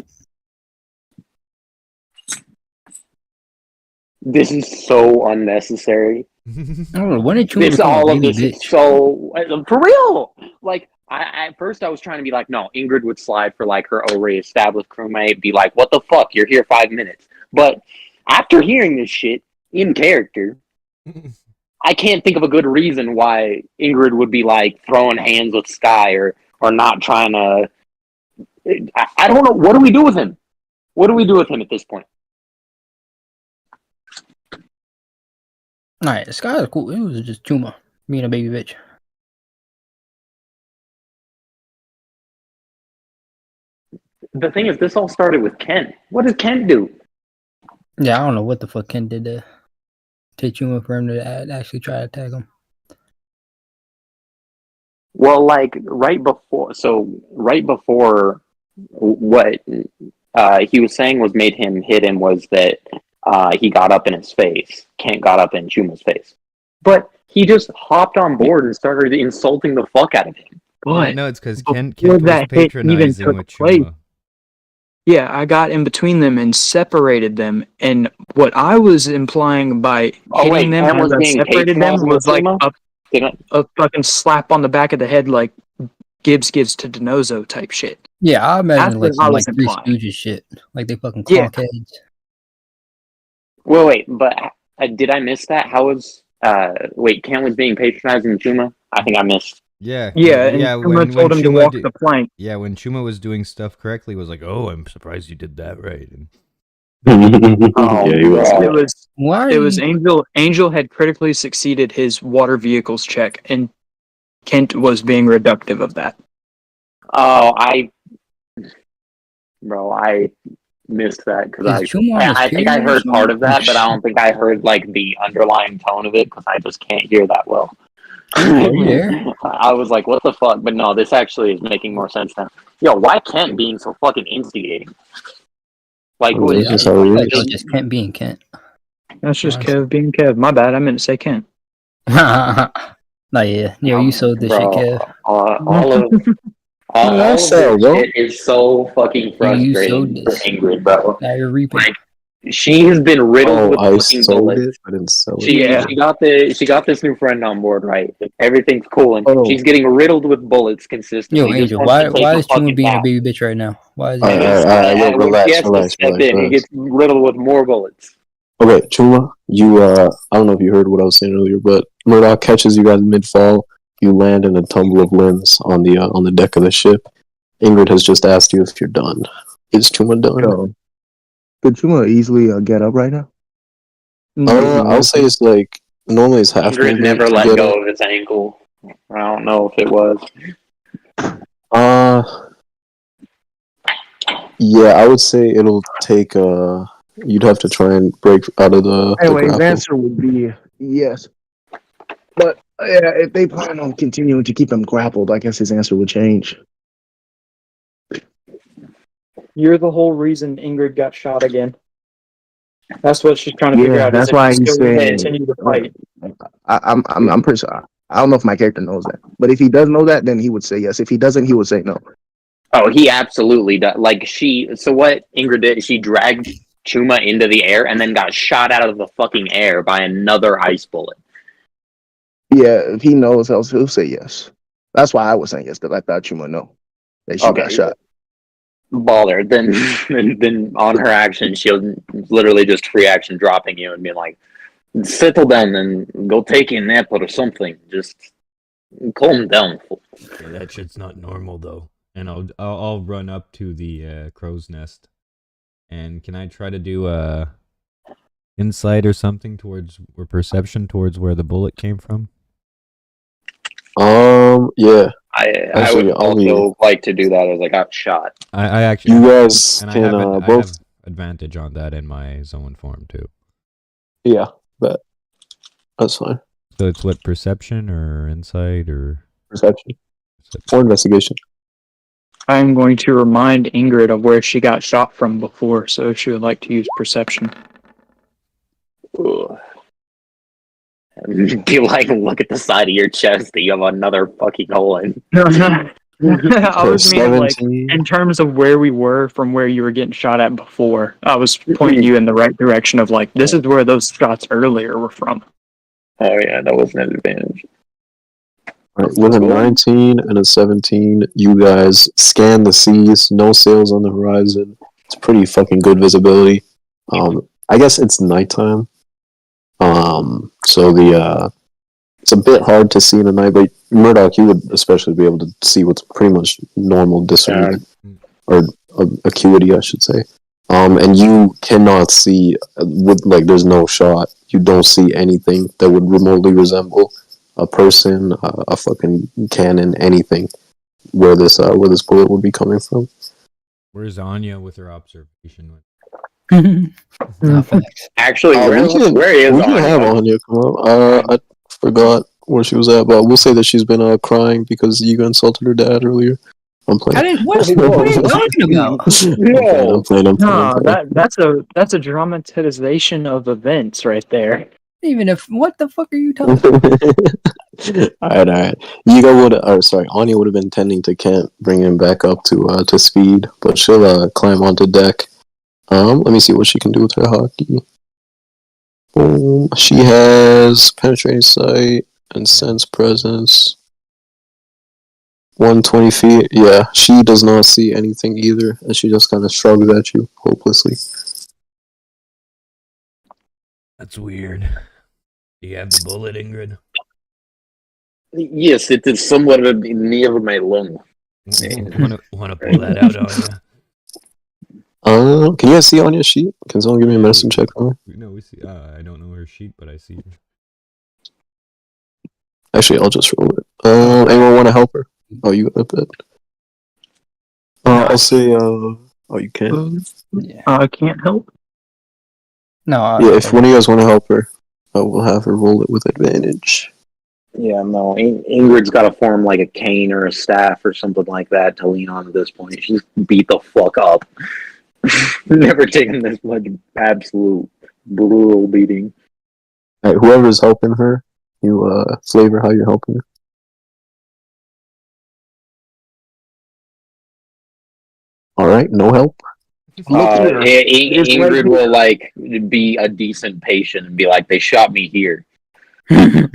This is so unnecessary. I don't know. When did Chuma This become a all of baby this bitch? is so for real. Like I at first I was trying to be like, no, Ingrid would slide for like her already established crewmate, be like, what the fuck? You're here 5 minutes. But after hearing this shit in character, I can't think of a good reason why Ingrid would be like throwing hands with Sky or not trying to. I don't know. What do we do with him? What do we do with him at this point? Alright, the Sky is cool. It was just Chuma being a baby bitch. The thing is, this all started with Ken. What does Ken do? Yeah, I don't know what the fuck Ken did to Chuma for him to actually try to tag him. Well, like right before what he was saying was made him hit him was that he got up in his face. Kent got up in Chuma's face. But he just hopped on board and started insulting the fuck out of him. But no, it's because before Kent was that hit even patronizing took with place, Chuma. yeah, I got in between them and separated them. And what I was implying by hitting them Ken as was I being separated them patronizing was with like Chuma? a fucking slap on the back of the head, like Gibbs gives to Denozo type shit. Yeah, I imagine That's like what I some was Three implying. Stooges shit. Like they fucking Yeah. clock heads. Well, wait, but did I miss that? How was Ken was being patronizing Chuma? I think I missed. Yeah, Yeah, and yeah. Chuma When told him to Chuma walk the plank. yeah, when Chuma was doing stuff correctly, was like, "Oh, I'm surprised you did that right." And Oh, Yeah, he was. bro. Why? It was Angel had critically succeeded his water vehicles check, and Kent was being reductive of that. Oh, I missed that because Is Chuma on his I think I period or heard part of something? that, but I don't think I heard like the underlying tone of it because I just can't hear that well. you there? I was like, what the fuck? But no, this actually is making more sense now. Yo, why Kent being so fucking instigating? Like, Oh, what that's is just how he Like, is. just Kent being Kent. That's just Nice. Kev being Kev. My bad, I meant to say Kent. Nah, yeah. Yo, you sold this shit, bro, Kev. all of That's this so, bro. shit is so fucking You sold frustrating for this. Ingrid, bro. Now you're reaping. Like, she has been riddled with I fucking sold bullets. it. I didn't sell it. She got this new friend on board, right? Everything's cool, and Oh. she's getting riddled with bullets consistently. Yo, Just Angel, wants to take why a is Chuma fucking being a bath. baby bitch right now? Why is Alright, he? alright, yo, And when relax, she has to relax, step in, he relax. gets riddled with more bullets. Okay, Chuma, you I don't know if you heard what I was saying earlier, but Murdoch catches you guys mid-fall. You land in a tumble of limbs on the deck of the ship. Ingrid has just asked you if you're done. Is Chuma done? Yo, could Chuma easily get up right now? I'll say it's like normally it's half. Ingrid movement never to let get go up. of his ankle. I don't know if it was. Yeah, I would say it'll take you'd have to try and break out of the Anyway, his grapple. answer would be yes. But yeah, if they plan on continuing to keep him grappled, I guess his answer would change. You're the whole reason Ingrid got shot again. That's what she's trying to figure Yeah, out. that's is if why she's he's still gonna saying. continue to fight. I'm pretty sure. I don't know if my character knows that, but if he does know that, then he would say yes. If he doesn't, he would say no. Oh, he absolutely does. Like, so what Ingrid did, she dragged Chuma into the air and then got shot out of the fucking air by another ice bullet. Yeah, if he knows, he'll say yes. That's why I was saying yes, because I thought Chuma know that she got shot. Baller. Then on her action, she'll literally just free action dropping you and being like, settle down and go take a nap or something. Just calm down. yeah, that shit's not normal though. And I'll run up to the crow's nest. And can I try to do insight or something towards or perception towards where the bullet came from? Yeah. I would also like to do that as I got shot. I actually. You guys and can I both. have advantage on that in my zone form too. Yeah, but that's fine. So it's what, perception or insight or Perception or investigation. I'm going to remind Ingrid of where she got shot from before, so she would like to use perception. Ugh. You like look at the side of your chest that you have another fucking hole in. No, no. I was meaning like 17. in terms of where we were from where you were getting shot at before. I was pointing you in the right direction of like this is where those shots earlier were from. Oh yeah, that wasn't an advantage. Right, with a 19 and a 17, you guys scan the seas. No sails on the horizon. It's pretty fucking good visibility. I guess it's nighttime. So it's a bit hard to see in the night, but Murdoch, you would especially be able to see what's pretty much normal discernment or acuity, I should say. And you cannot see with like there's no shot. You don't see anything that would remotely resemble a person, a fucking cannon, anything where this bullet would be coming from. where's Onya with her observation? No facts. Actually, where is We can have Anya? Onya come up. I forgot where she was at, but we'll say that she's been crying because Yiga insulted her dad earlier. I'm playing. I didn't. What are you talking about? I'm playing. No, that's a dramatization of events right there. Even if what the fuck are you talking about? Alright. Anya would have been tending to Kent, bring him back up to speed, but she'll climb onto deck. Let me see what she can do with her hockey. Boom. She has penetrating sight and sense presence. 120 feet. Yeah, she does not see anything either, and she just kind of shrugs at you hopelessly. That's weird. Do you have the bullet, Ingrid? Yes, it is somewhere near my lung. Want to pull that out on you? Can you guys see on your sheet? Can someone give me a medicine check on her? No, we see. I don't know her sheet, but I see her. Actually, I'll just roll it. Anyone want to help her? Oh, you got it. I'll say. Oh, you can't. Yeah. I can't help. No. Yeah, if one of you guys want to help her, we'll have her roll it with advantage. Yeah, no, Ingrid's got to form like a cane or a staff or something like that to lean on at this point. She's beat the fuck up. Never taken this much absolute brutal beating. Alright, whoever's helping her, you flavor how you're helping her. Alright, no help. Ingrid will like be a decent patient and be like, "They shot me here." You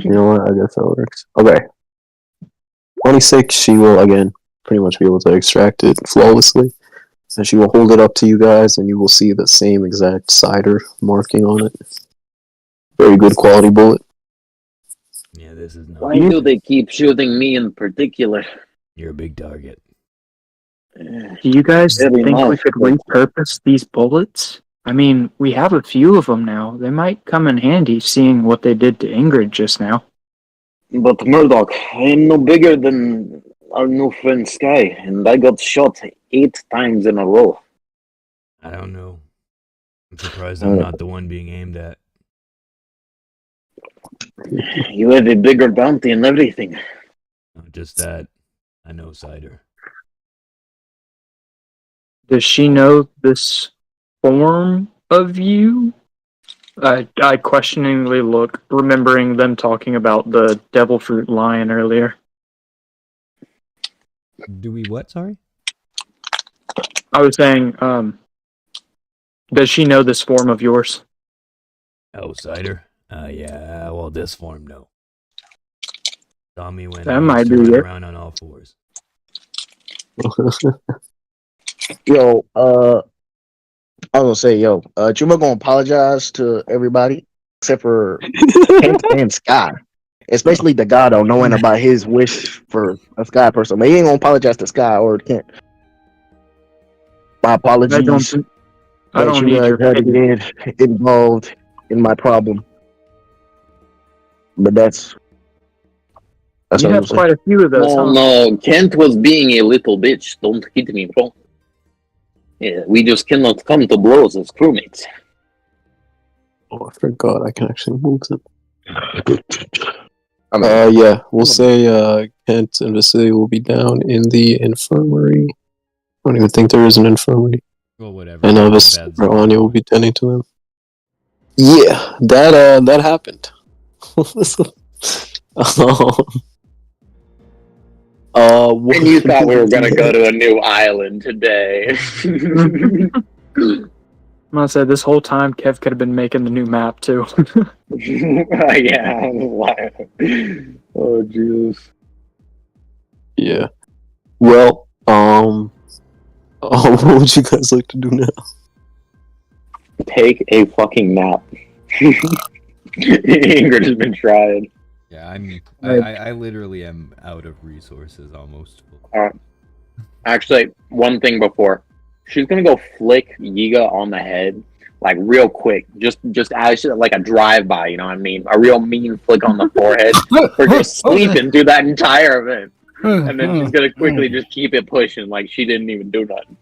know what? I guess that works. Okay. 26, she will again pretty much be able to extract it flawlessly. And she will hold it up to you guys, and you will see the same exact cider marking on it. Very good quality bullet. Yeah, this is not. Why do they keep shooting me in particular? You're a big target. Do you guys Very think we much. could repurpose these bullets? I mean, we have a few of them now. They might come in handy, seeing what they did to Ingrid just now. But Murdoch, I am no bigger than our new friend Sky, and I got shot 8 times in a row. I don't know. I'm surprised I'm not the one being aimed at. You have a bigger bounty and everything. Not just that. I know cider. Does she know this form of you? I questioningly look, remembering them talking about the devil fruit lion earlier. Do we what? Sorry. I was saying, does she know this form of yours? Oh, cider? Yeah, well, this form, no. Saw me when That I might used to be run it. around on all fours. Yo, I was gonna say, Chuma gonna apologize to everybody except for Kent and Sky, especially the guy though, knowing about his wish for a Sky person. But he ain't gonna apologize to Sky or Kent. My apologies. I don't that need you your guys had to pity. get involved in my problem. But that's You what I'm have saying. quite a few of those, huh? No, Kent was being a little bitch. Don't hit me, bro. Yeah, we just cannot come to blows as crewmates. Oh, I forgot I can actually move them. Yeah, we'll say Kent and Vasily will be down in the infirmary. I don't even think there is an infirmary. Well, whatever. And beds or Onya will be tending to them. Yeah, that happened. And you thought we were gonna go to a new island today. I said this whole time Kev could have been making the new map too. Yeah. Oh Jesus. Yeah. Well, what would you guys like to do now? Take a fucking nap. Ingrid has been trying. Yeah, I literally am out of resources almost. Actually, one thing before. She's gonna go flick Yiga on the head, like real quick, just as like a drive-by, you know what I mean? A real mean flick on the forehead for just sleeping through that entire event. And then she's gonna quickly just keep it pushing like she didn't even do nothing.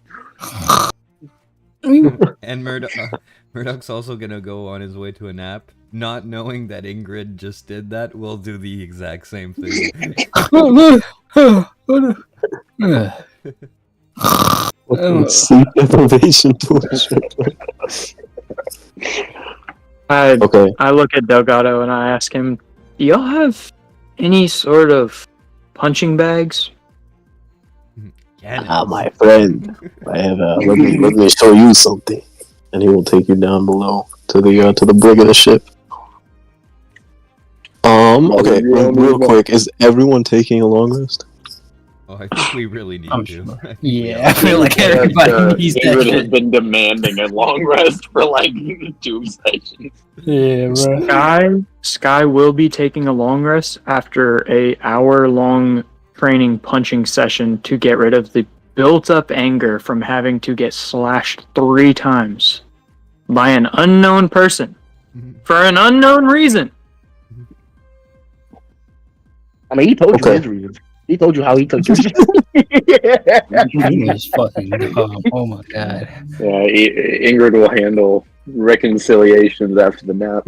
And Murdoch's also gonna go on his way to a nap, not knowing that Ingrid just did that. Will do the exact same thing. Sleep deprivation Okay. I look at Delgado and I ask him, do y'all have any sort of punching bags? My friend, I have. Let me show you something, and he will take you down below to the brig of the ship. Okay, real quick, is everyone taking a long rest? Oh, I think we really need to. Yeah, I feel like everybody needs that Ingrid shit. has been demanding a long rest for like 2 sessions. Yeah, bro. Sky will be taking a long rest after a hour-long training punching session to get rid of the built-up anger from having to get slashed 3 times by an unknown person for an unknown reason. I mean, he told you his reasons. He told you how he took your shit. He was fucking dumb. Oh my god. Yeah, Ingrid will handle reconciliations after the nap.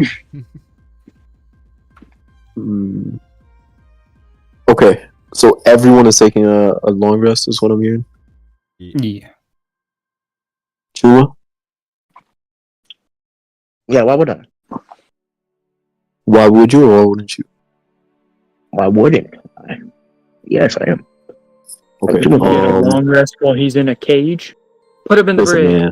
Okay, so everyone is taking a long rest, is what I'm hearing. Yeah. Chuma? Yeah, why would I? Why would you or why wouldn't you? Why wouldn't I? Yes, I am. Okay. A long rest while he's in a cage. Put him in the brig. Man,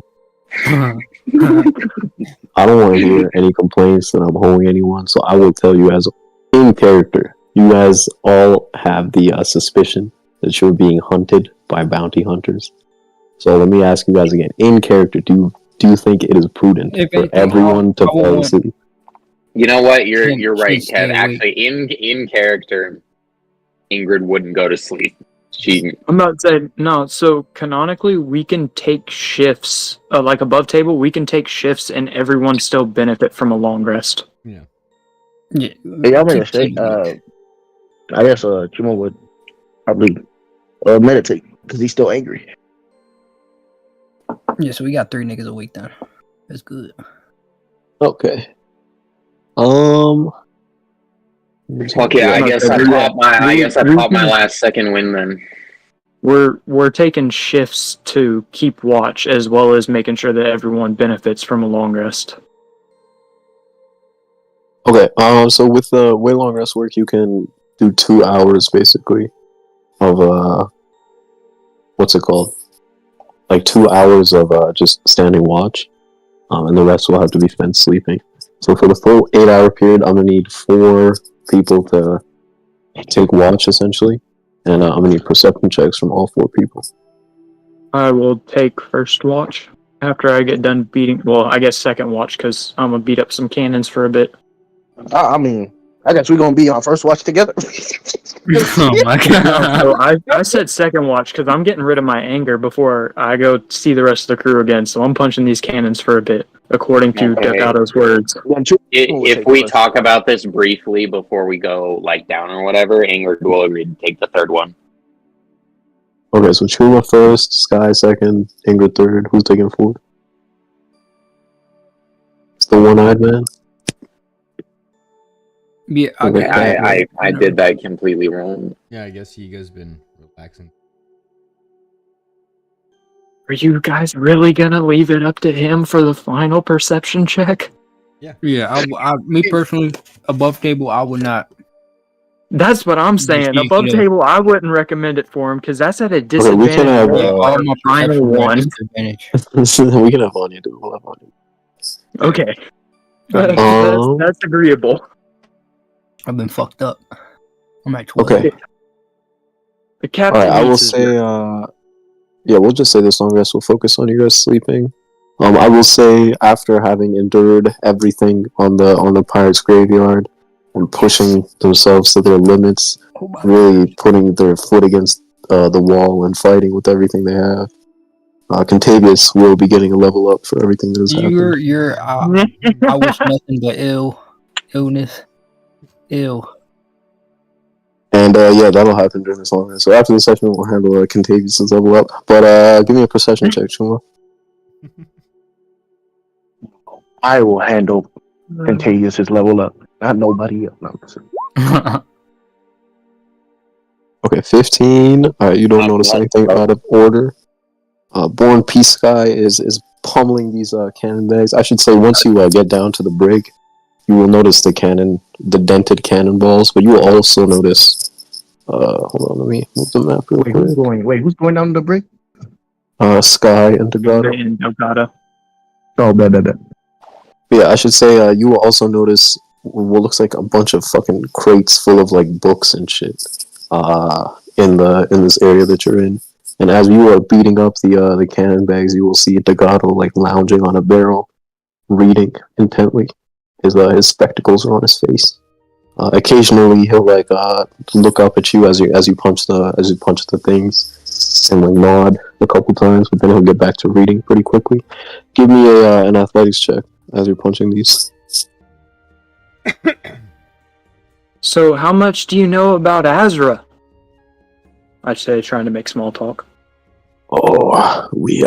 I don't want to hear any complaints that I'm holding anyone, so I will tell you as in character, you guys all have the suspicion that you're being hunted by bounty hunters. So let me ask you guys again, in character, do you think it is prudent for everyone to fall asleep? You know what? You're right, She's Kev. stay Actually, in character, Ingrid wouldn't go to sleep. I'm about to say no. So canonically, we can take shifts, like above table. We can take shifts, and everyone still benefit from a long rest. Yeah. Yeah. Hey, I'm gonna say, I guess Chuma would probably meditate because he's still angry. Yeah, so we got 3 niggas a week then. That's good. Okay. Okay, I guess I popped my last second win then. We're taking shifts to keep watch as well as making sure that everyone benefits from a long rest. Okay, so with the way long rest work, you can do 2 hours basically of what's it called? Like 2 hours of just standing watch, and the rest will have to be spent sleeping. So for the full 8-hour period, I'm gonna need 4 people to take watch essentially, and I'm gonna need perception checks from all 4 people. I will take first watch after I get done beating. Well, I guess second watch because I'm gonna beat up some cannons for a bit. I mean, I guess we're gonna be on first watch together. Oh my god. So I said second watch because I'm getting rid of my anger before I go see the rest of the crew again. So I'm punching these cannons for a bit, according to Delgado's words. If we talk about this briefly before we go like down or whatever, Ingrid will agree to take the third one. Okay, so Chuma first, Sky second, Ingrid third. Who's taking fourth? It's the one-eyed man. Yeah, I did that completely wrong. Yeah, I guess Yiga's been relaxing. Are you guys really gonna leave it up to him for the final perception check? Yeah, me personally, above table, I would not. That's what I'm saying. You Above know. table, I wouldn't recommend it for him because that's at a Okay, disadvantage. we can have All my final perception one. disadvantage. we can have Onya do. We'll have Onya. Okay, Um, that's agreeable. I've been fucked up. I'm at 12. Okay. The captain. All right. I will needs his say. work. Yeah, we'll just say this long rest will focus on you guys sleeping. I will say after having endured everything on the pirates' graveyard and pushing themselves to their limits, really putting their foot against the wall and fighting with everything they have, Contagious will be getting a level up for everything that has happened. I wish nothing but illness. Ill. And yeah, that'll happen during this long rest. So after the session, we'll handle Contagious's level up. But give me a perception check, Chuma. I will handle Contagious's level up, not nobody else. No. Okay, 15. Alright, you don't notice anything out of order. Born Peace Sky is pummeling these cannon bags. I should say, once you get down to the brig, you will notice the dented cannonballs, but you will also notice. Hold on, let me move the map real quick. Who's going down the brig? Sky and Delgado. And Delgado. Oh, bad. Yeah, I should say you will also notice what looks like a bunch of fucking crates full of like books and shit. In this area that you're in, and as you are beating up the cannon bags, you will see Delgado like lounging on a barrel, reading intently. His spectacles are on his face. Occasionally, he'll like look up at you as you punch the things, and like nod a couple times, but then he'll get back to reading pretty quickly. Give me an athletics check as you're punching these. So, how much do you know about Azra? I'd say, trying to make small talk. Oh, we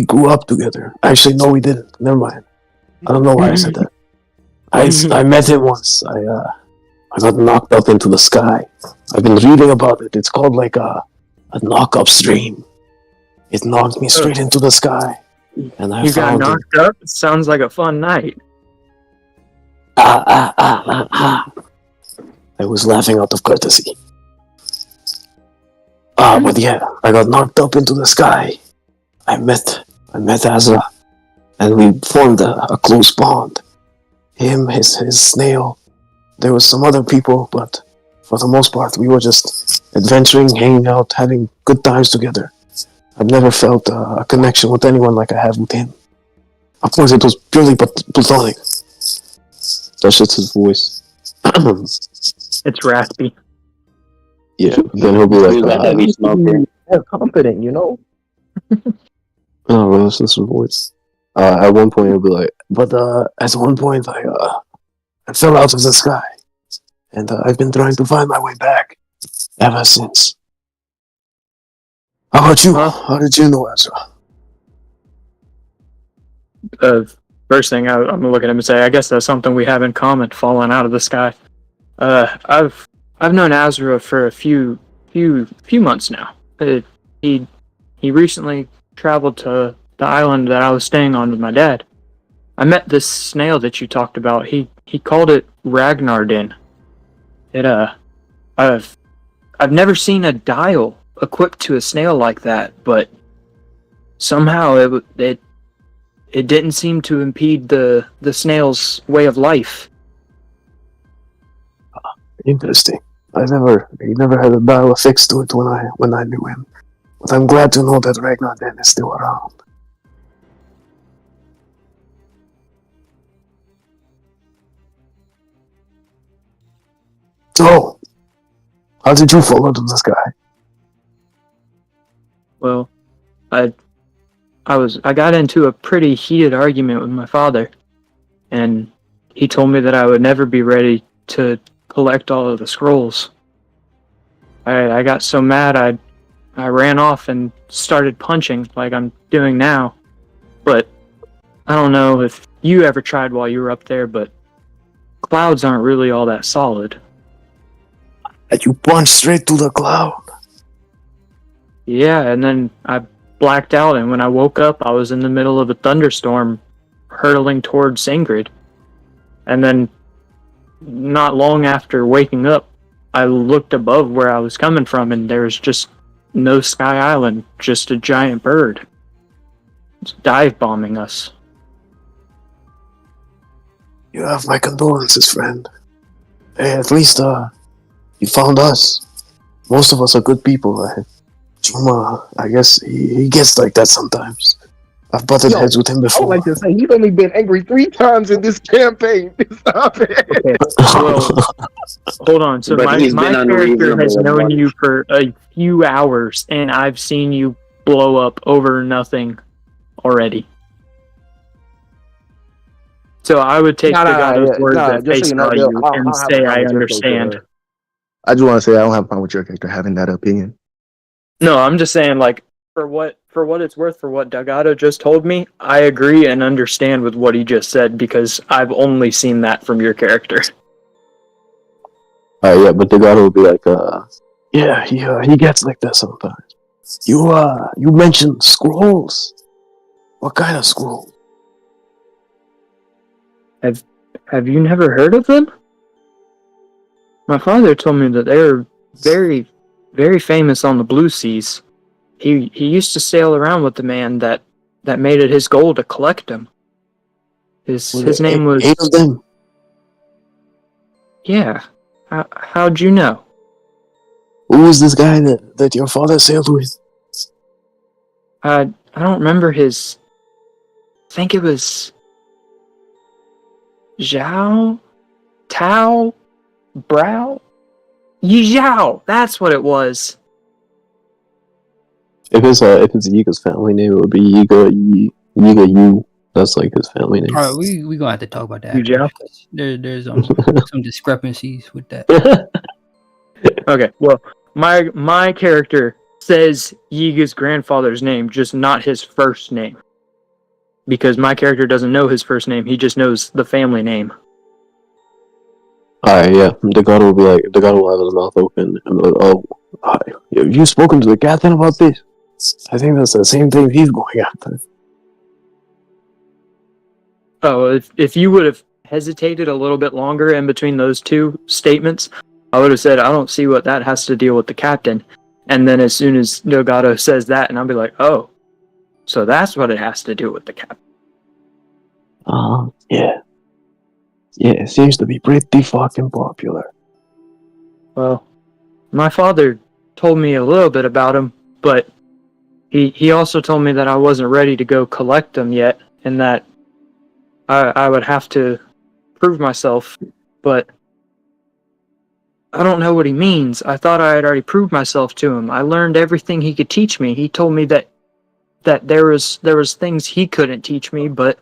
grew up together. Actually, no, we didn't. Never mind. I don't know why I said that. I met him once. I got knocked up into the sky. I've been reading about it. It's called like a knock-up stream. It knocked me straight into the sky, and I You got found him. knocked up? It sounds like a fun night. I was laughing out of courtesy. But yeah, I got knocked up into the sky. I met Azra, and we formed a close bond. Him, his snail. There was some other people, but for the most part, we were just adventuring, hanging out, having good times together. I've never felt a connection with anyone like I have with him. Of course, it was purely platonic. That's just his voice. It's raspy. Yeah, then he'll be like, They're confident, you know. oh, well, that's just his voice. At one point, he'll be like, But at one point, I fell out of the sky, and I've been trying to find my way back ever since. How about you? Huh? How did you know Azra? First thing I'm gonna look at him and say, I guess that's something we have in common, falling out of the sky. I've known Azra for a few months now. He recently traveled to the island that I was staying on with my dad. I met this snail that you talked about. He called it Ragnardin. I've never seen a dial equipped to a snail like that, but somehow it didn't seem to impede the snail's way of life. Interesting. He never had a dial affixed to it when I knew him. But I'm glad to know that Ragnar Den is still around. So, how did you fall out of the sky? Well, I got into a pretty heated argument with my father, and he told me that I would never be ready to collect all of the scrolls. I got so mad I ran off and started punching like I'm doing now. But I don't know if you ever tried while you were up there, but clouds aren't really all that solid. And you punch straight to the cloud. Yeah, and then I blacked out, and when I woke up, I was in the middle of a thunderstorm hurtling towards Ingrydd. And then, not long after waking up, I looked above where I was coming from, and there was just no Sky Island, just a giant bird. It's dive bombing us. You have my condolences, friend. Hey, at least, you found us. Most of us are good people. Chuma, I guess he gets like that sometimes. I've butted heads with him I would before. like to say he's only been angry 3 times in this campaign. Stop it. Okay, well, hold on. So But my he's been character has unreasonable known about it. you for a few hours, and I've seen you blow up over nothing already. So I would take Dagato's words at just so face you know, value I'll and have say a I problem with your character. understand. I just want to say I don't have a problem with your character having that opinion. No, I'm just saying, like, for what it's worth, for what Dagato just told me, I agree and understand with what he just said because I've only seen that from your character. Yeah, but the guy will be like, yeah, he gets like that sometimes. You mentioned scrolls. What kind of scroll? Have you never heard of them? My father told me that they were very, very famous on the Blue Seas. He used to sail around with the man that made it his goal to collect them. His name was... 8 of them. Yeah. How'd you know? Who was this guy that your father sailed with? I don't remember his... I think it was... Zhao? Tao? Brow? Yizhao! That's what it was. If it's Yiga's family name, it would be Yiga Yu. That's like his family name. All right, we gonna have to talk about that. Yeah. There's some discrepancies with that. Okay, well, my character says Yiga's grandfather's name, just not his first name. Because my character doesn't know his first name, he just knows the family name. Alright, yeah. The god will be like, the god will have his mouth open and be like, oh, hi. Have you spoken to the captain about this? I think that's the same thing he's going after. Oh, if you would have hesitated a little bit longer in between those two statements, I would have said, I don't see what that has to deal with the captain. And then as soon as Nagato says that, and I'll be like, oh, so that's what it has to do with the captain. Yeah. Yeah, it seems to be pretty fucking popular. Well, my father told me a little bit about him, but he also told me that I wasn't ready to go collect them yet, and that I would have to prove myself, but I don't know what he means. I thought I had already proved myself to him. I learned everything he could teach me. He told me that there was things he couldn't teach me, but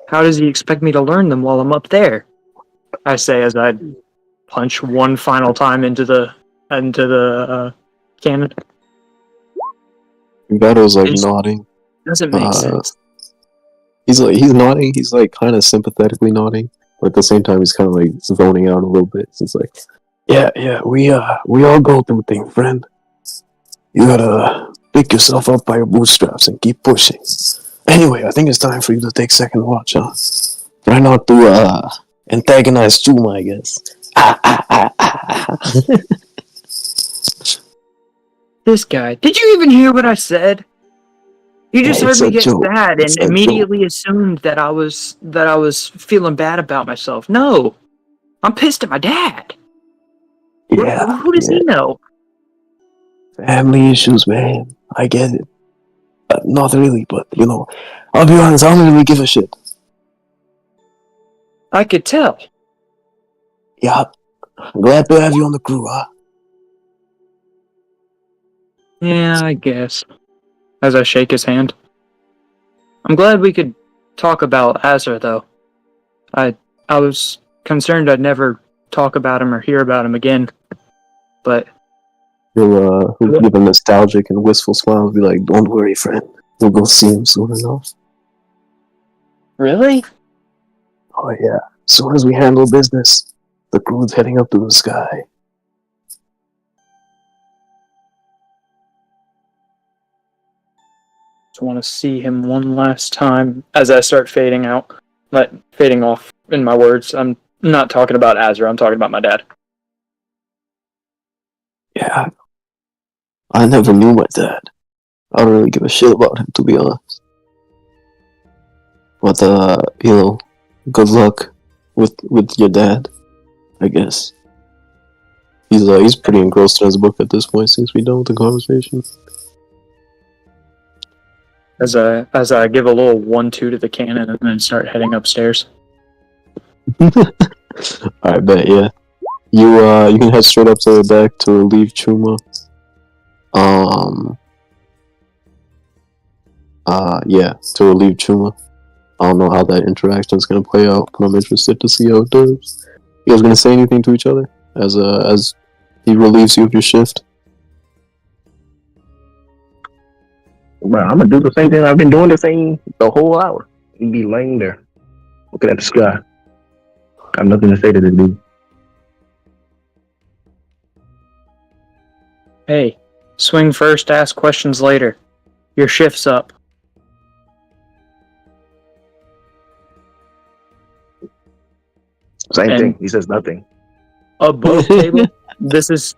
how does he expect me to learn them while I'm up there? I say as I punch one final time into the cannon. Gato's like nodding. Doesn't make sense. He's nodding. He's like kind of sympathetically nodding, but at the same time he's kind of like zoning out a little bit. So it's like, Yeah, we all go through things, friend. You gotta pick yourself up by your bootstraps and keep pushing. Anyway, I think it's time for you to take second watch, huh? Try not to antagonize Chuma, I guess. This guy. Did you even hear what I said? You just Yeah, heard it's me a get joke. sad It's and a immediately assumed that I was feeling bad about myself. No, I'm pissed at my dad. Yeah, Who does he know? family issues, man. I get it. Not really, but you know, I'll be honest. I don't really give a shit. I could tell. Yeah, I'm glad to have you on the crew, huh? Yeah, I guess. As I shake his hand. I'm glad we could talk about Azra, though. I was concerned I'd never talk about him or hear about him again. But he'll give a nostalgic and wistful smile and be like, don't worry, friend. We'll go see him soon enough. really? Oh yeah. As soon as we handle business, the crew's heading up to the sky. Just want to see him one last time as I start fading out. Fading off in my words. I'm not talking about Azra, I'm talking about my dad. Yeah. I never knew my dad. I don't really give a shit about him, to be honest. But, good luck with your dad, I guess. He's pretty engrossed in his book at this point, since we're done with the conversation. As I give a little 1-2 to the cannon and then start heading upstairs. Alright, bet, yeah. You can head straight up to the deck to relieve Chuma. Yeah, to relieve Chuma. I don't know how that interaction is gonna play out, but I'm interested to see how it does. You guys gonna say anything to each other as he relieves you of your shift? Bro, I'm gonna do the same thing I've been doing the whole hour. And be laying there, looking at the sky. I have nothing to say to this dude. Hey, swing first, ask questions later. Your shift's up. Same thing. He says nothing. Above table, this is,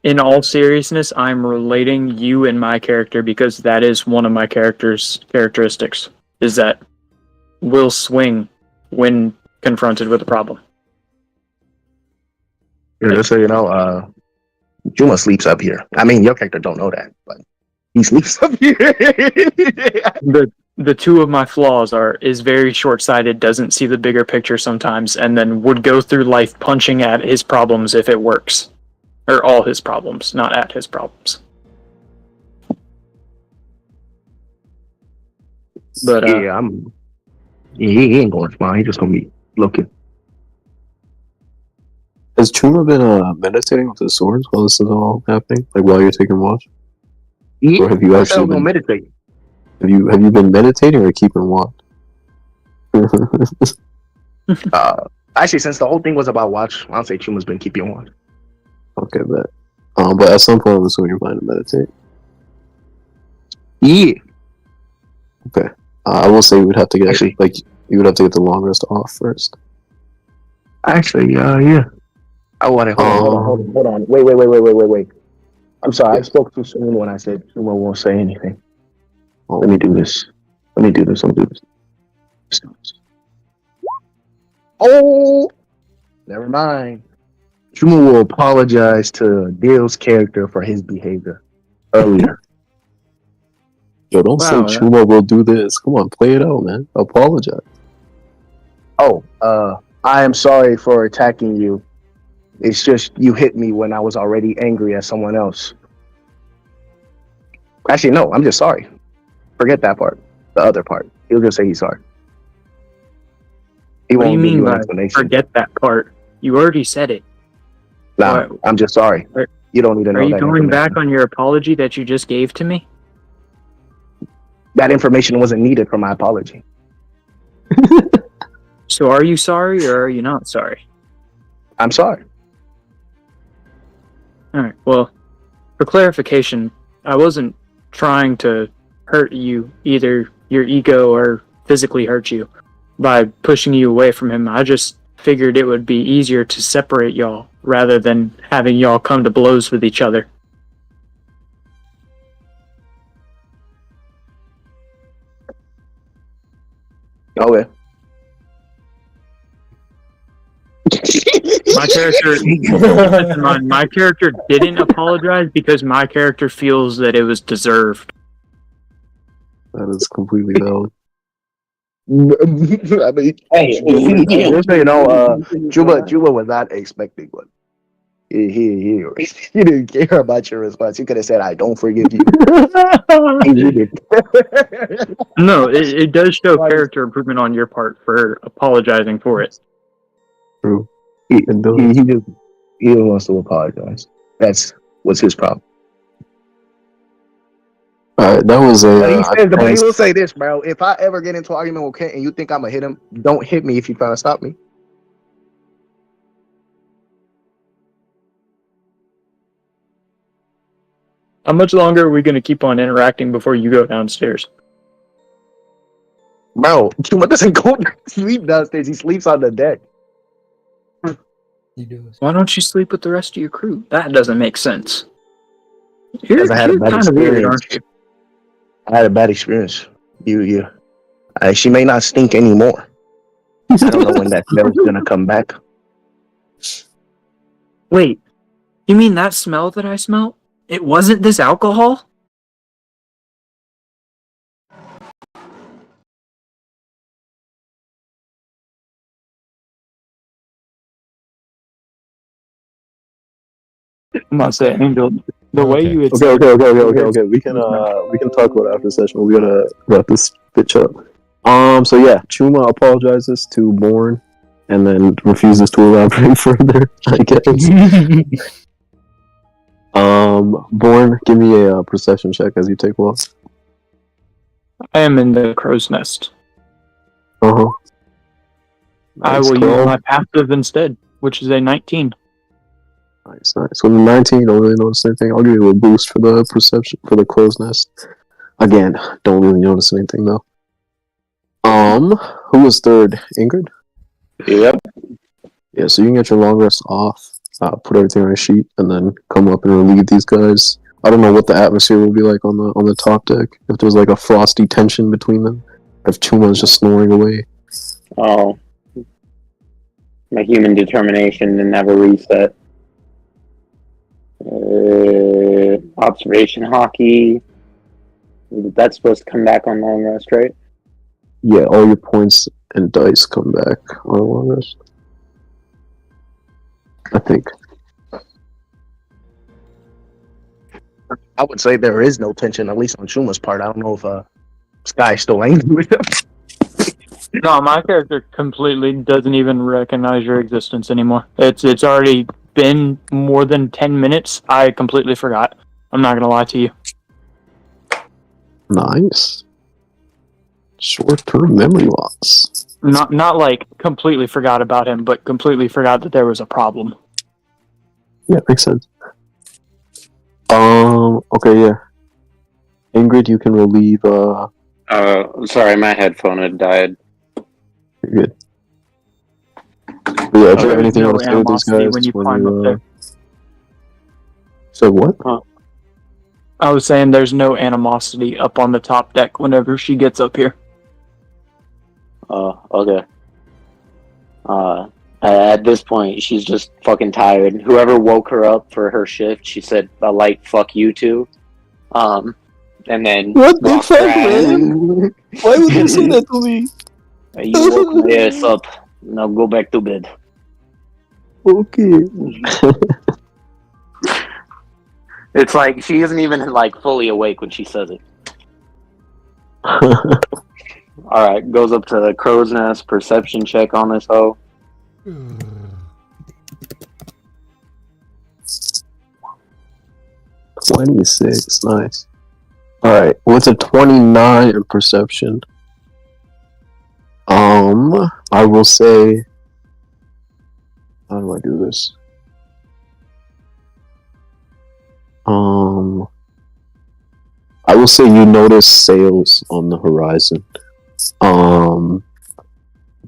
in all seriousness, I'm relating you and my character because that is one of my character's characteristics, is that we'll swing when confronted with a problem. Yeah, just so you know, Chuma sleeps up here. I mean, your character don't know that, but he sleeps up here. The two of my flaws is very short-sighted, doesn't see the bigger picture sometimes, and then would go through life punching at his problems if it works. Or all his problems, not at his problems. But yeah, he ain't going to smile. He's just gonna be looking. Has Chuma been meditating with his swords while this is all happening? Like while you're taking watch? Yeah, Or have you actually been meditating? Have you been meditating or keeping watch? Actually, since the whole thing was about watch, I'll say Chuma's been keeping watch. Okay, bet. But at some point, I'm assuming you're planning to meditate. Yeah. Okay. I will say you would have to get you would have to get the long rest off first. Actually, yeah. I want to hold on. Wait. I'm sorry, I spoke too soon when I said Chuma won't say anything. Let me do this. Oh, never mind. Chuma will apologize to Dale's character for his behavior earlier. Yo, don't say Chuma will do this. Come on, play it out, man. Apologize. Oh, I am sorry for attacking you. It's just you hit me when I was already angry at someone else. Actually, no, I'm just sorry. Forget that part. The other part. He'll just say he's sorry. What do you mean by forget that part? You already said it. Nah, I'm just sorry. You don't need to know that. Are you going back on your apology that you just gave to me? That information wasn't needed for my apology. So are you sorry or are you not sorry? I'm sorry. Alright, well, for clarification, I wasn't trying to hurt you, either your ego or physically hurt you, by pushing you away from him. I just figured it would be easier to separate y'all rather than having y'all come to blows with each other. Okay. My character didn't apologize because my character feels that it was deserved. That is completely valid. I mean, hey, just so you know, Chuma was not expecting one. He didn't care about your response. He could have said, "I don't forgive you." He didn't. No, it does show character improvement on your part for apologizing for it. True. He wants to apologize. What's his problem. Alright, that was a. But he says, but he will say this, bro. If I ever get into an argument with Kent and you think I'm gonna hit him, don't hit me if you're trying to stop me. How much longer are we going to keep on interacting before you go downstairs? Bro, Chuma doesn't go to sleep downstairs. He sleeps on the deck. He does. Why don't you sleep with the rest of your crew? That doesn't make sense. You're, Because I had a you're bad kind of weird, experience. aren't you? I had a bad experience. She may not stink anymore. I don't know when that smell's gonna come back. Wait, you mean that smell that I smelled? It wasn't this alcohol? I'm not saying, Angel. The way Okay. you had Okay. We can talk about it after the session. We gotta wrap this bitch up. So yeah, Chuma apologizes to Born, and then refuses to elaborate further. I guess. Born, give me a perception check as you take walk. I am in the crow's nest. Uh huh. I will use my passive instead, which is a 19. Nice. With a 19, you don't really notice anything. I'll give you a boost for the perception for the crow's nest. Again, don't really notice anything though. Who was third? Ingrid? Yep. Yeah, so you can get your long rest off, put everything on a sheet, and then come up and relieve these guys. I don't know what the atmosphere will be like on the top deck. If there's like a frosty tension between them, if Chuma's just snoring away. Oh. My human determination to never reset. Observation hockey. That's supposed to come back on long rest, right? Yeah, all your points and dice come back on a long rest. I think. I would say there is no tension, at least on Chuma's part. I don't know if Sky's still angry with him. No, my character completely doesn't even recognize your existence anymore. It's already been more than 10 minutes. I completely forgot. I'm not gonna lie to you. Nice. Short-term memory loss. Not like completely forgot about him, but completely forgot that there was a problem. Yeah, makes sense. Okay, yeah. Ingrid, you can relieve, Sorry, my headphone had died. You're good. But yeah, if you have There's anything no else to say with these animosity guys, when you climb up there. So what? I was saying there's no animosity up on the top deck whenever she gets up here. Oh, okay. At this point, she's just fucking tired. Whoever woke her up for her shift, she said a light "fuck you" to. And then What the walked fuck, around. man? Why would you say that to me? You woke my ass up. Now go back to bed. Okay. It's like she isn't even like fully awake when she says it. All right, goes up to the crow's nest. Perception check on this hoe. 26, nice. Alright, what's a 29 in perception? I will say... How do I do this? I will say you notice sails on the horizon. You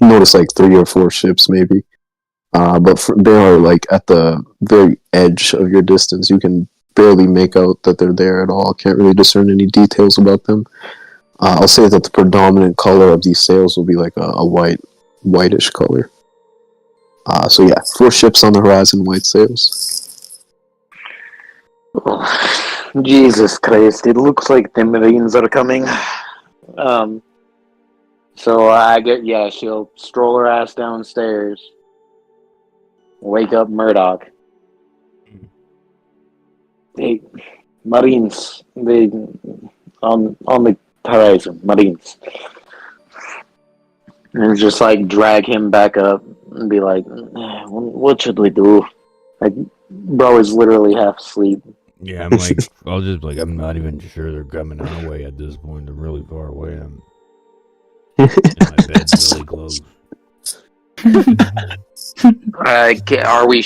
notice like 3 or 4 ships maybe. But they are like at the very edge of your distance. You can barely make out that they're there at all. Can't really discern any details about them. I'll say that the predominant color of these sails will be like a whitish color. So yeah, 4 ships on the horizon, white sails. Oh, Jesus Christ! It looks like the Marines are coming. So I get she'll stroll her ass downstairs. Wake up Murdoch. Hey, Marines, they on the horizon, Marines. And just like drag him back up and be like, what should we do? Like, bro is literally half asleep. Yeah, I'm like, I'll just like, I'm not even sure they're coming our way at this point. They're really far away. And my bed's really close. Are we?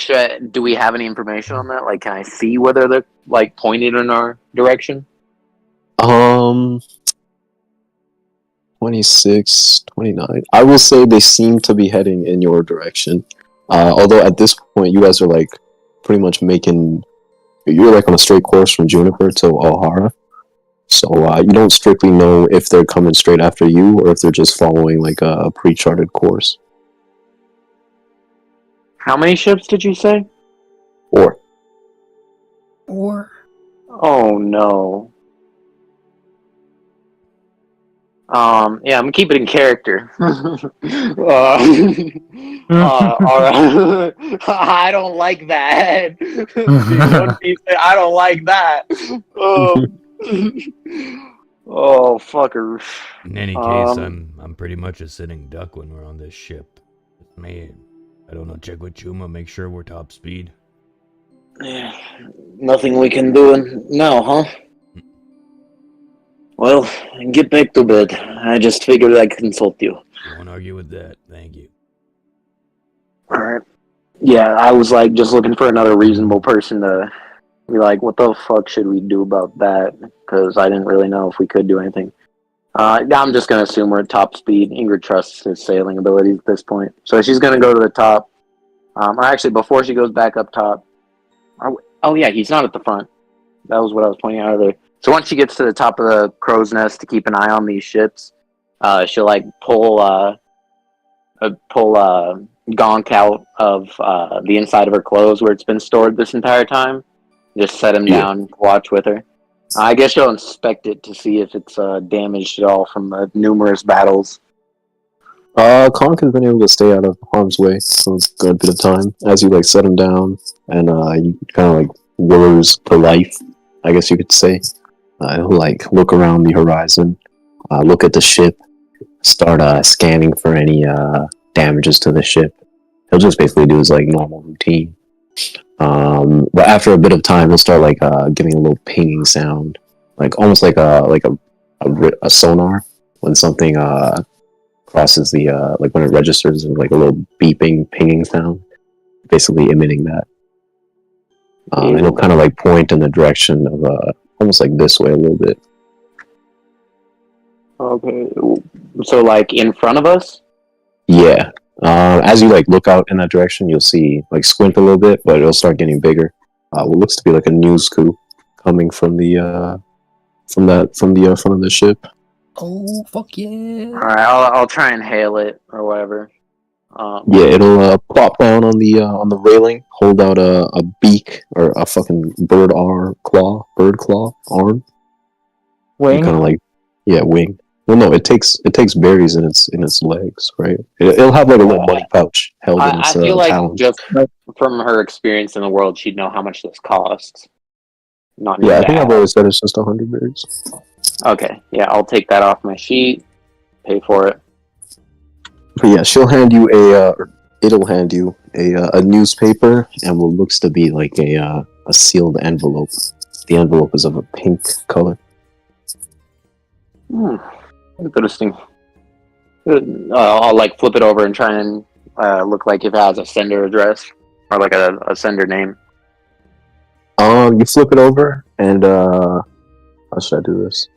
Do we have any information on that? Like, can I see whether they're like pointed in our direction? 26, 29. I will say they seem to be heading in your direction. Although at this point, you guys are like pretty much you're like on a straight course from Juniper to O'Hara. So you don't strictly know if they're coming straight after you or if they're just following like a pre-charted course. How many ships did you say? 4. Oh no. Yeah, I'm gonna keep it in character. I don't like that. I don't like that. Oh, fucker. In any case, I'm pretty much a sitting duck when we're on this ship. It's me. I don't know. Check with Chuma. Make sure we're top speed. Yeah, nothing we can do now, huh? Well, get back to bed. I just figured I'd consult you. I won't argue with that. Thank you. Alright. Yeah, I was like just looking for another reasonable person to be like, what the fuck should we do about that? Because I didn't really know if we could do anything. I'm just going to assume we're at top speed. Ingrydd trusts his sailing abilities at this point. So she's going to go to the top. Actually, before she goes back up top... Oh yeah, he's not at the front. That was what I was pointing out earlier. So once she gets to the top of the crow's nest to keep an eye on these ships, she'll like pull Gonk out of the inside of her clothes where it's been stored this entire time. Just set him down, watch with her. I guess she'll inspect it to see if it's damaged at all from the numerous battles. Conk has been able to stay out of harm's way for a good bit of time as you like set him down and you kind of like whirs to life, I guess you could say. He'll like look around the horizon, look at the ship, start scanning for any damages to the ship. He'll just basically do his like normal routine. But after a bit of time, he'll start like giving a little pinging sound, like almost like a sonar when something crosses the like when it registers, like a little beeping pinging sound, basically emitting that. And he'll kind of like point in the direction of almost like this way a little bit. Okay, so like in front of us? Yeah. As you like look out in that direction, you'll see like squint a little bit, but it'll start getting bigger. What looks to be like a news coup coming from the front of the ship. Oh fuck yeah! All right, I'll try and hail it or whatever. Yeah, it'll plop down on the railing, hold out a beak or a fucking bird claw arm. Wing? Kind of like wing. Well, no, it takes berries in its legs, right? It'll have like a little money pouch held in its I feel like talons. just from her experience in the world, she'd know how much this costs. Not Yeah, I think I've always said it's just 100 berries. Okay, yeah, I'll take that off my sheet. Pay for it. But yeah, it'll hand you a newspaper and what looks to be like a sealed envelope. The envelope is of a pink color. Interesting. I'll like flip it over and try and look like it has a sender address or like a sender name. You flip it over and how should I do this?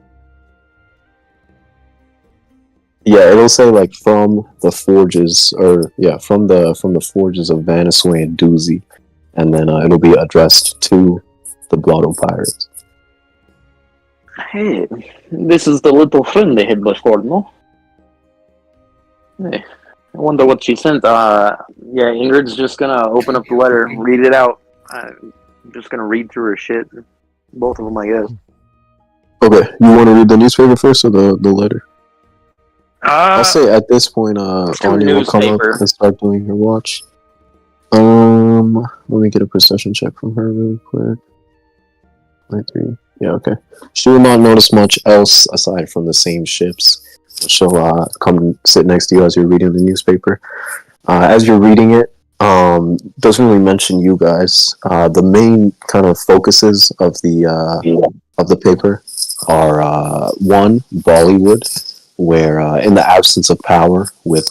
Yeah, it'll say like from the forges, from the forges of Vanisway and Doozy, and then it'll be addressed to the Blotto Pirates. Hey, this is the little friend they had before, no? Hey, I wonder what she sent. Yeah, Ingrid's just gonna open up the letter, read it out. I'm just gonna read through her shit. Both of them, I guess. Okay, you want to read the newspaper first or the letter? I'll say at this point, Onya will come up and start doing her watch. Let me get a perception check from her really quick. 3. Yeah, okay. She will not notice much else aside from the same ships. She'll come sit next to you as you're reading the newspaper. As you're reading it, Doesn't really mention you guys. The main kind of focuses of the paper are one, Bollywood, where in the absence of power, with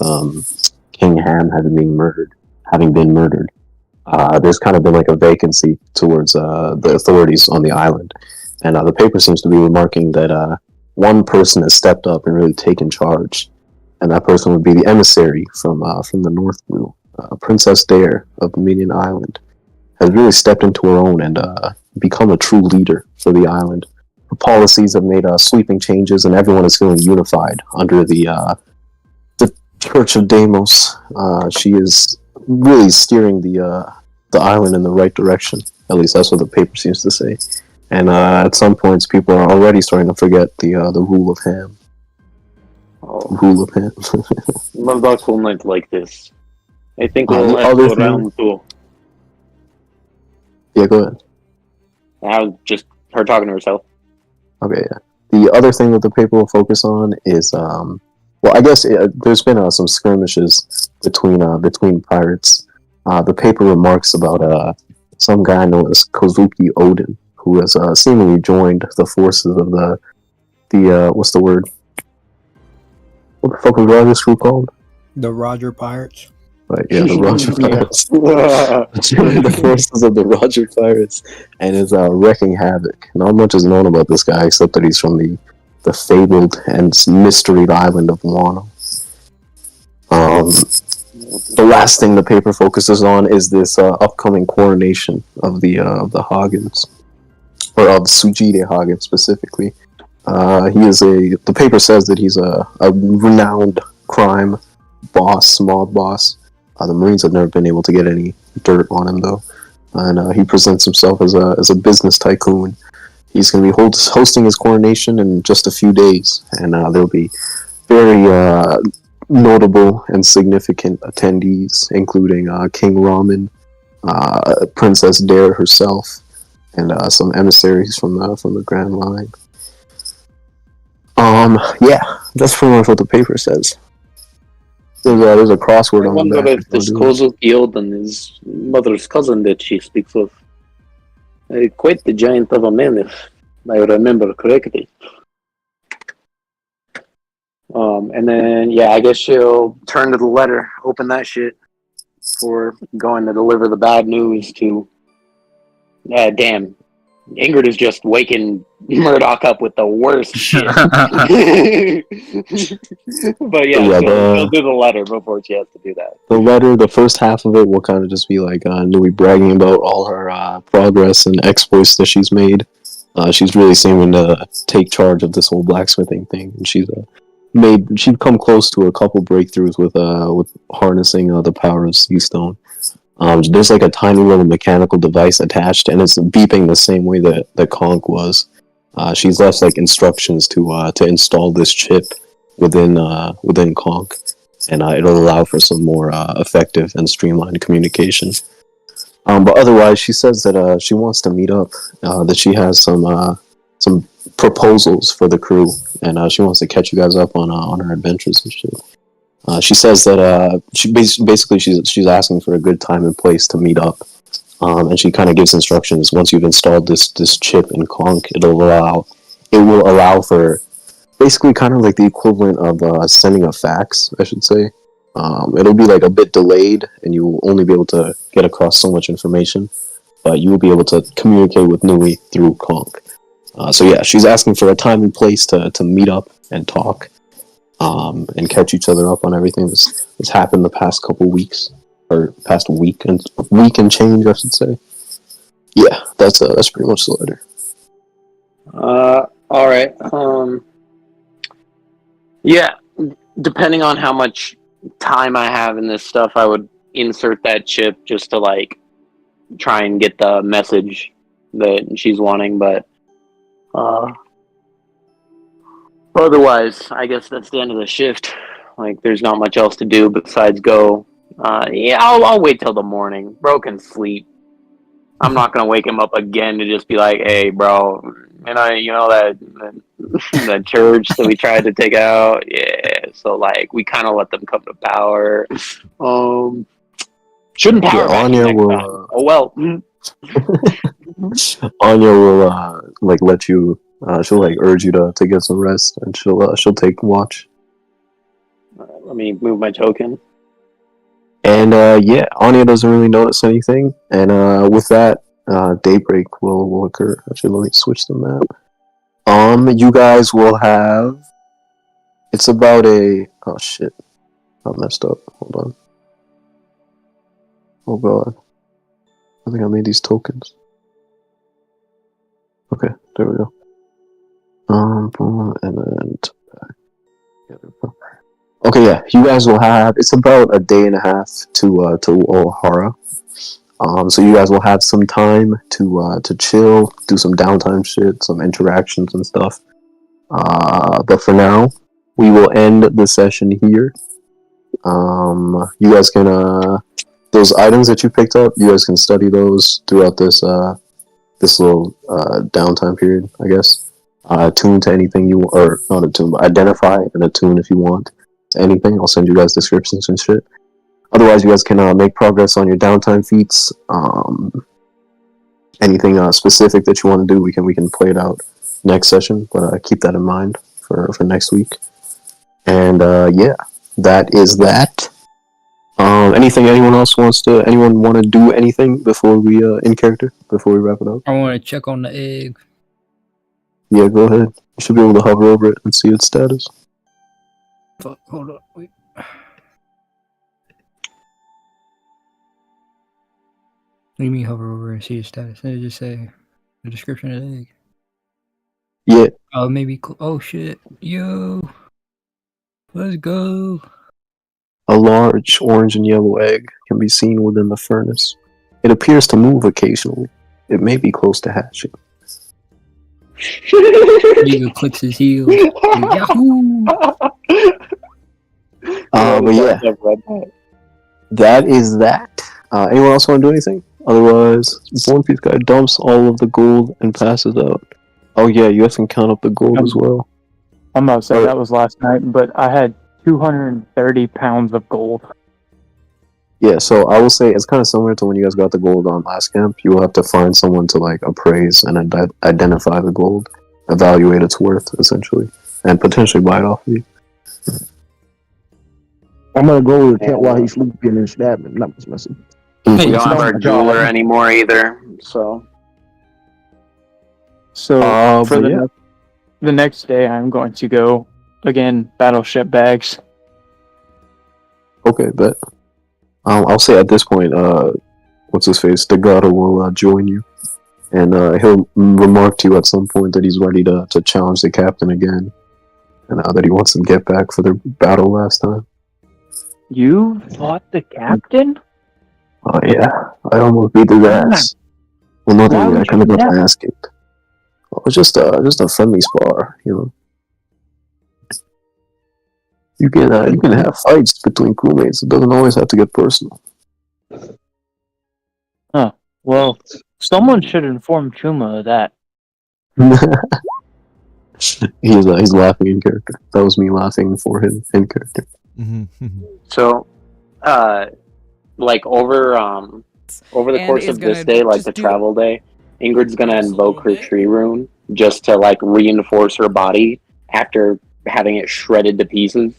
King Ham having been murdered, there's kind of been like a vacancy towards the authorities on the island, and the paper seems to be remarking that one person has stepped up and really taken charge, and that person would be the emissary from the North Blue, Princess Dare of Dominion Island, has really stepped into her own and become a true leader for the island. Her policies have made sweeping changes, and everyone is feeling unified under the Church of Deimos. She is really steering the island in the right direction. At least that's what the paper seems to say. And at some points, people are already starting to forget the rule of Ham. Rule of Ham. Murdoch will not like this. I think the we'll have other to go round two. Yeah, go ahead. That was just her talking to herself. Okay, yeah. The other thing that the paper will focus on is, well, I guess there's been some skirmishes between pirates. The paper remarks about some guy known as Kozuki Odin, who has seemingly joined the forces of the what's the word? What the fuck was Roger's crew called? The Roger Pirates. Right, yeah, the Roger Pirates. Joined the forces of the Roger Pirates and is wreaking havoc. Not much is known about this guy except that he's from the fabled and mysteried island of Wano. The last thing the paper focuses on is this upcoming coronation of the Hagens, or of Sujide Hagen specifically. The paper says that he's a renowned crime boss, mob boss. The Marines have never been able to get any dirt on him though, and he presents himself as a business tycoon. He's going to be hosting his coronation in just a few days, and there'll be very notable and significant attendees, including King Ramen, Princess Dare herself, and some emissaries from the Grand Line. Yeah, that's pretty much what the paper says. There's a crossword I on wonder the back. if this Kozuki Odin is mother's cousin that she speaks of. Quite the giant of a man, if I remember correctly. And then, yeah, I guess she'll turn to the letter, open that shit, for going to deliver the bad news to... damn. Ingrydd is just waking Murdoch up with the worst shit. But yeah, she'll do the letter before she has to do that. The letter, the first half of it will kind of just be like Nui bragging about all her progress and exploits that she's made. She's really seeming to take charge of this whole blacksmithing thing, and she's come close to a couple breakthroughs with harnessing the power of sea stone. There's like a tiny little mechanical device attached, and it's beeping the same way that Conk was. She's left like instructions to install this chip within Conk, and it'll allow for some more effective and streamlined communication. But otherwise, she says that she wants to meet up. That she has some proposals for the crew, and she wants to catch you guys up on her adventures and shit. She says that she's asking for a good time and place to meet up, and she kind of gives instructions. Once you've installed this chip in Conk, it will allow for basically kind of like the equivalent of sending a fax, I should say. It'll be like a bit delayed, and you will only be able to get across so much information, but you will be able to communicate with Nui through Conk. So yeah, she's asking for a time and place to meet up and talk. And catch each other up on everything that's happened the past couple weeks, or past week and change, I should say. Yeah, that's pretty much the letter. All right. Yeah, depending on how much time I have in this stuff, I would insert that chip just to like try and get the message that she's wanting, but otherwise, I guess that's the end of the shift. Like, there's not much else to do besides go. Yeah, I'll wait till the morning. Bro can sleep. I'm not gonna wake him up again to just be like, "Hey, bro, you know that church that we tried to take out. Yeah, so like we kind of let them come to power. Shouldn't Yeah, power back Onya next will. time. Oh well. Anya will like let you. She'll like urge you to get some rest, and she'll take watch. Let me move my token. And yeah, Anya doesn't really notice anything, and with that, daybreak will occur. Actually, let me switch the map. You guys will have. It's about a. Oh shit! I messed up. Hold on. Oh god. I think I made these tokens. Okay, there we go. Boom, and then. Yeah, there we go. Okay, yeah, you guys will have. It's about a day and a half to Ohara. So you guys will have some time to chill, do some downtime shit, some interactions and stuff. But for now, we will end the session here. You guys can those items that you picked up, you guys can study those throughout this this little downtime period, I guess. Attune to anything you or not attune, but identify and attune if you want to anything. I'll send you guys descriptions and shit. Otherwise, you guys can make progress on your downtime feats. Anything specific that you want to do, we can play it out next session. But keep that in mind for next week. And yeah, that is that. Anything anyone else wants to? Anyone want to do anything before we in character before we wrap it up? I want to check on the egg. Yeah, go ahead. You should be able to hover over it and see its status. Fuck, hold on, wait. What do you mean hover over and see its status? Did it just say the description of the egg? Yeah. Oh, maybe. Oh shit! Yo, let's go. A large orange and yellow egg can be seen within the furnace. It appears to move occasionally. It may be close to hatching. Yiga clicks his heels. Yahoo! But yeah, that is that. Anyone else want to do anything? Otherwise, One Piece guy dumps all of the gold and passes out. Oh yeah, you guys can count up the gold as well. I'm about to say that was last night, but I had 230 pounds of gold. Yeah, so I will say it's kind of similar to when you guys got the gold on last camp. You will have to find someone to like appraise and identify the gold, evaluate its worth essentially, and potentially buy it off of you. I'm gonna go to the tent while he's sleeping and stab him. Not much messing. We don't have our jeweler anymore either, so. So for yeah. the next day, I'm going to go again battleship bags. Okay, bet. I'll say at this point, what's his face? Degato will join you, and he'll remark to you at some point that he's ready to challenge the captain again, and that he wants to get back for their battle last time. You fought the captain? Oh yeah, I almost beat his ass. Well, not really. I kind of got my ass kicked. It was just a friendly spar, you know. You can have fights between crewmates. It doesn't always have to get personal. Huh. Well, someone should inform Chuma of that. He's laughing in character. That was me laughing for him in character. So, like over the course of this day, like the travel day, Ingrid's gonna invoke her tree rune just to like reinforce her body after having it shredded to pieces.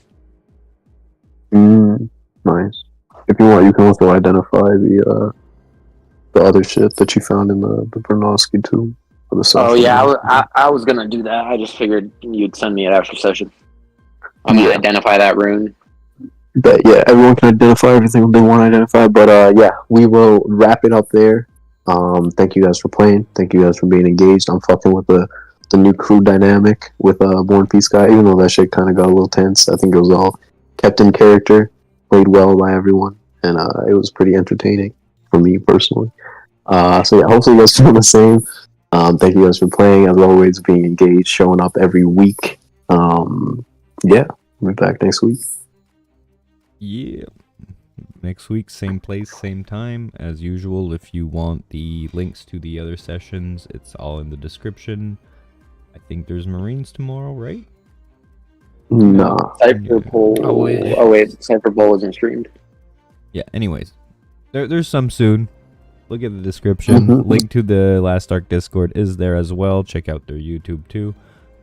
Nice. If you want, you can also identify the other shit that you found in the Bernosky tomb. Oh yeah, I was gonna do that. I just figured you'd send me it after session. I'm gonna identify that rune. But yeah, everyone can identify everything they want to identify. But yeah, we will wrap it up there. Thank you guys for playing. Thank you guys for being engaged. I'm fucking with the new crew dynamic with Born Peace guy, even though that shit kind of got a little tense. I think it was all kept in character, played well by everyone, and it was pretty entertaining for me personally. So yeah, hopefully you guys feel the same. Thank you guys for playing, as always, being engaged, showing up every week. Yeah, we'll be back next week. Yeah. Next week, same place, same time. As usual, if you want the links to the other sessions, it's all in the description. I think there's Marines tomorrow, right? No. Cypher Bowl. Oh wait, Cypher Bowl isn't streamed. Yeah, anyways. There's some soon. Look at the description. Mhm. Link to the Last Ark Discord is there as well. Check out their YouTube too.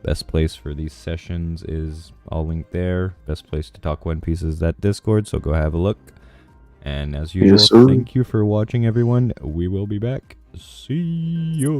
Best place for these sessions is all linked there. Best place to talk One Piece is that Discord, so go have a look. And as usual, Yes, sir. thank you for watching, everyone. We will be back. See you.